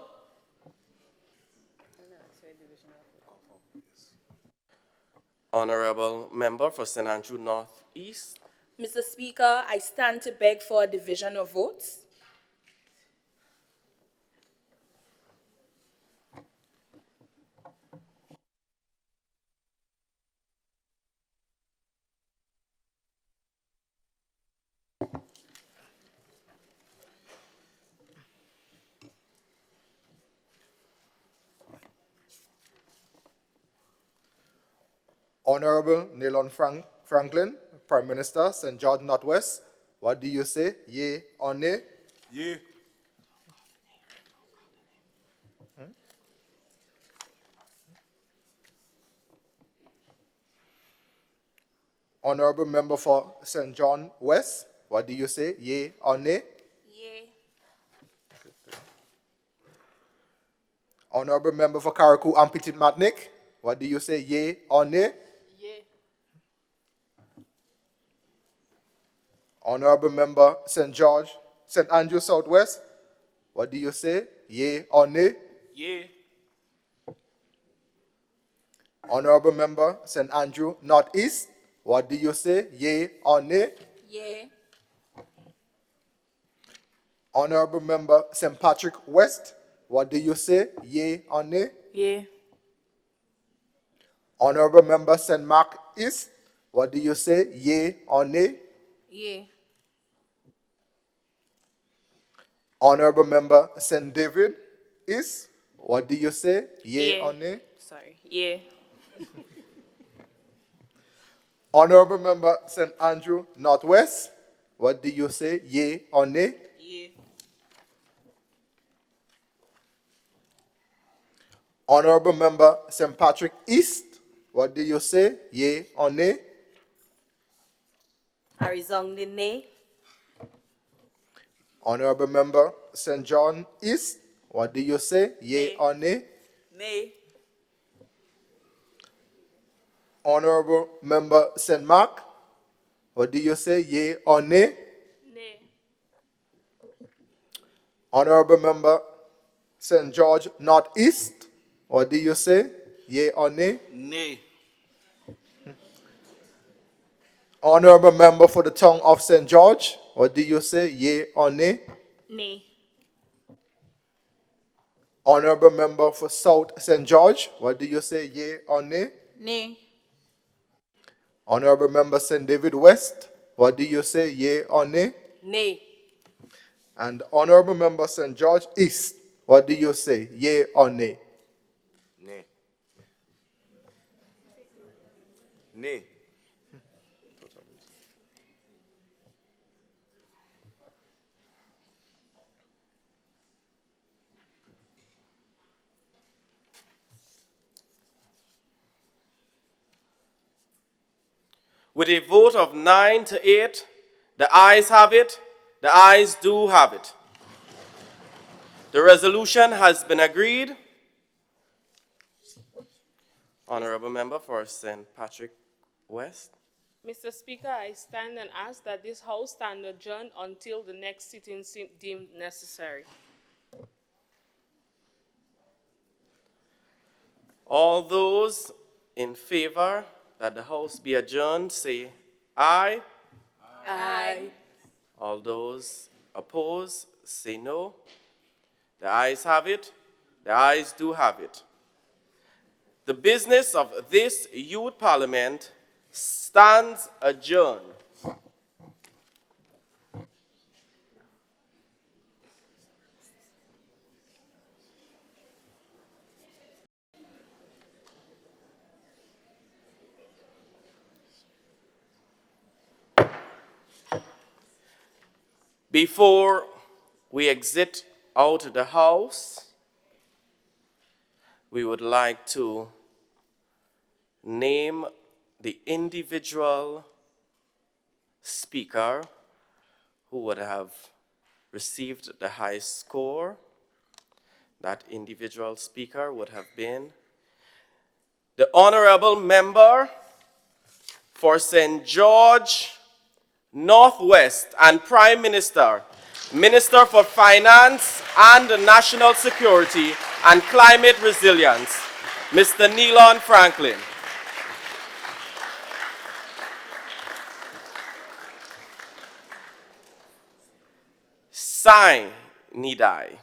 Honorable member for St. Andrew North East. Mr. Speaker, I stand to beg for a division of votes. Honorable Nylon Franklin, Prime Minister, St. George Northwest, what do you say? Yea or nay? Yea. Honorable Member for St. John West, what do you say? Yea or nay? Yay. Honorable Member for Carriacou and Petit Matnik, what do you say? Yea or nay? Yea. Honorable Member St. Andrew Southwest, what do you say? Yea or nay? Yea. Honorable Member St. Andrew Northeast, what do you say? Yea or nay? Yay. Honorable Member St. Patrick West, what do you say? Yea or nay? Yeah. Honorable Member St. Mark East, what do you say? Yea or nay? Yay. Honorable Member St. David East, what do you say? Yea Yeah. or nay? Sorry. Yeah. Honorable Member St. Andrew Northwest, what do you say? Yea or nay? Yea. Honorable Member St. Patrick East, what do you say? Yea or nay? I resound the nay. Honorable Member St. John East, what do you say? Yea Nay. or nay? Nay. Honorable Member St. Mark, what do you say? Yea or nay? Nay. Honorable Member St. George Northeast, what do you say? Yea or nay? Nay. Honorable Member for the Tongue of St. George, what do you say? Yea or nay? Nay. Honorable Member for South St. George, what do you say? Yea or nay? Nay. Honorable Member St. David West, what do you say? Yea or nay? Nay. And Honorable Member St. George East, what do you say? Yea or nay? Nay. Nay. With a vote of 9 to 8, the ayes have it. The ayes do have it. The resolution has been agreed. Honorable Member for St. Patrick West. Mr. Speaker, I stand and ask that this House stand adjourned until the next sitting deemed necessary. All those in favor that the House be adjourned, say aye. Aye. All those opposed, say no. The ayes have it. The ayes do have it. The business of this Youth Parliament stands adjourned. Before we exit out of the House, we would like to name the individual speaker who would have received the highest score. That individual speaker would have been the Honorable Member for St. George Northwest and Prime Minister, Minister for Finance and National Security and Climate Resilience, Mr. Nylon Franklin. Sign Nidai.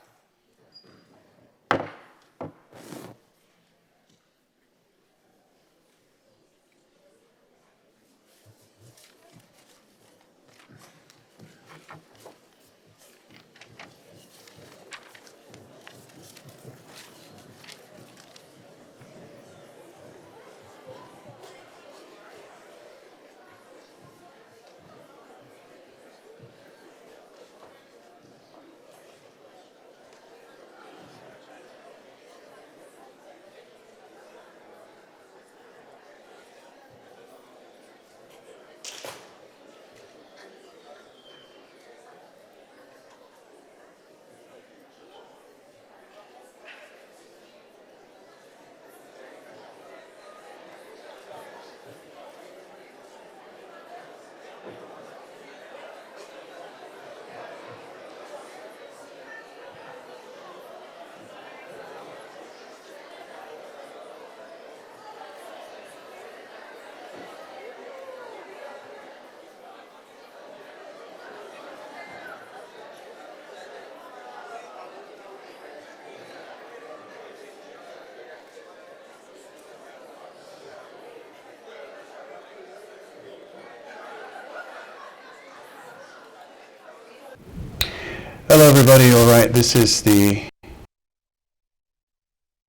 Hello, everybody. All right, this is the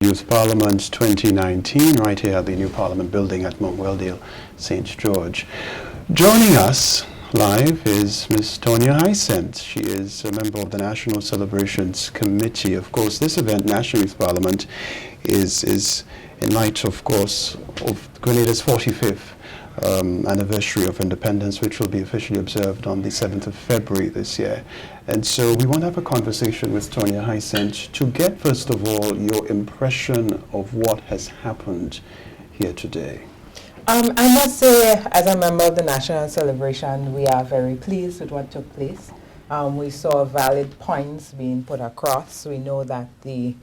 Youth Parliament 2019, right here at the new Parliament building at Mount Weldale, St. George. Joining us live is Ms. Tonya Hysent. She is a member of the National Celebrations Committee. Of course, this event, National Youth Parliament, is in light, of course, of Grenada's 45th anniversary of independence, which will be officially observed on the 7th of February this year. And so we want to have a conversation with Tonya Hysent to get, first of all, your impression of what has happened here today. I must say, as a member of the National Celebration, we are very pleased with what took place. We saw valid points being put across. We know that the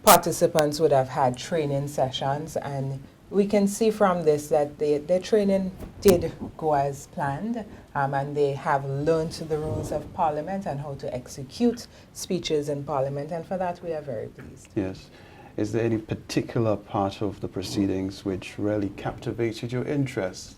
participants would have had training sessions, and we can see from this that their training did go as planned, and they have learned the rules of Parliament and how to execute speeches in Parliament, and for that we are very pleased. Yes. Is there any particular part of the proceedings which really captivated your interest?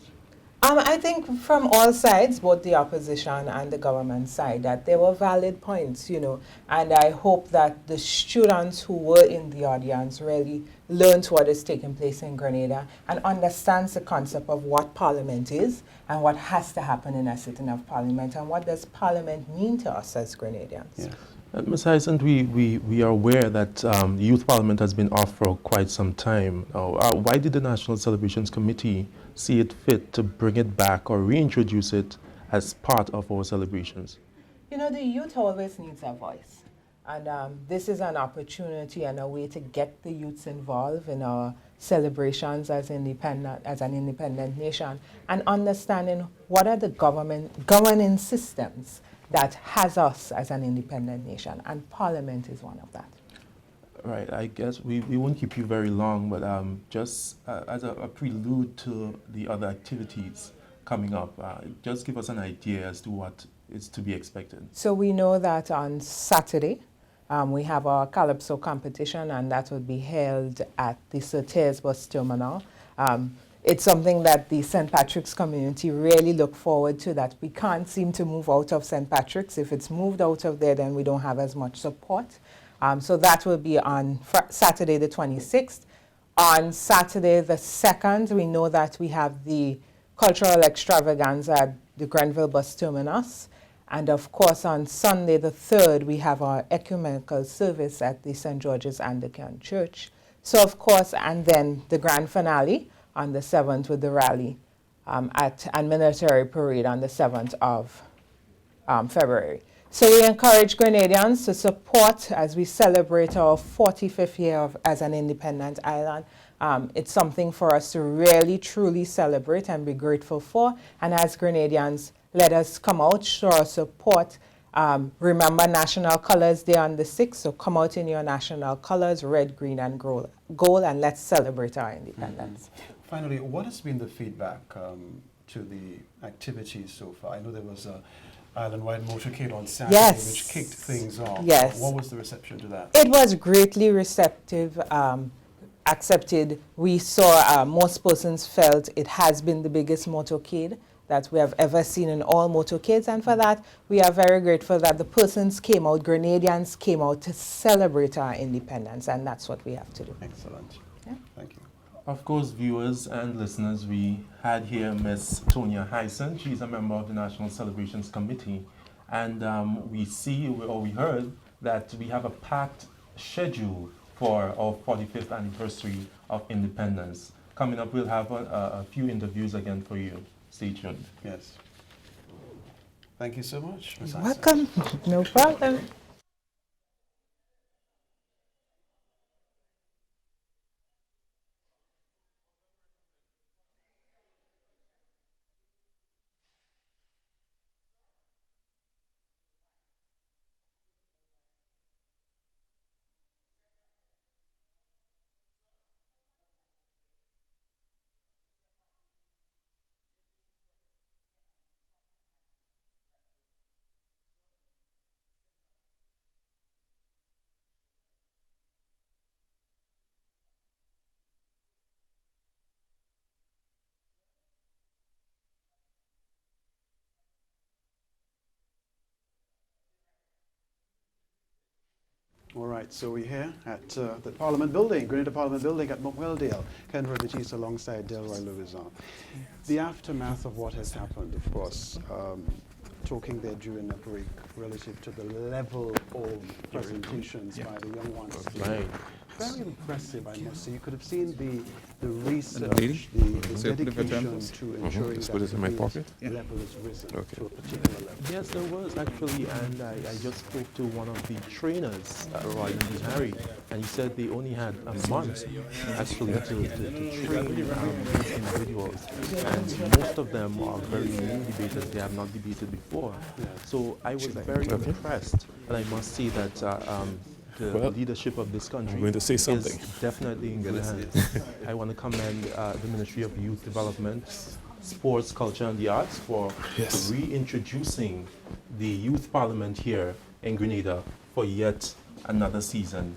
I think from all sides, both the opposition and the government side, that there were valid points, you know, and I hope that the students who were in the audience really learned what is taking place in Grenada and understands the concept of what Parliament is and what has to happen in a sitting of Parliament and what does Parliament mean to us as Grenadians. Yes. Ms. Hysent, we are aware that the Youth Parliament has been off for quite some time. Why did the National Celebrations Committee see it fit to bring it back or reintroduce it as part of our celebrations? You know, the youth always needs a voice. And this is an opportunity and a way to get the youths involved in our celebrations as an independent nation and understanding what are the governing systems that has us as an independent nation, and Parliament is one of that. Right, I guess we won't keep you very long, but just as a prelude to the other activities coming up, just give us an idea as to what is to be expected. So we know that on Saturday, we have our Calypso competition, and that will be held at the Surtees bus terminal. It's something that the St. Patrick's community really look forward to, that we can't seem to move out of St. Patrick's. If it's moved out of there, then we don't have as much support. So that will be on Saturday the 26th. On Saturday the 2nd, we know that we have the cultural extravaganza at the Grenville bus terminus. And of course, on Sunday the 3rd, we have our ecumenical service at the St. George's Anglican Church. So of course, and then the grand finale on the 7th with the rally and military parade on the 7th of February. So we encourage Grenadians to support as we celebrate our 45th year as an independent island. It's something for us to really, truly celebrate and be grateful for. And as Grenadians, let us come out, show our support. Remember National Colors Day on the 6th, so come out in your national colors, red, green, and gold, and let's celebrate our independence. Finally, what has been the feedback to the activities so far? I know there was a island-wide motorcade on Saturday, yes, which kicked things off. Yes. What was the reception to that? It was greatly receptive, accepted. We saw most persons felt it has been the biggest motorcade that we have ever seen in all motorcades, and for that we are very grateful that the persons came out, Grenadians came out to celebrate our independence, and that's what we have to do. Excellent. Yeah. Thank you. Of course, viewers and listeners, we had here Ms. Tonya Hysent. She's a member of the National Celebrations Committee. And we heard that we have a packed schedule for our 45th anniversary of independence. Coming up, we'll have a few interviews again for you. Stay tuned. Yes. Thank you so much, Ms. Welcome. No problem. All right, so we're here at the Parliament Building, Grenada Parliament Building at Montwelldale. Ken Revitise alongside Delroy Louison. The aftermath of what has happened, of course, talking there during the break relative to the level of presentations by the young ones. Right. Very impressive, I must say. You could have seen the research, the dedication to ensuring that the level is risen to a particular level. Yes, there was actually, and I just spoke to one of the trainers, Roy and Harry, and he said they only had a month actually to train these individuals, and most of them are very new debaters. They have not debated before. So I was very impressed, and I must say that the leadership of this country I'm going to say something. is definitely in good hands. I want to commend the Ministry of Youth Development, Sports, Culture and the Arts for reintroducing the Youth Parliament here in Grenada for yet another season.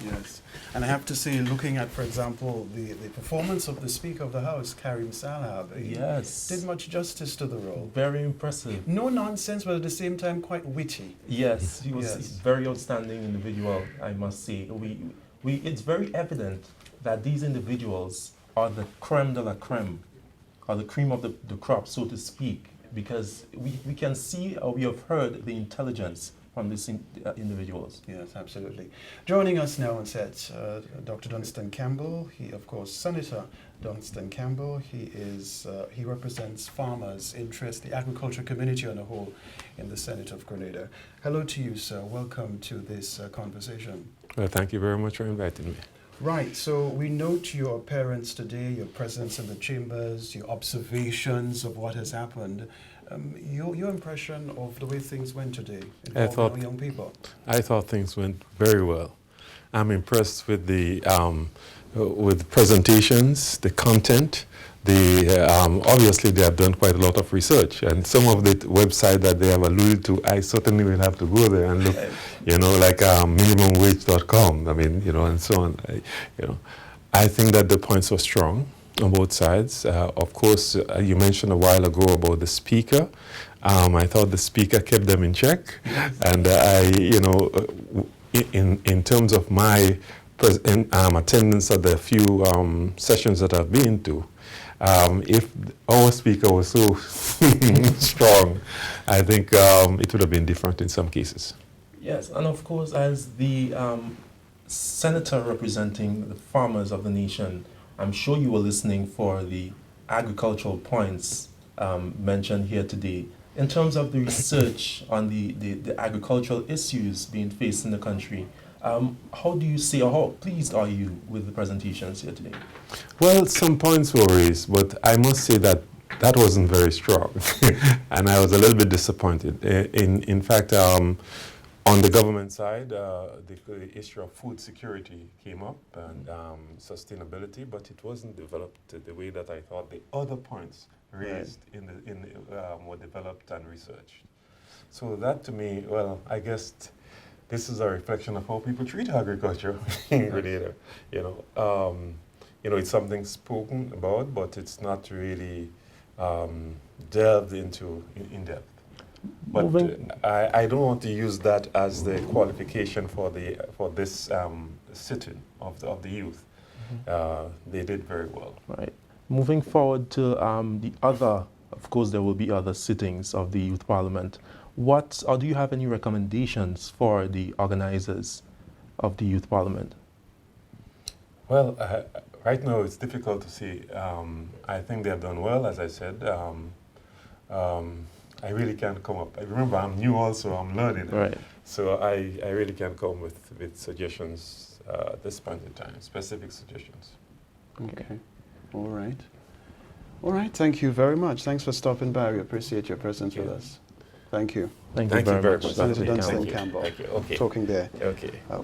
Yes, and I have to say, looking at, for example, the performance of the Speaker of the House, Karim Salab, he did much justice to the role. Very impressive. No nonsense, but at the same time quite witty. Yes, he was a very outstanding individual, I must say. It's very evident that these individuals are the creme de la creme, or the cream of the crop, so to speak, because we can see or we have heard the intelligence from these individuals. Yes, absolutely. Joining us now on set, Dr. Dunstan Campbell. He, of course, Senator Dunstan Campbell. He represents farmers' interest, the agriculture community on a whole in the Senate of Grenada. Hello to you, sir. Welcome to this conversation. Well, thank you very much for inviting me. Right, so we note your appearance today, your presence in the chambers, your observations of what has happened. Your impression of the way things went today involving young people? I thought things went very well. I'm impressed with the presentations, the content. Obviously, they have done quite a lot of research, and some of the website that they have alluded to, I certainly will have to go there and look. Like minimumwage.com. I mean, and so on. I think that the points were strong on both sides. Of course, you mentioned a while ago about the speaker. I thought the speaker kept them in check, and in terms of my attendance at the few sessions that I've been to, if our speaker was so strong, I think it would have been different in some cases. Yes, and of course, as the senator representing the farmers of the nation, I'm sure you were listening for the agricultural points mentioned here today. In terms of the research on the agricultural issues being faced in the country, how do you say, or how pleased are you with the presentations here today? Well, some points were raised, but I must say that wasn't very strong, and I was a little bit disappointed. In fact, on the government side, the issue of food security came up and sustainability, but it wasn't developed the way that I thought the other points raised were developed and researched. So that to me, well, I guess this is a reflection of how people treat agriculture in Grenada. It's something spoken about, but it's not really delved into in depth. But I don't want to use that as the qualification for this sitting of the youth. They did very well. Right. Moving forward to the other, of course, there will be other sittings of the Youth Parliament. Do you have any recommendations for the organizers of the Youth Parliament? Well, right now it's difficult to say. I think they have done well, as I said. I really can't come up. Remember, I'm new also, I'm learning. Right. So I really can't come with suggestions at this point in time, specific suggestions. Okay. All right. All right, thank you very much. Thanks for stopping by. We appreciate your presence with us. Thank you. Thank you very much. Senator Dunstan Campbell, talking there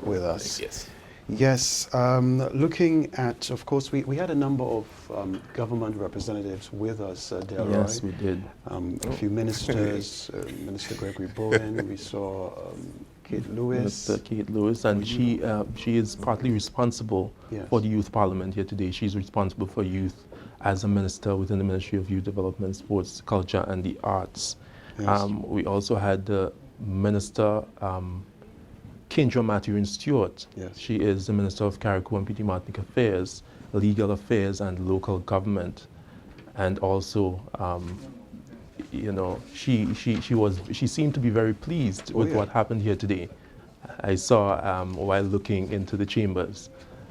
with us. Yes. Yes, looking at, of course, we had a number of government representatives with us, Delroy. Yes, we did. A few ministers, Minister Gregory Bowen, we saw Kate Lewis. Mr. Kate Lewis, and she is partly responsible for the Youth Parliament here today. She's responsible for youth as a minister within the Ministry of Youth Development, Sports, Culture and the Arts. Yes. We also had the Minister Kendra Mathurin-Stewart. Yes. She is the Minister of Carriacou and Diplomatic Affairs, Legal Affairs and Local Government. And also, you know, she seemed to be very pleased with what happened here today. I saw, while looking into the chambers,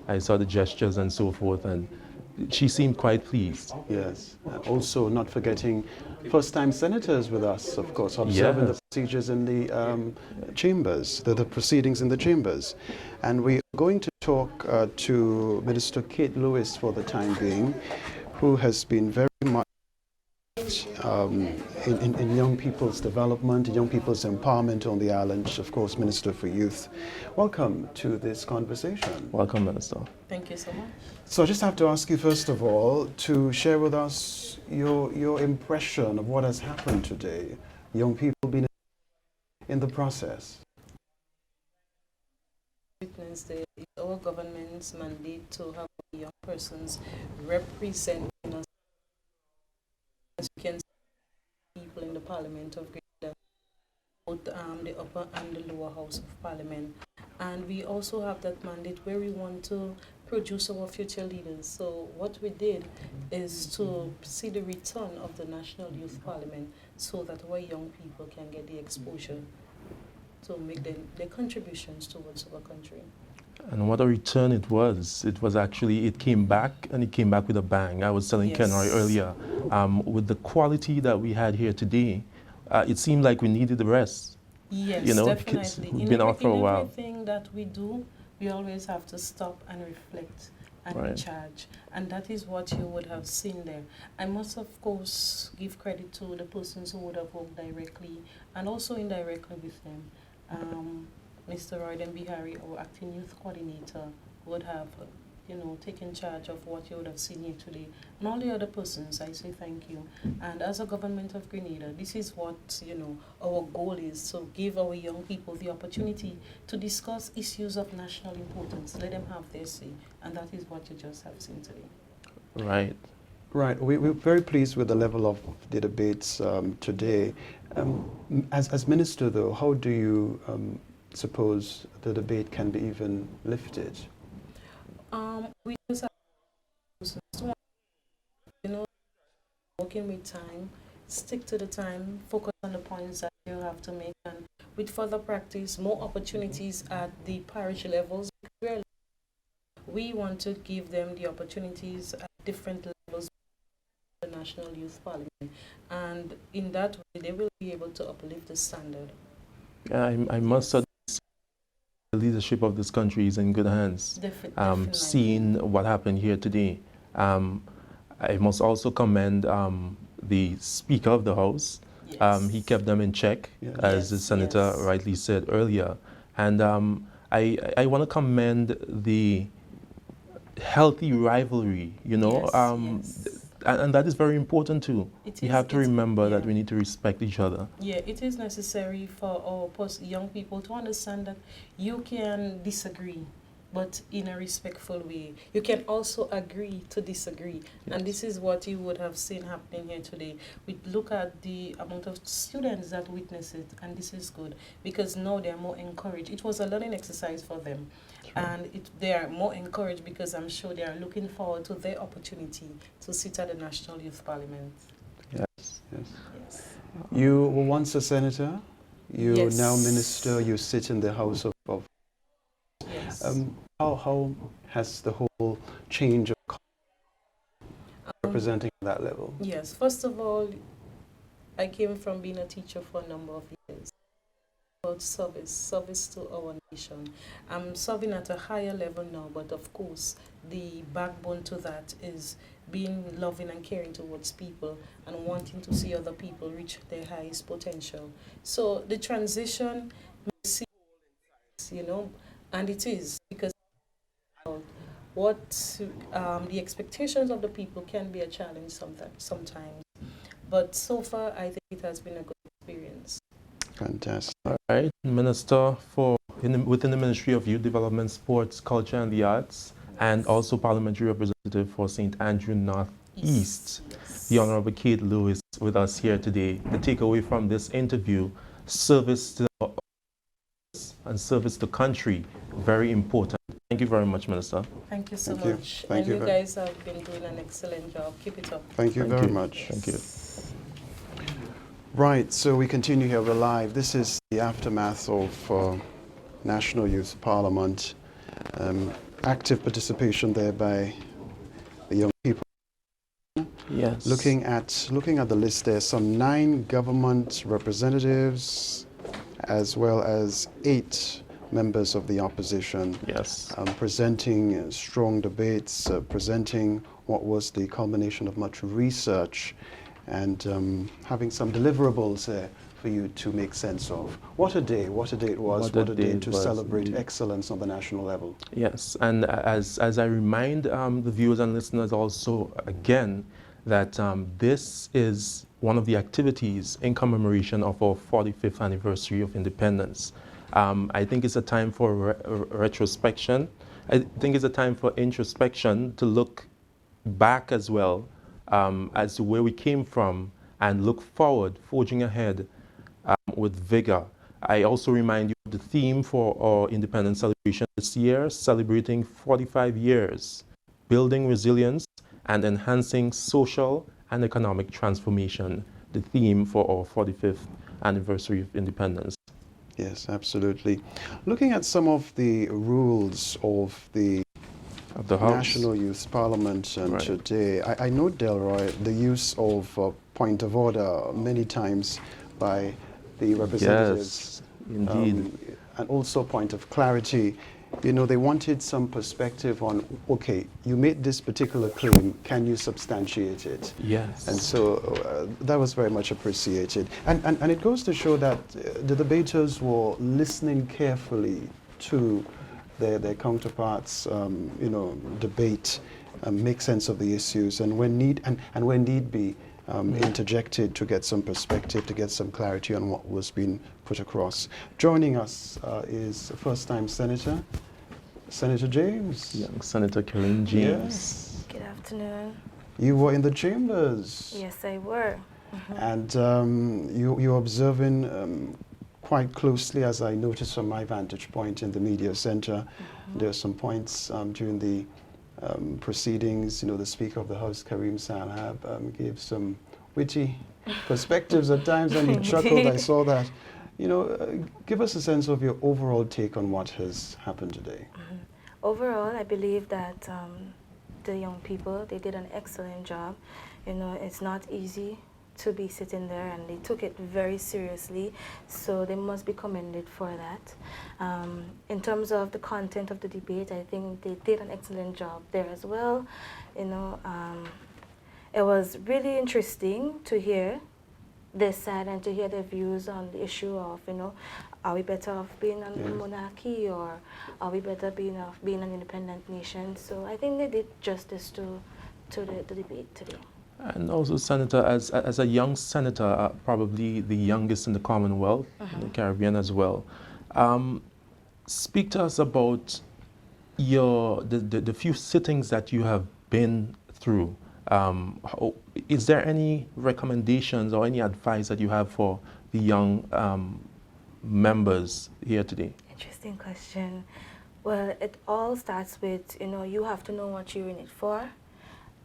I saw the gestures and so forth, and she seemed quite pleased. Yes. Also, not forgetting first-time senators with us, of course, observing the procedures in the chambers, the proceedings in the chambers. And we are going to talk to Minister Kate Lewis for the time being, who has been very much in young people's development, young people's empowerment on the island, of course, Minister for Youth. Welcome to this conversation. Welcome, Minister. Thank you so much. So I just have to ask you, first of all, to share with us your impression of what has happened today, young people being in the process. It's our government's mandate to have young persons representing us. As you can see, people in the Parliament of Grenada, both the upper and the lower house of Parliament. And we also have that mandate where we want to produce our future leaders. So what we did is to see the return of the National Youth Parliament so that our young people can get the exposure to make their contributions towards our country. And what a return it was. It was actually, it came back, and it came back with a bang. I was telling Kenroy earlier, with the quality that we had here today, it seemed like we needed the rest. Yes, you know, definitely. We've been out for a while. Everything that we do, we always have to stop and reflect and recharge. And that is what you would have seen there. I must, of course, give credit to the persons who would have worked directly and also indirectly with them. Mr. Royden Bihari, our acting youth coordinator, would have, taken charge of what you would have seen here today. And all the other persons, I say thank you. And as a government of Grenada, this is what, our goal is, to give our young people the opportunity to discuss issues of national importance. Let them have their say. And that is what you just have seen today. Right. Right. We're very pleased with the level of the debates today. As Minister, though, how do you suppose the debate can be even lifted? We just have working with time, stick to the time, focus on the points that you have to make, and with further practice, more opportunities at the parish levels. We want to give them the opportunities at different levels of the National Youth Parliament, and in that way they will be able to uplift the standard. I must say the leadership of this country is in good hands. Definitely. Seeing what happened here today, I must also commend the Speaker of the House. Yes. He kept them in check, as the Senator rightly said earlier. And I want to commend the healthy rivalry, and that is very important too. We have to remember that we need to respect each other. Yeah, it is necessary for our young people to understand that you can disagree, but in a respectful way. You can also agree to disagree. Yes. And this is what you would have seen happening here today. We look at the amount of students that witness it, and this is good, because now they are more encouraged. It was a learning exercise for them. And they are more encouraged because I'm sure they are looking forward to their opportunity to sit at the National Youth Parliament. Yes. You were once a senator, you are now minister, you sit in the House of Yes. How has the whole change of representing that level? Yes, first of all, I came from being a teacher for a number of years. About service to our nation. I'm serving at a higher level now, but of course, the backbone to that is being loving and caring towards people and wanting to see other people reach their highest potential. So the transition may seem, and it is, because what the expectations of the people can be a challenge sometimes. But so far, I think it has been a good experience. Fantastic. All right, Minister within the Ministry of Youth Development, Sports, Culture and the Arts, and also Parliamentary Representative for St. Andrew North East, the Honorable Kate Lewis with us here today. The takeaway from this interview, service to and service to country, very important. Thank you very much, Minister. Thank you so Thank you. much. Thank and you you very- guys have been doing an excellent job. Keep it up. Thank you very much. Thank you. Right, so we continue here. We're live. This is the aftermath of National Youth Parliament. Active participation there by the young people. Yes. Looking at the list, there's some 9 government representatives, as well as 8 members of the opposition. Yes. Presenting strong debates, presenting what was the culmination of much research, and having some deliverables there for you to make sense of. What a day it was. What a day to celebrate excellence on the national level. Yes, and as I remind the viewers and listeners also again that this is one of the activities in commemoration of our 45th anniversary of independence. I think it's a time for retrospection. I think it's a time for introspection, to look back as well as to where we came from and look forward, forging ahead with vigor. I also remind you of the theme for our independence celebration this year, celebrating 45 years, building resilience and enhancing social and economic transformation, the theme for our 45th anniversary of independence. Yes, absolutely. Looking at some of the rules of the House. National Youth Parliament today, I note, Delroy, the use of point of order many times by the representatives. Yes, indeed. And also point of clarity. You know, they wanted some perspective on, okay, you made this particular claim, can you substantiate it? Yes. And so that was very much appreciated. And it goes to show that the debaters were listening carefully to their counterparts, debate, make sense of the issues, and when need be, interjected to get some perspective, to get some clarity on what was being put across. Joining us is first-time Senator James. Young Senator Karen James. Yes. Good afternoon. You were in the chambers. Yes, I were. And you're observing quite closely, as I noticed from my vantage point in the media center. There are some points during the proceedings. You know, the Speaker of the House, Karim Salhab, gave some witty perspectives at times, and he chuckled. I saw that. You know, give us a sense of your overall take on what has happened today. Overall, I believe that the young people, they did an excellent job. You know, it's not easy to be sitting there, and they took it very seriously, so they must be commended for that. In terms of the content of the debate, I think they did an excellent job there as well. You know, it was really interesting to hear their side and to hear their views on the issue of, you know, are we better off being a monarchy, or are we better being an independent nation? So I think they did justice to the debate today. And also, Senator, as a young senator, probably the youngest in the Commonwealth, in the Caribbean as well, speak to us about the few sittings that you have been through. Is there any recommendations or any advice that you have for the young members here today? Interesting question. Well, it all starts with, you know, you have to know what you're in it for.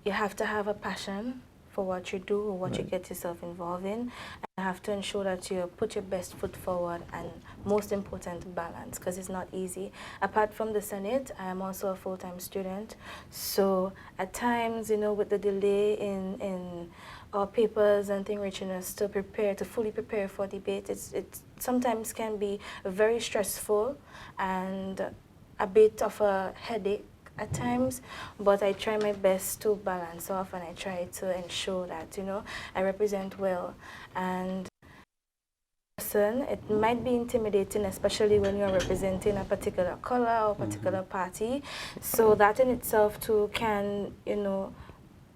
You have to have a passion for what you do or what you get yourself involved in. And you have to ensure that you put your best foot forward, and most important, balance, because it's not easy. Apart from the Senate, I am also a full-time student. So at times, you know, with the delay in our papers and things reaching us to fully prepare for debate, it sometimes can be very stressful and a bit of a headache at times, but I try my best to balance off, and I try to ensure that, you know, I represent well. And it might be intimidating, especially when you're representing a particular color or particular party. So that in itself too can, you know,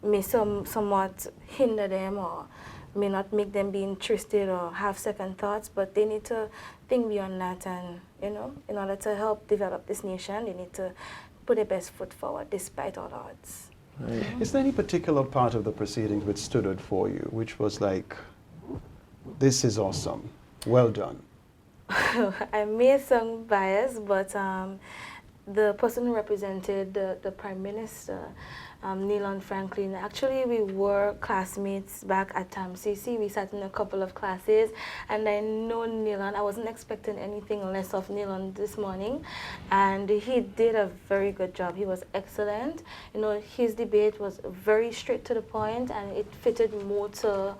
may somewhat hinder them, or may not make them be interested or have second thoughts, but they need to think beyond that, and, you know, in order to help develop this nation, they need to put their best foot forward despite all odds. Right. Is there any particular part of the proceedings which stood out for you, which was like, this is awesome, well done? I may sound biased, but the person who represented the Prime Minister, Neil Franklin, actually we were classmates back at CC. We sat in a couple of classes, and I know Neil. I wasn't expecting anything less of Neil this morning, and he did a very good job. He was excellent. You know, his debate was very straight to the point, and it fitted more to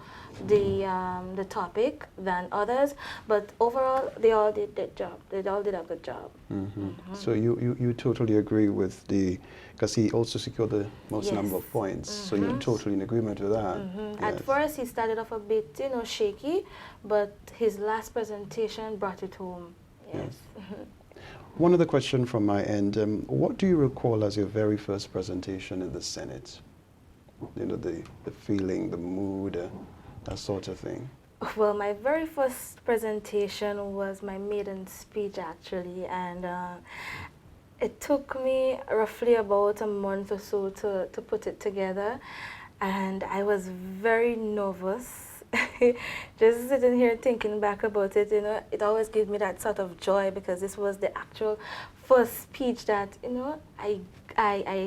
the topic than others, but overall they all did their job. They all did a good job. So you totally agree with because he also secured the most number of points, so you're totally in agreement with that. Yes. At first he started off a bit, shaky, but his last presentation brought it home. Yes. One other question from my end, what do you recall as your very first presentation in the Senate? You know, the feeling, the mood, that sort of thing. Well, my very first presentation was my maiden speech, actually, and it took me roughly about a month or so to put it together, and I was very nervous. Just sitting here thinking back about it, it always gives me that sort of joy, because this was the actual first speech that, I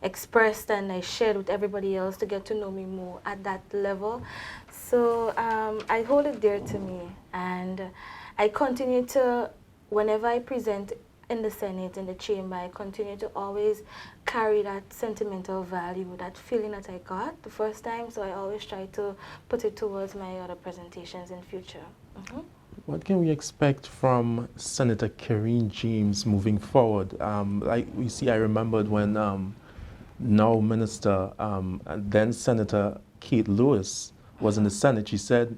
expressed and I shared with everybody else to get to know me more at that level. So I hold it dear to me, and I continue to, whenever I present in the Senate, in the chamber, I continue to always carry that sentimental value, that feeling that I got the first time, so I always try to put it towards my other presentations in future. What can we expect from Senator Karine James moving forward? Like we see, I remembered when now Minister, and then Senator Kate Lewis was in the Senate. She said,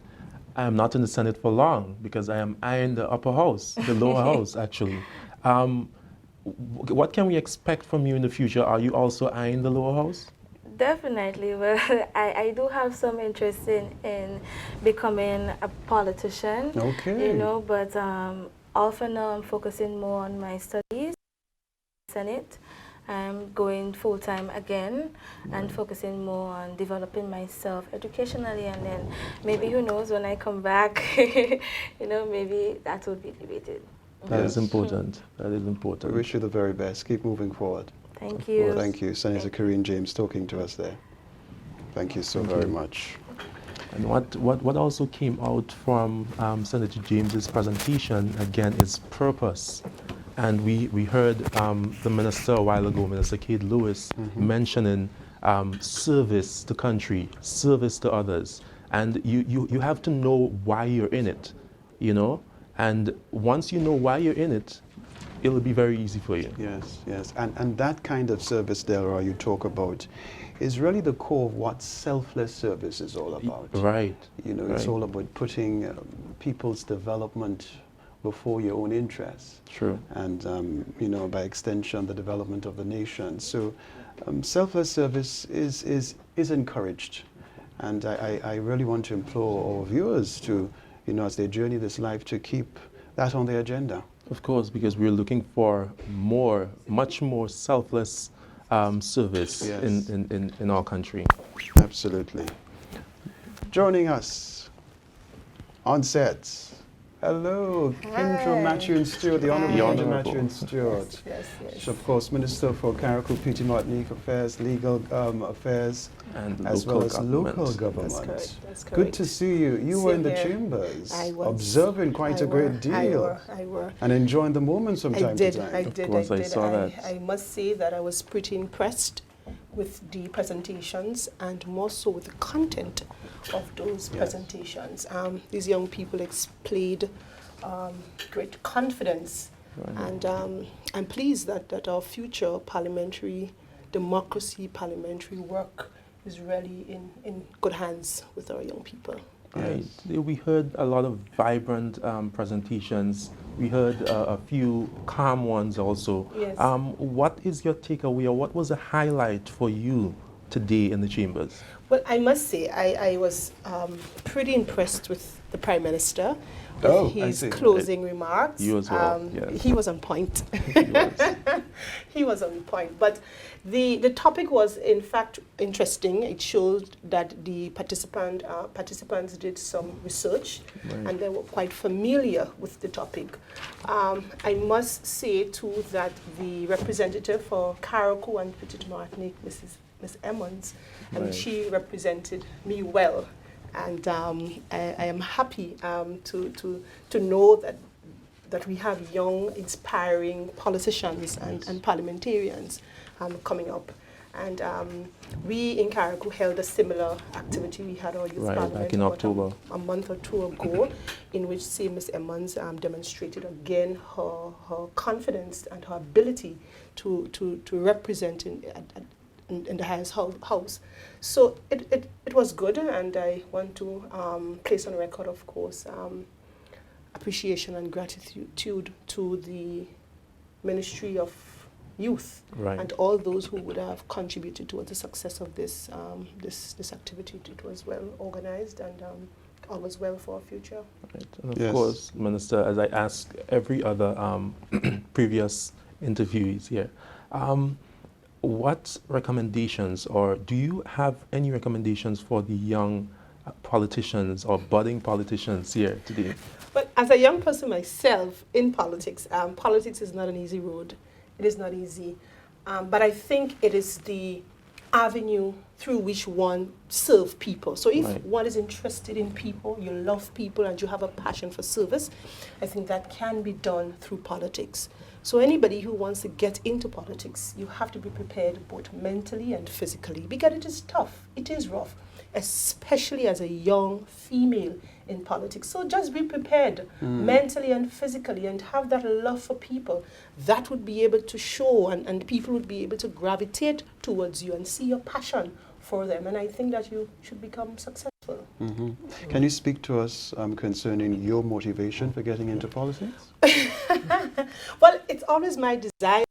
I am not in the Senate for long because I am eyeing the upper house, the lower house, actually. What can we expect from you in the future? Are you also eyeing the lower house? Definitely. Well, I do have some interest in becoming a politician. Okay. But all for now I'm focusing more on my studies, Senate. I'm going full-time again and focusing more on developing myself educationally, and then maybe, who knows, when I come back, maybe that will be debated. That is important. That is important. We wish you the very best. Keep moving forward. Thank you. Well, thank you. Senator Karine James talking to us there. Thank you so very much. And what also came out from Senator James's presentation, again, is purpose. And we heard the minister a while ago, Minister Kate Lewis, mentioning service to country, service to others. And you have to know why you're in it, And once you know why you're in it, it'll be very easy for you. Yes, yes. And that kind of service, Delra, you talk about, is really the core of what selfless service is all about. Right. It's all about putting people's development before your own interests. True. And, by extension, the development of the nation. So selfless service is encouraged. And I really want to implore our viewers to, as they journey this life, to keep that on their agenda. Of course, because we're looking for much more selfless service in our country. Absolutely. Joining us on set, hello, Kindra Matthew and Stewart, the Honourable Kindra Matthew and Stewart. Yes. Of course, Minister for Carriacou, Petite Martinique Affairs, Legal Affairs, and as well as local government. That's correct. Good to see you. You were in the chambers, observing quite a great deal. I were. And enjoying the moment from time to time. I did. I saw that. I must say that I was pretty impressed with the presentations, and more so with the content of those presentations. These young people displayed great confidence, and I'm pleased that our future parliamentary democracy, parliamentary work is really in good hands with our young people. Right. We heard a lot of vibrant presentations. We heard a few calm ones also. Yes. What is your takeaway, or what was a highlight for you today in the chambers? Well, I must say I was pretty impressed with the Prime Minister with Oh, I his see. closing remarks. You as well, yes. He was on point. He was on point. But the topic was, in fact, interesting. It showed that the participants did some research, Right. and they were quite familiar with the topic. I must say, too, that the representative for Carriacou and Petite Martinique, Miss Emmons, Right. she represented me well. And I am happy to know that we have young, inspiring politicians and parliamentarians coming up. And we in Carriacou held a similar activity. We had our youth Right, parliament back in about October. a month or two ago, in which Ms. Emmons demonstrated again her confidence and her ability to represent in the highest house. So it was good, and I want to place on record, of course, appreciation and gratitude to the Ministry of Youth Right. and all those who would have contributed towards the success of this this activity. It was well organized, and all was well for our future. Right. And of Yes. course, Minister, as I ask every other previous interviewees here, what recommendations, or do you have any recommendations for the young politicians or budding politicians here today? But as a young person myself in politics, politics is not an easy road. It is not easy. But I think it is the avenue through which one serves people. So if Right. one is interested in people, you love people, and you have a passion for service, I think that can be done through politics. So anybody who wants to get into politics, you have to be prepared both mentally and physically, because it is tough, it is rough, especially as a young female in politics. So just be prepared mentally and physically, and have that love for people. That would be able to show, and people would be able to gravitate towards you and see your passion for them. And I think that you should become successful. Can you speak to us concerning your motivation for getting into politics? Well, it's always my desire,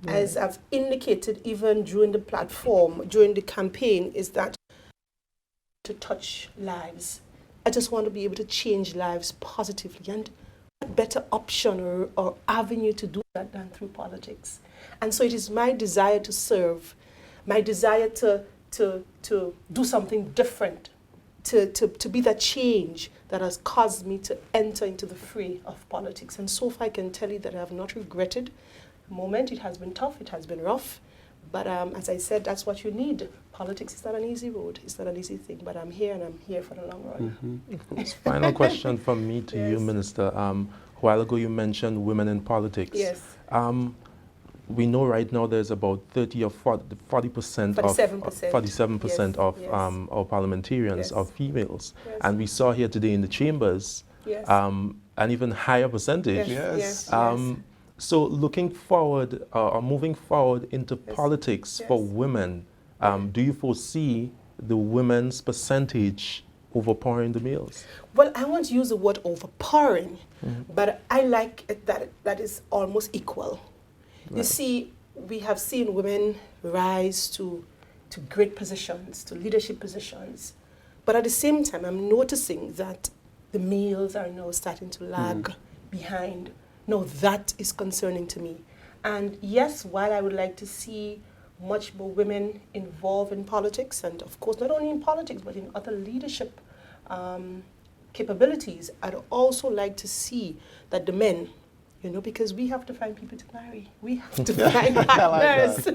as I've indicated even during the platform, during the campaign, is that to touch lives. I just want to be able to change lives positively, and what better option or avenue to do that than through politics. And so it is my desire to serve, my desire to do something different, to be that change that has caused me to enter into the fray of politics. And so far I can tell you that I have not regretted the moment. It has been tough, it has been rough, but as I said, that's what you need. Politics is not an easy road, it's not an easy thing, but I'm here, and I'm here for the long run. Final question from me to you, Minister. A while ago you mentioned women in politics. Yes. We know right now there's about 30 or 40% 47% of our parliamentarians are females. Yes. And we saw here today in the chambers Yes. an even higher percentage. So looking forward or moving forward into politics for women, do you foresee the women's percentage overpowering the males? Well, I won't use the word overpowering, but I like it that is almost equal. You see, we have seen women rise to great positions, to leadership positions, but at the same time, I'm noticing that the males are now starting to lag behind. No, that is concerning to me. And yes, while I would like to see much more women involved in politics, and of course, not only in politics, but in other leadership capabilities, I'd also like to see that the men, because we have to find people to marry. We have to find partners.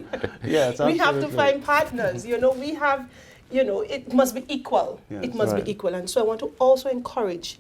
Yes, we have to absolutely. find partners. We have, it must be equal. Yes. It must Right. be equal. And so I want to also encourage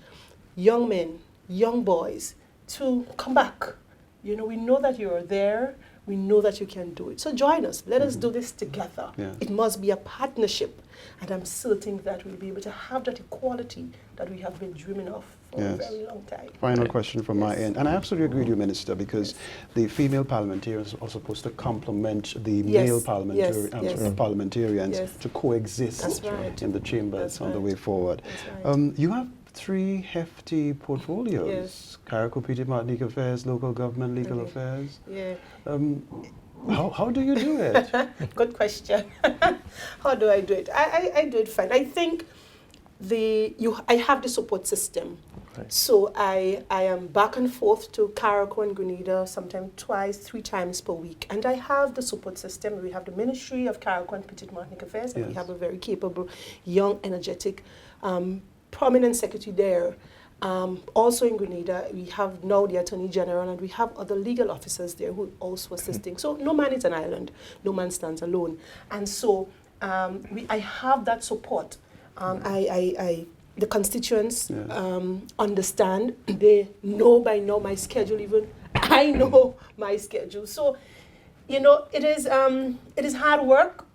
young men, young boys to come back. We know that you're there. We know that you can do it. So join us. Let us do this together. Yeah. It must be a partnership. And I'm certain that we'll be able to have that equality that we have been dreaming of for a very long time. Final question from my end. And I absolutely agree with you, Minister, because the female parliamentarians are supposed to complement the male parliamentarians Yes. to coexist That's right. in the chambers That's on the right. way forward. That's right. You have 3 hefty portfolios. Yes. Carriacou, Petite Martinique Affairs, Local Government, Legal Affairs. Yeah. How do you do it? Good question. How do I do it? I do it fine. I think I have the support system. So I am back and forth to Carriacou and Grenada, sometimes twice, 3 times per week. And I have the support system. We have the Ministry of Carriacou and Petite Martinique Affairs, and we have a very capable, young, energetic, prominent secretary there. Also in Grenada, we have now the Attorney General, and we have other legal officers there who are also assisting. So no man is an island. No man stands alone. And so I have that support. The constituents understand. They know by now my schedule. Even I know my schedule. So, it is hard work,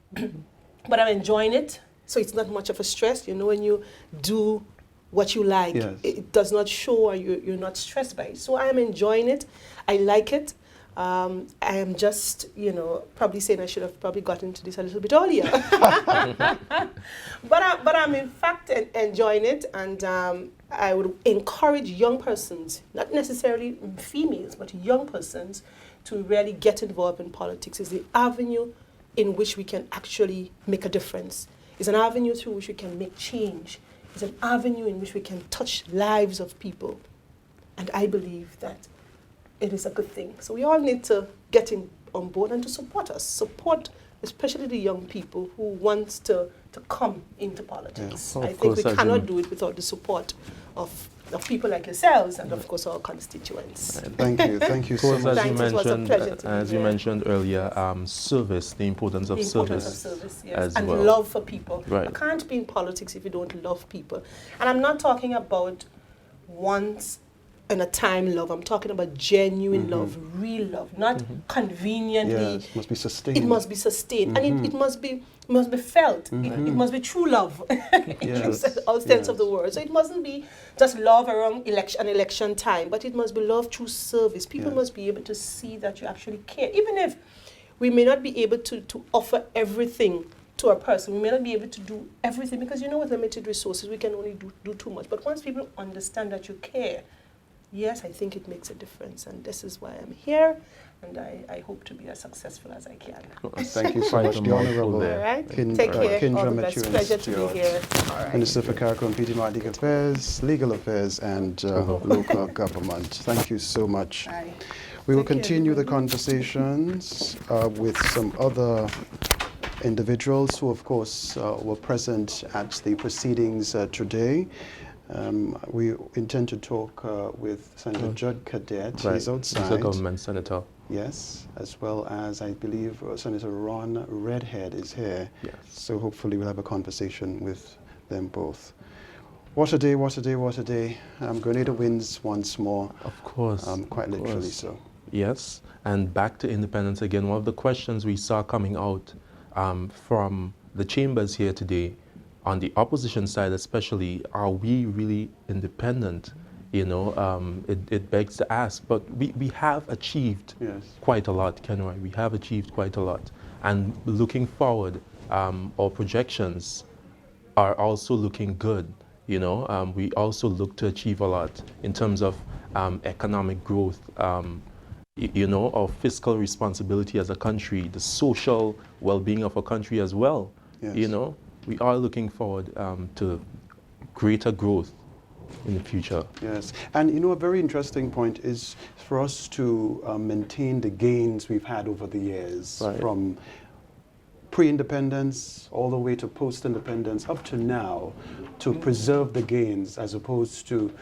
but I'm enjoying it. So it's not much of a stress. When you do what you like, it does not show, or you're not stressed by it. So I am enjoying it. I like it. I am just, probably saying I should have probably gotten into this a little bit earlier. But I'm in fact enjoying it, and I would encourage young persons, not necessarily females, but young persons, to really get involved in politics. It's the avenue in which we can actually make a difference. It's an avenue through which we can make change. It's an avenue in which we can touch lives of people. And I believe that it is a good thing. So we all need to get on board and to support us. Support especially the young people who want to come into politics. I think we cannot do it without the support of people like yourselves and, of course, our constituents. Thank you. Thank you so much. As you mentioned earlier, service, the importance of service. Yes. And well. love for people. Right. You can't be in politics if you don't love people. And I'm not talking about once in a time love. I'm talking about genuine love, real love, not conveniently. Yes, it must be sustained. It must be sustained, and it must be felt. It must be true love, in all sense of the word. So it mustn't be just love around election time, but it must be love through service. People must be able to see that you actually care, even if we may not be able to offer everything to a person. We may not be able to do everything because with limited resources, we can only do too much. But once people understand that you care, yes, I think it makes a difference, and this is why I'm here, and I hope to be as successful as I can. Thank you so much, the Honourable All right. Take care. All the best. Pleasure to be here. All right. Minister for Carriacou and Petite Martinique Affairs, Legal Affairs, and Local Government. Thank you so much. Bye. We will continue the conversations with some other individuals who, of course, were present at the proceedings today. We intend to talk with Senator Judd Cadet. Right. He's outside. He's a government senator. Yes, as well as I believe Senator Ron Redhead is here. Yes. So hopefully we'll have a conversation with them both. What a day, what a day, what a day. Grenada wins once more. Of course. Quite literally so. Yes, and back to independence again. One of the questions we saw coming out from the chambers here today, on the opposition side especially, are we really independent? It begs to ask, but we have achieved quite a lot, Kenroy. We have achieved quite a lot. And looking forward, our projections are also looking good. We also look to achieve a lot in terms of economic growth, our fiscal responsibility as a country, the social well-being of a country as well. Yes. We are looking forward to greater growth in the future. Yes, and a very interesting point is for us to maintain the gains we've had over the years, from pre-independence all the way to post-independence up to now, to preserve the gains as opposed to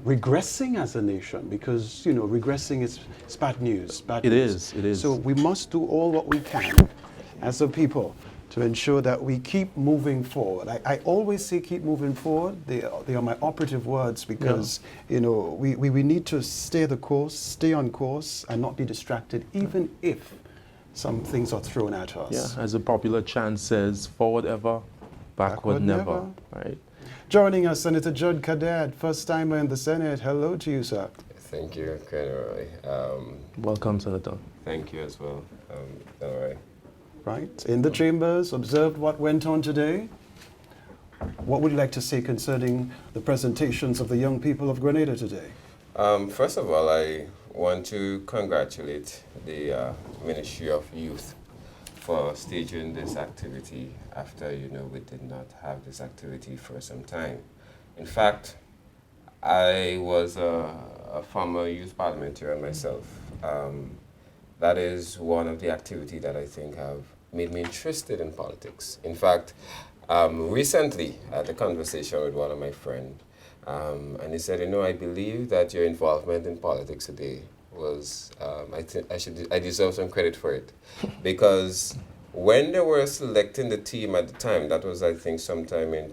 regressing as a nation, because regressing is bad news. It is. So we must do all what we can as a people to ensure that we keep moving forward. I always say keep moving forward. They are my operative words because, we need to stay on course and not be distracted, even if some things are thrown at us. Yeah, as a popular chant says, forward ever, backward never. Right? Joining us, Senator Judd Cadet, first timer in the Senate. Hello to you, sir. Thank you, Kenroy. Welcome, Senator. Thank you as well, Kenroy. Right, in the chambers, observed what went on today. What would you like to say concerning the presentations of the young people of Grenada today? First of all, I want to congratulate the Ministry of Youth for staging this activity after, we did not have this activity for some time. In fact, I was a former youth parliamentarian myself. That is one of the activities that I think have made me interested in politics. In fact, recently I had a conversation with one of my friends, and he said, I believe that your involvement in politics today was, I think I deserve some credit for it, because when they were selecting the team at the time, that was, I think, sometime in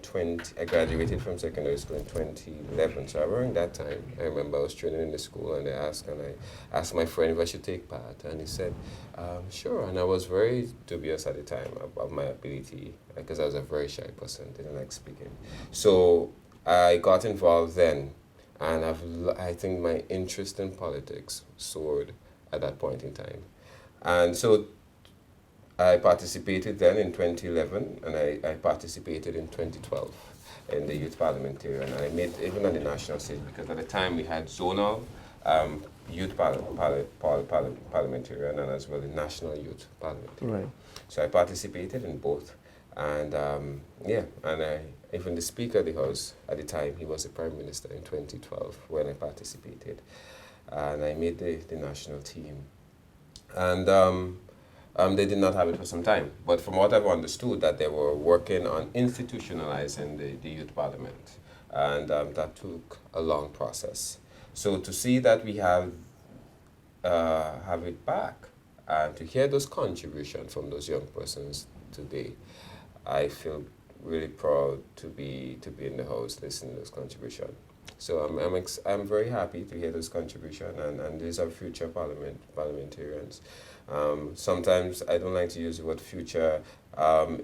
I graduated from secondary school in 2011. So around that time, I remember I was training in the school, and I asked my friend if I should take part. And he said, sure. And I was very dubious at the time of my ability, because I was a very shy person, didn't like speaking. So I got involved then, and I think my interest in politics soared at that point in time. And so I participated then in 2011, and I participated in 2012 in the youth parliamentarian, and I made even on the national stage, because at the time we had zonal youth parliamentarian and as well the national youth parliamentarian. Right. So I participated in both, and even the Speaker of the House at the time, he was the Prime Minister in 2012 when I participated, and I made the national team. And they did not have it for some time. But from what I've understood, that they were working on institutionalizing the youth parliament. And that took a long process. So to see that we have it back, and to hear those contributions from those young persons today, I feel really proud to be in the House listening to those contributions. So I'm very happy to hear those contributions, and these are future parliamentarians. Sometimes I don't like to use the word future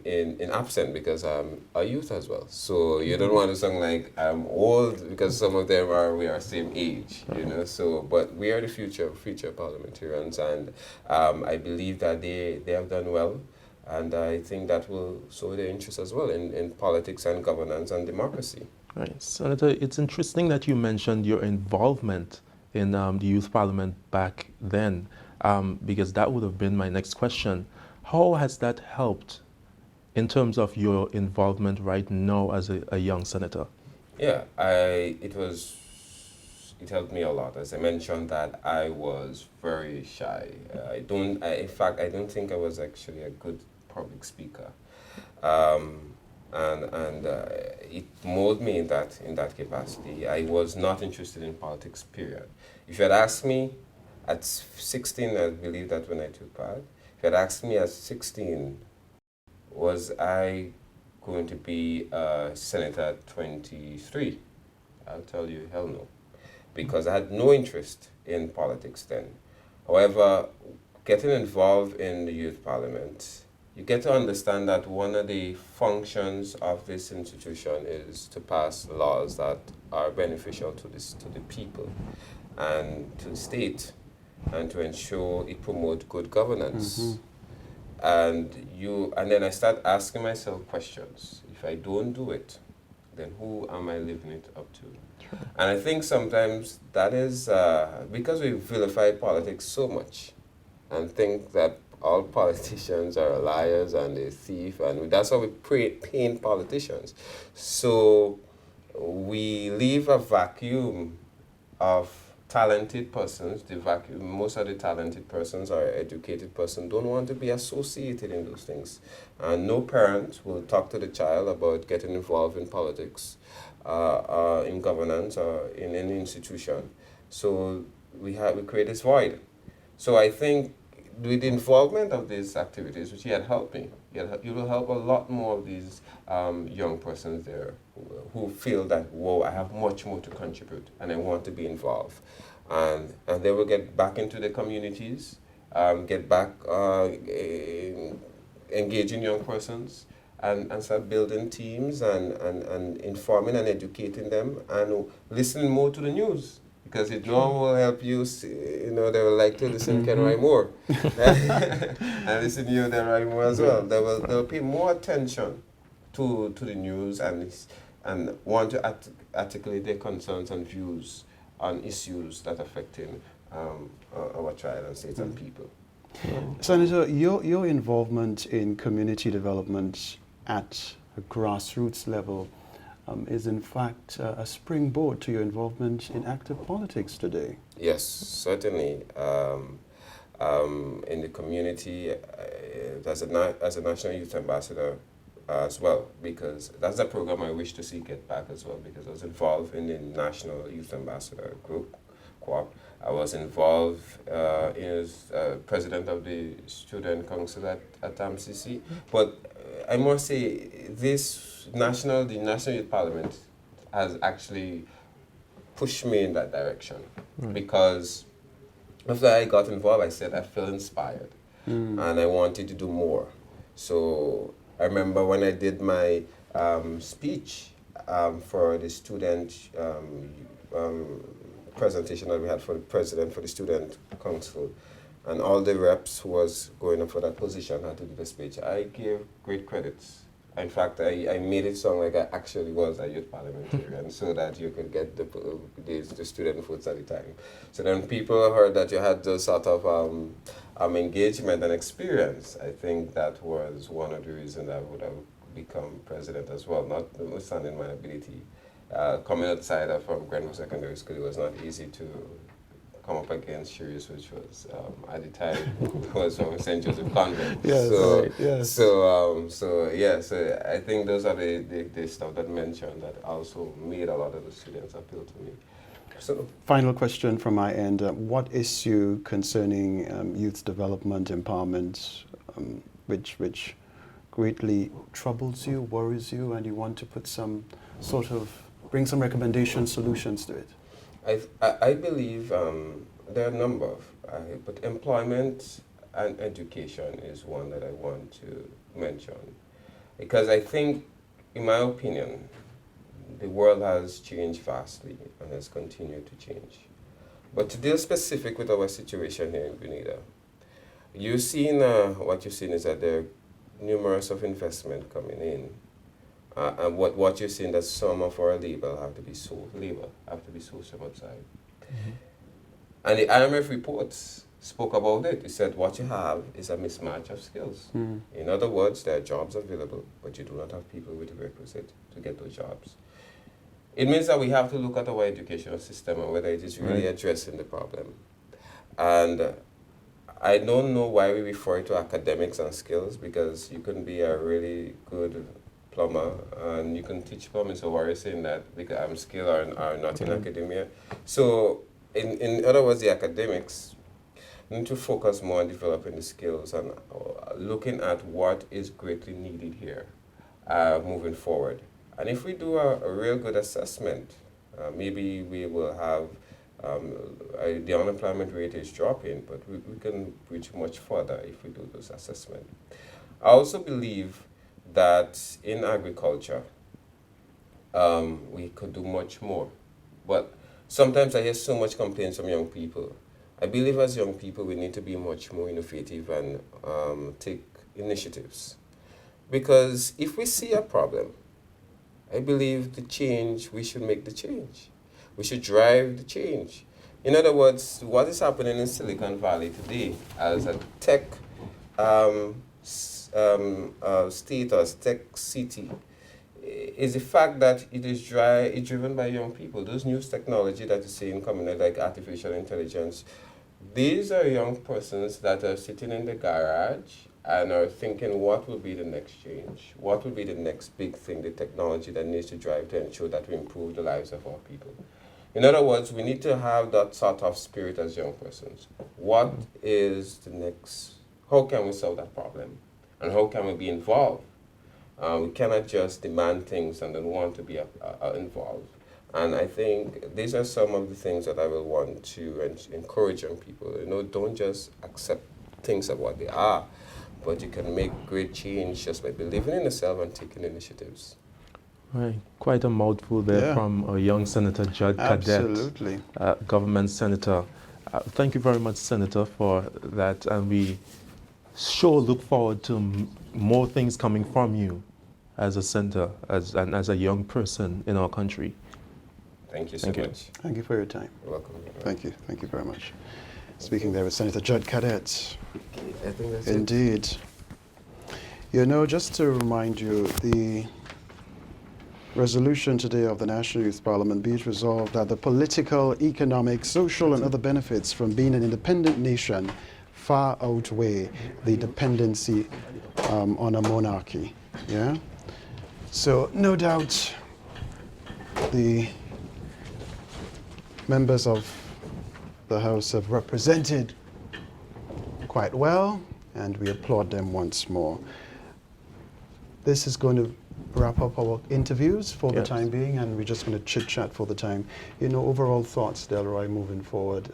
in absent, because I'm a youth as well. So you don't want to sound like I'm old, because some of them we are same age, So, but we are the future parliamentarians, and I believe that they have done well. And I think that will show their interest as well in politics and governance and democracy. Right. Senator, it's interesting that you mentioned your involvement in the youth parliament back then, because that would have been my next question. How has that helped in terms of your involvement right now as a young senator? Yeah, it helped me a lot. As I mentioned, that I was very shy. In fact, I don't think I was actually a good public speaker. And it molded me in that capacity. I was not interested in politics, period. If you had asked me at 16, I believe that when I took part, if you had asked me at 16, was I going to be a senator at 23? I'll tell you, hell no. Because I had no interest in politics then. However, getting involved in the youth parliament, you get to understand that one of the functions of this institution is to pass laws that are beneficial to the people and to the state, and to ensure it promotes good governance. Mm-hmm. And then I start asking myself questions. If I don't do it, then who am I living it up to? Sure. And I think sometimes that is because we vilify politics so much and think that all politicians are liars and they thief, and that's how we paint politicians. So we leave a vacuum of talented persons. Most of the talented persons or educated persons don't want to be associated in those things. And no parent will talk to the child about getting involved in politics, in governance, or in any institution. So we create this void. So I think with the involvement of these activities, which he had helped me, you will help a lot more of these young persons there who feel that, whoa, I have much more to contribute and I want to be involved. And they will get back into the communities, get back engaging young persons, and start building teams and informing and educating them and listening more to the news. Because it will help you, they will like to listen Ken Roy Moore. And listen to you, Ken Roy Moore as well. They will pay more attention to the news and want to articulate their concerns and views on issues that affecting our tribe and states and people. Senator, your involvement in community development at a grassroots level is in fact a springboard to your involvement in active politics today. Yes, certainly. In the community, as a National Youth Ambassador as well, because that's a program I wish to see get back as well, because I was involved in the National Youth Ambassador Group, Co-op. I was involved as president of the Student Council at MCC. But I must say, the National Youth Parliament has actually pushed me in that direction. Right. Because after I got involved, I said I felt inspired and I wanted to do more. So I remember when I did my speech for the student presentation that we had for the president for the student council, and all the reps who was going up for that position had to do the speech. I gave great credits. In fact, I made it sound like I actually was a youth parliamentarian so that you could get the student votes at the time. So then people heard that you had this sort of engagement and experience. I think that was one of the reasons I would have become president as well, notwithstanding my ability. Coming outside from Grenada Secondary School, it was not easy to come up against Shirius, which was at the time was from St. Joseph Convent. Yes, so, right, yes. So I think those are the stuff that mentioned that also made a lot of the students appeal to me. So, final question from my end. What issue concerning youth development, empowerment, which greatly troubles you, worries you, and you want to put some sort of, bring some recommendation solutions to it? I believe there are a number of, but employment and education is one that I want to mention. Because I think, in my opinion, the world has changed vastly and has continued to change. But to deal specific with our situation here in Grenada, you've seen, what you've seen is that there are numerous of investment coming in. And what you're seeing that some of our labor have to be sourced from outside. Mm-hmm. And the IMF reports spoke about it. It said what you have is a mismatch of skills. Mm. In other words, there are jobs available, but you do not have people with the requisite to get those jobs. It means that we have to look at our educational system and whether it is really addressing the problem. And I don't know why we refer to academics and skills, because you can be a really good plumber and you can teach plumbing, so why are you saying that because I'm skilled or not in academia? So in other words, the academics need to focus more on developing the skills and looking at what is greatly needed here moving forward. And if we do a real good assessment, maybe we will have the unemployment rate is dropping, but we can reach much further if we do those assessments. I also believe that in agriculture, we could do much more. But sometimes I hear so much complaints from young people. I believe as young people, we need to be much more innovative and take initiatives. Because if we see a problem, I believe we should make the change. We should drive the change. In other words, what is happening in Silicon Valley today as a tech state or tech city is the fact that it is driven by young people. Those new technology that you see in coming, like artificial intelligence, these are young persons that are sitting in the garage and are thinking, what will be the next change? What will be the next big thing, the technology that needs to drive to ensure that we improve the lives of our people? In other words, we need to have that sort of spirit as young persons. What is the next? How can we solve that problem? And how can we be involved? We cannot just demand things and then want to be involved. And I think these are some of the things that I will want to encourage young people. Don't just accept things of what they are, but you can make great change just by believing in yourself and taking initiatives. Right, quite a mouthful there from a young Senator Judd Cadet. Absolutely. Government Senator. Thank you very much, Senator, for that. And we sure look forward to more things coming from you as a senator and as a young person in our country. Thank you so much. Thank you for your time. You're welcome. Thank you. Thank you very much. Speaking there with Senator Judd Cadet. I think that's Indeed. Just to remind you, resolution today of the National Youth Parliament, be it resolved that the political, economic, social, and other benefits from being an independent nation far outweigh the dependency on a monarchy. Yeah? So, no doubt, the members of the House have represented quite well, and we applaud them once more. This is going to wrap up our interviews for the time being, and we're just going to chit-chat for the time. You know, overall thoughts, Delroy, moving forward.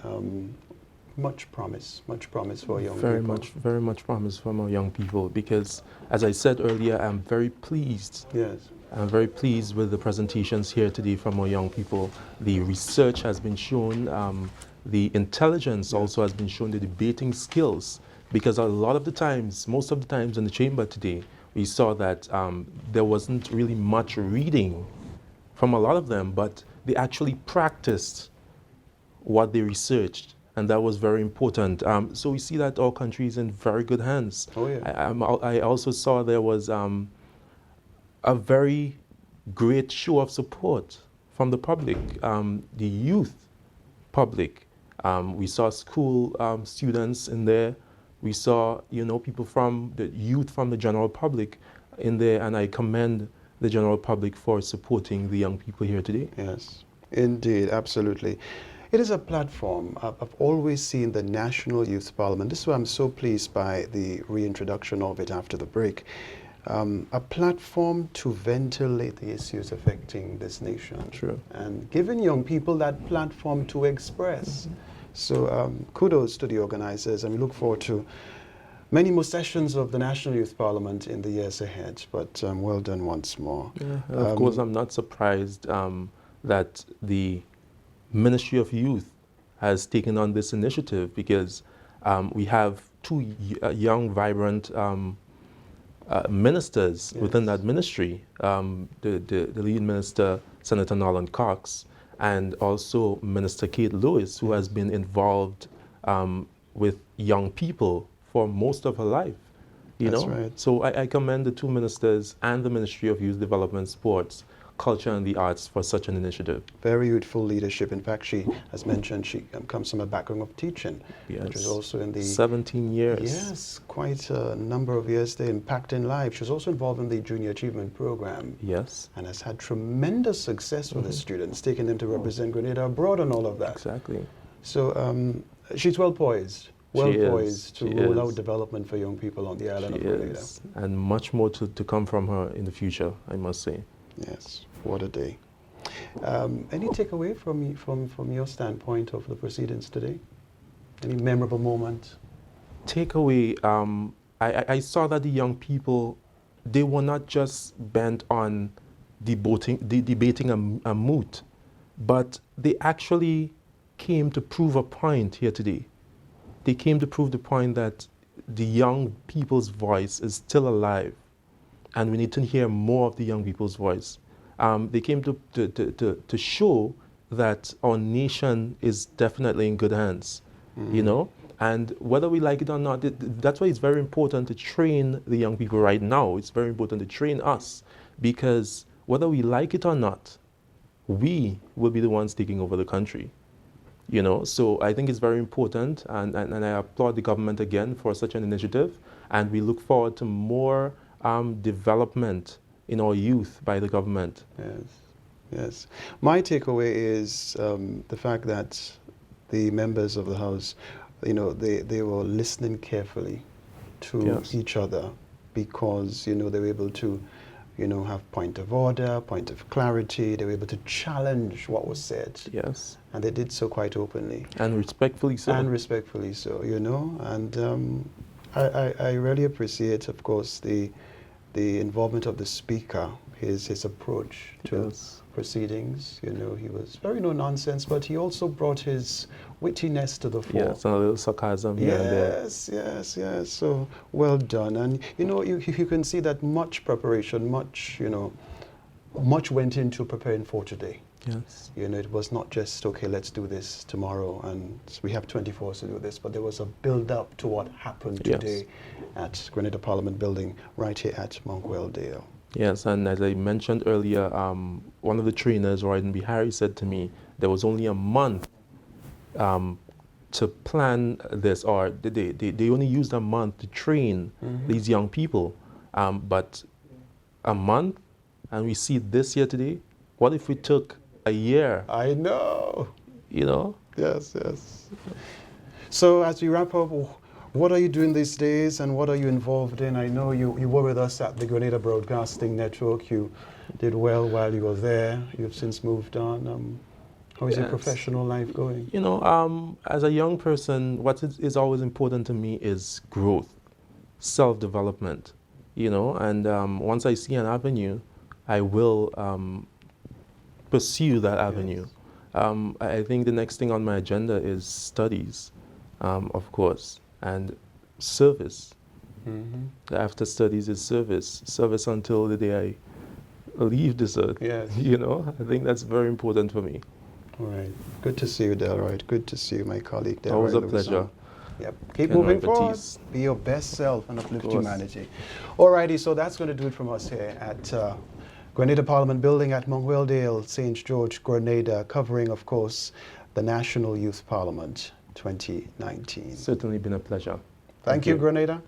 Much promise for young people. Very much promise for our young people, because, as I said earlier, I'm very pleased. Yes. I'm very pleased with the presentations here today from our young people. The research has been shown, the intelligence also has been shown, the debating skills, because a lot of the times, most of the times in the chamber today, we saw that there wasn't really much reading from a lot of them, but they actually practiced what they researched, and that was very important. So we see that our country is in very good hands. Oh, yeah. I also saw there was a very great show of support from the public, the youth public. We saw school students in there. We saw, you know, people from the youth from the general public in there, and I commend the general public for supporting the young people here today. Yes, indeed, absolutely. It is a platform. I've always seen the National Youth Parliament. This is why I'm so pleased by the reintroduction of it after the break. A platform to ventilate the issues affecting this nation. True. And giving young people that platform to express. So kudos to the organizers, and we look forward to many more sessions of the National Youth Parliament in the years ahead. But well done once more. Yeah, of course, I'm not surprised that the Ministry of Youth has taken on this initiative, because we have two young, vibrant ministers within that ministry, the lead minister, Senator Nolan Cox, and also Minister Kate Lewis, who has been involved with young people for most of her life. That's right. So I commend the two ministers and the Ministry of Youth Development, Sports, Culture and the Arts for such an initiative. Very youthful leadership. In fact, she, as mentioned, she comes from a background of teaching, which was also in the 17 years. Yes, quite a number of years there, impacting lives. She was also involved in the Junior Achievement Program. Yes. And has had tremendous success with the students, taking them to represent Grenada abroad and all of that. Exactly. So she's well poised. Well poised to roll out development for young people on the island of Grenada. And much more to come from her in the future, I must say. Yes, what a day. Any takeaway from your standpoint of the proceedings today? Any memorable moment? Takeaway, I saw that the young people, they were not just bent on debating a moot, but they actually came to prove a point here today. They came to prove the point that the young people's voice is still alive, and we need to hear more of the young people's voice. They came to show that our nation is definitely in good hands, you know? And whether we like it or not, that's why it's very important to train the young people right now. It's very important to train us, because whether we like it or not, we will be the ones taking over the country. You know, so I think it's very important, and I applaud the government again for such an initiative, and we look forward to more development in our youth by the government. Yes, yes. My takeaway is the fact that the members of the House, you know, they were listening carefully to each other, because, you know, they were able to, you know, have point of order, point of clarity. They were able to challenge what was said. Yes. And they did so quite openly. And respectfully so. And respectfully so, you know. And I really appreciate, of course, the involvement of the Speaker, his approach to proceedings. You know, he was very no-nonsense, but he also brought his wittiness to the fore. Yes, and a little sarcasm here and there. Yes. So well done. And, you know, you can see that much preparation, much went into preparing for today. Yes. You know, it was not just, okay, let's do this tomorrow, and we have 24 hours to do this, but there was a build-up to what happened today at Grenada Parliament Building, right here at Monkwell Dale. Yes, and as I mentioned earlier, one of the trainers, Royden B. Harry, said to me there was only a month to plan this, or they only used a month to train these young people. But a month, and we see this year today. What if we took a year? I know. You know? Yes, yes. So as we wrap up, what are you doing these days and what are you involved in? I know you were with us at the Grenada Broadcasting Network. You did well while you were there. You've since moved on. How is your professional life going? You know, as a young person, what is always important to me is growth, self-development, you know, and once I see an avenue, I will pursue that avenue. I think the next thing on my agenda is studies, of course, and service. After studies is service. Service until the day I leave this earth. Yes. You know, I think that's very important for me. All right. Good to see you, Delroy. Good to see you, my colleague, Delroy. Always a pleasure. Yep. Keep Ken moving forward. Baptiste. Be your best self and uplift humanity. All righty, so that's going to do it from us here at Grenada Parliament Building at Monkweldale, St. George, Grenada, covering, of course, the National Youth Parliament 2019. Certainly been a pleasure. Thank you, Grenada.